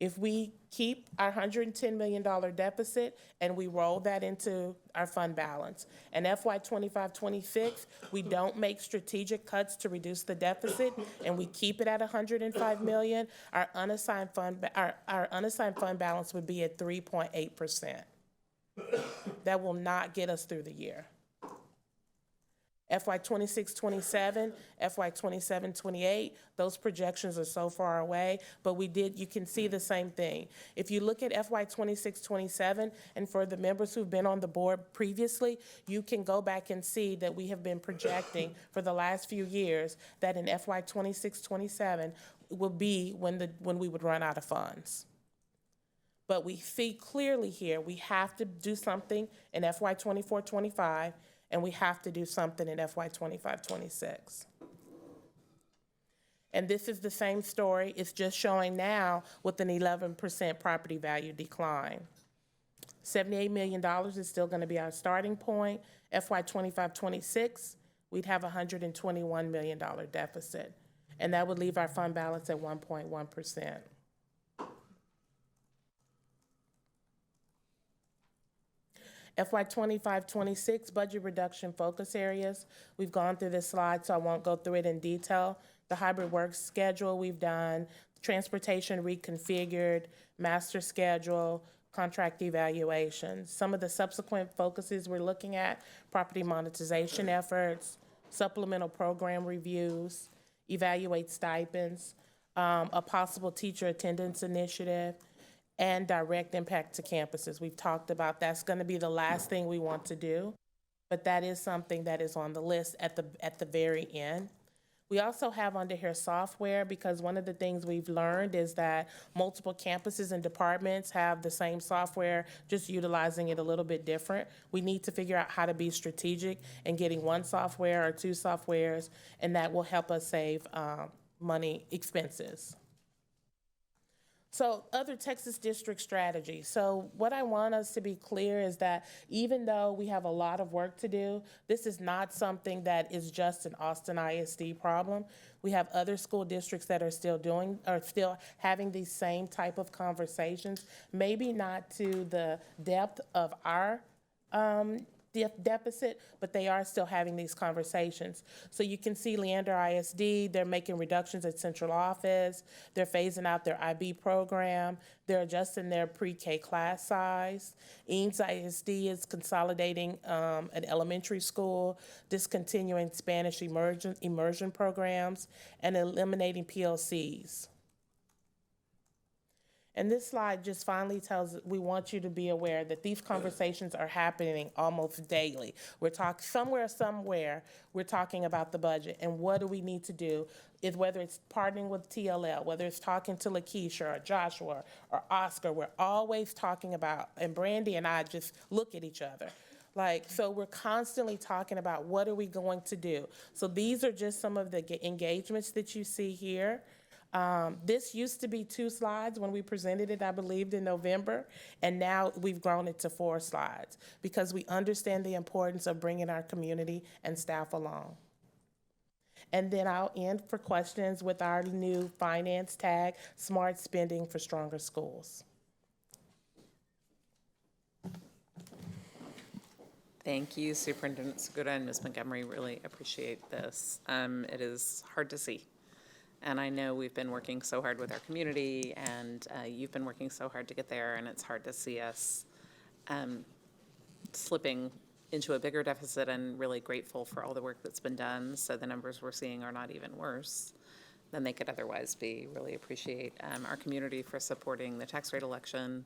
if we keep our $110 million deficit and we roll that into our fund balance, and FY 25-26, we don't make strategic cuts to reduce the deficit, and we keep it at $105 million, our unassigned fund balance would be at 3.8%. That will not get us through the year. FY 26-27, FY 27-28, those projections are so far away, but you can see the same thing. If you look at FY 26-27, and for the members who've been on the board previously, you can go back and see that we have been projecting for the last few years that in FY 26-27 will be when we would run out of funds. But we see clearly here, we have to do something in FY 24-25, and we have to do something in FY 25-26. And this is the same story. It's just showing now with an 11% property value decline. $78 million is still going to be our starting point. FY 25-26, we'd have a $121 million deficit. And that would leave our fund balance at 1.1%. FY 25-26 budget reduction focus areas. We've gone through this slide, so I won't go through it in detail. The hybrid work schedule we've done, transportation reconfigured, master schedule, contract evaluations. Some of the subsequent focuses we're looking at, property monetization efforts, supplemental program reviews, evaluate stipends, a possible teacher attendance initiative, and direct impact to campuses. We've talked about that's going to be the last thing we want to do, but that is something that is on the list at the very end. We also have under here software, because one of the things we've learned is that multiple campuses and departments have the same software, just utilizing it a little bit different. We need to figure out how to be strategic in getting one software or two softwares, and that will help us save money expenses. So other Texas district strategies. So what I want us to be clear is that even though we have a lot of work to do, this is not something that is just an Austin ISD problem. We have other school districts that are still having these same type of conversations, maybe not to the depth of our deficit, but they are still having these conversations. So you can see Leander ISD, they're making reductions at central office, they're phasing out their IB program, they're adjusting their pre-K class size. Eames ISD is consolidating an elementary school, discontinuing Spanish immersion programs, and eliminating PLCs. And this slide just finally tells, we want you to be aware that these conversations are happening almost daily. We're talking somewhere, we're talking about the budget and what do we need to do, is whether it's partnering with TLL, whether it's talking to Lakeisha or Joshua or Oscar, we're always talking about, and Brandy and I just look at each other. So we're constantly talking about what are we going to do. So these are just some of the engagements that you see here. This used to be 2 slides when we presented it, I believe, in November, and now we've grown it to 4 slides because we understand the importance of bringing our community and staff along. And then I'll end for questions with our new finance tag, Smart Spending for Stronger Schools. Thank you, Superintendent Segura and Ms. Montgomery. Really appreciate this. It is hard to see. And I know we've been working so hard with our community, and you've been working so hard to get there, and it's hard to see us slipping into a bigger deficit, and really grateful for all the work that's been done. So the numbers we're seeing are not even worse than they could otherwise be. Really appreciate our community for supporting the tax rate election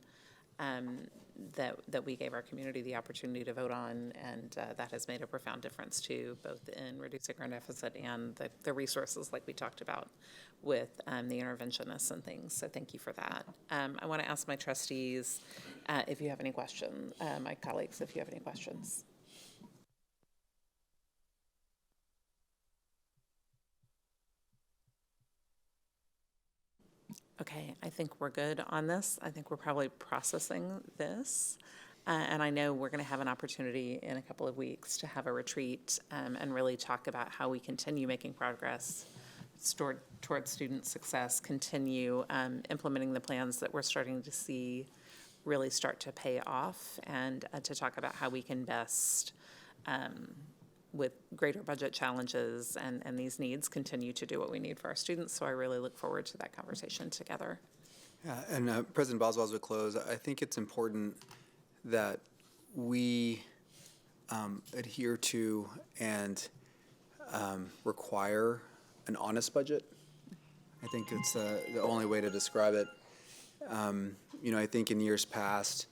that we gave our community the opportunity to vote on, and that has made a profound difference too, both in reducing our deficit and the resources like we talked about with the interventionists and things. So thank you for that. I want to ask my trustees if you have any questions, my colleagues, if you have any questions. Okay, I think we're good on this. I think we're probably processing this. And I know we're going to have an opportunity in a couple of weeks to have a retreat and really talk about how we continue making progress towards student success, continue implementing the plans that we're starting to see really start to pay off, and to talk about how we can best, with greater budget challenges and these needs, continue to do what we need for our students. So I really look forward to that conversation together. Yeah, and President Boswell, as we close, I think it's important that we adhere to and require an honest budget. I think it's the only way to describe it. I think in years past,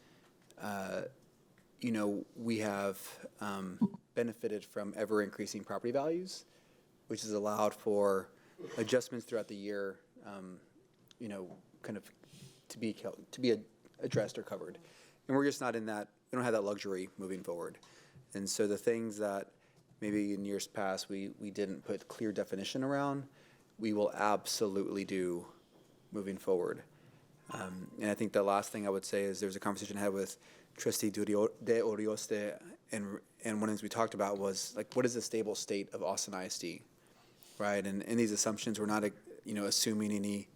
we have benefited from ever-increasing property values, which has allowed for adjustments throughout the year, kind of to be addressed or covered. And we're just not in that, we don't have that luxury moving forward. And so the things that maybe in years past we didn't put clear definition around, we will absolutely do moving forward. And I think the last thing I would say is there was a conversation I had with Trustee De Orioste, and one of the things we talked about was, like, what is the stable state of Austin ISD, right? And in these assumptions, we're not, assuming any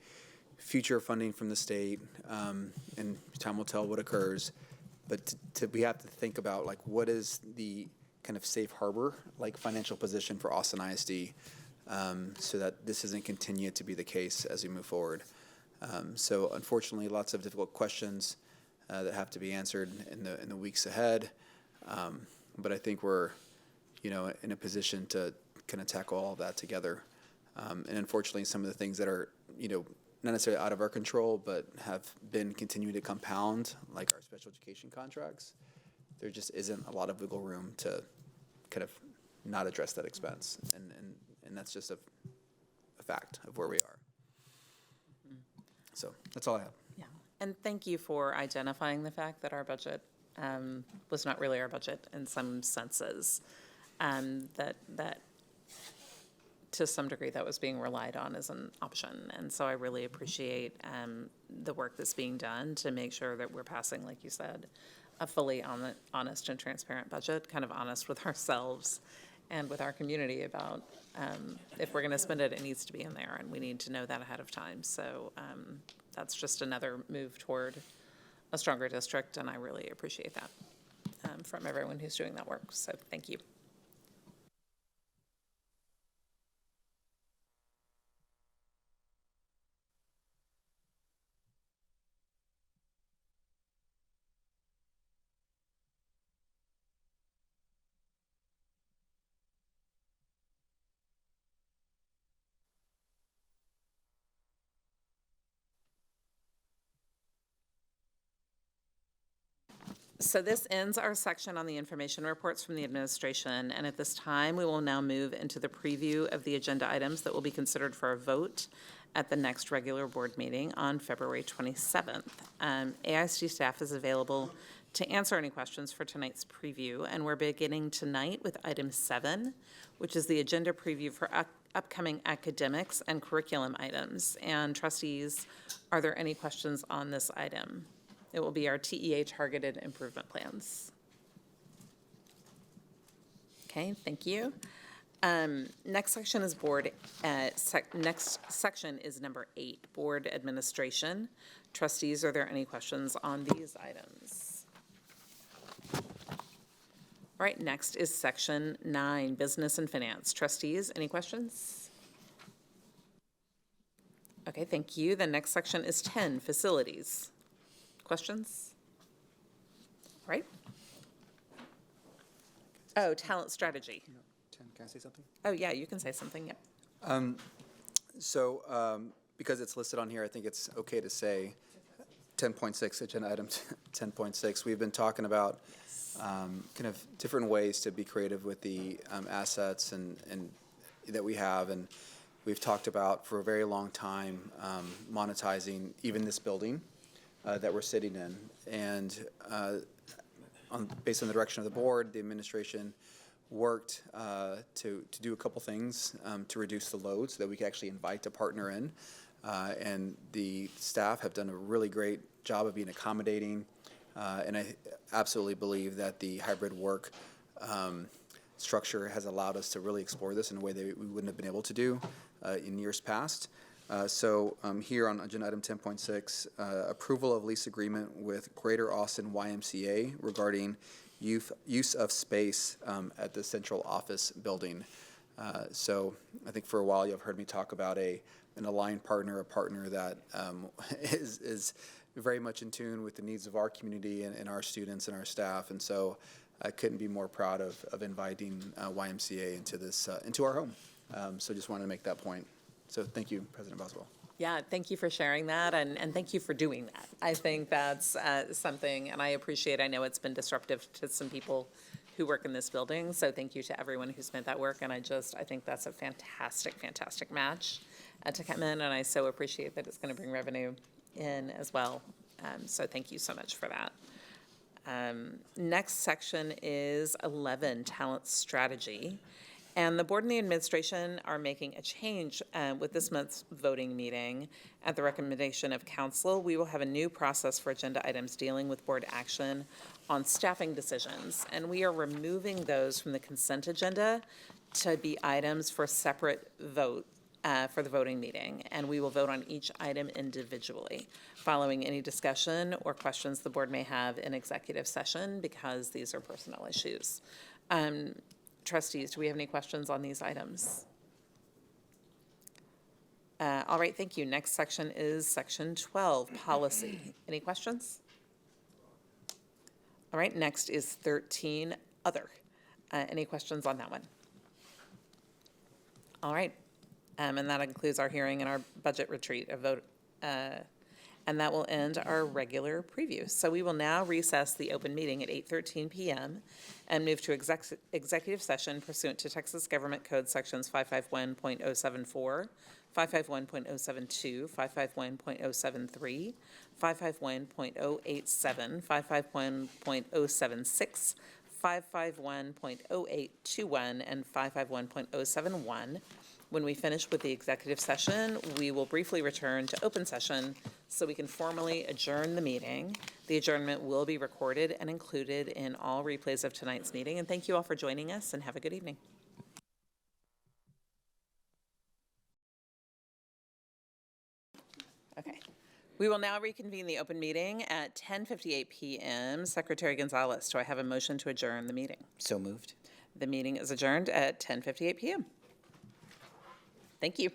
future funding from the state, and time will tell what occurs. But we have to think about, like, what is the kind of safe harbor, like, financial position for Austin ISD, so that this doesn't continue to be the case as we move forward. So unfortunately, lots of difficult questions that have to be answered in the weeks ahead. But I think we're, in a position to kind of tackle all of that together. And unfortunately, some of the things that are, not necessarily out of our control, but have been continuing to compound, like our special education contracts, there just isn't a lot of wiggle room to kind of not address that expense. And that's just a fact of where we are. So that's all I have. Yeah, and thank you for identifying the fact that our budget was not really our budget in some senses, that to some degree that was being relied on as an option. And so I really appreciate the work that's being done to make sure that we're passing, like you said, a fully honest and transparent budget, kind of honest with ourselves and with our community about if we're going to spend it, it needs to be in there, and we need to know that ahead of time. So that's just another move toward a stronger district, and I really appreciate that. from everyone who's doing that work. So thank you. So this ends our section on the information reports from the administration, and at this time, we will now move into the preview of the agenda items that will be considered for a vote at the next regular board meeting on February 27th. AISD staff is available to answer any questions for tonight's preview, and we're beginning tonight with item 7, which is the agenda preview for upcoming academics and curriculum items. And trustees, are there any questions on this item? It will be our TEA targeted improvement plans. Okay, thank you. Next section is next section is number 8, board administration. Trustees, are there any questions on these items? All right, next is section 9, business and finance. Trustees, any questions? Okay, thank you. The next section is 10, facilities. Questions? All right. Oh, talent strategy. Tim, can I say something? Oh, yeah, you can say something, yeah. Because it's listed on here, I think it's okay to say 10.6, agenda item 10.6. We've been talking about kind of different ways to be creative with the assets and that we have, and we've talked about for a very long time monetizing even this building that we're sitting in. And based on the direction of the board, the administration worked to do a couple things to reduce the load so that we could actually invite a partner in. And the staff have done a really great job of being accommodating. And I absolutely believe that the hybrid work structure has allowed us to really explore this in a way that we wouldn't have been able to do in years past. So here on agenda item 10.6, approval of lease agreement with Greater Austin YMCA regarding use of space at the central office building. So I think for a while you've heard me talk about an aligned partner, a partner that is very much in tune with the needs of our community and our students and our staff. And so I couldn't be more proud of inviting YMCA into this into our home. So just wanted to make that point. So thank you, President Boswell. Yeah, thank you for sharing that, and thank you for doing that. I think that's something, and I appreciate, I know it's been disruptive to some people who work in this building, so thank you to everyone who's made that work, and I think that's a fantastic, fantastic match to come in, and I so appreciate that it's going to bring revenue in as well. So thank you so much for that. Next section is 11, talent strategy. And the board and the administration are making a change with this month's voting meeting. At the recommendation of council, we will have a new process for agenda items dealing with board action on staffing decisions. And we are removing those from the consent agenda to be items for separate vote for the voting meeting. And we will vote on each item individually, following any discussion or questions the board may have in executive session, because these are personnel issues. Trustees, do we have any questions on these items? All right, thank you. Next section is section 12, policy. Any questions? All right, next is 13, other. Any questions on that one? All right, and that includes our hearing and our budget retreat, a vote, and that will end our regular preview. So we will now recess the open meeting at 8:13 p.m. and move to executive session pursuant to Texas Government Code sections 551.074, 551.072, 551.073, 551.087, 551.076, 551.0821, and 551.071. When we finish with the executive session, we will briefly return to open session so we can formally adjourn the meeting. The adjournment will be recorded and included in all replays of tonight's meeting. And thank you all for joining us, and have a good evening. Okay. We will now reconvene the open meeting at 10:58 PM. Secretary Gonzalez, do I have a motion to adjourn the meeting? So moved. The meeting is adjourned at 10:58 PM. Thank you.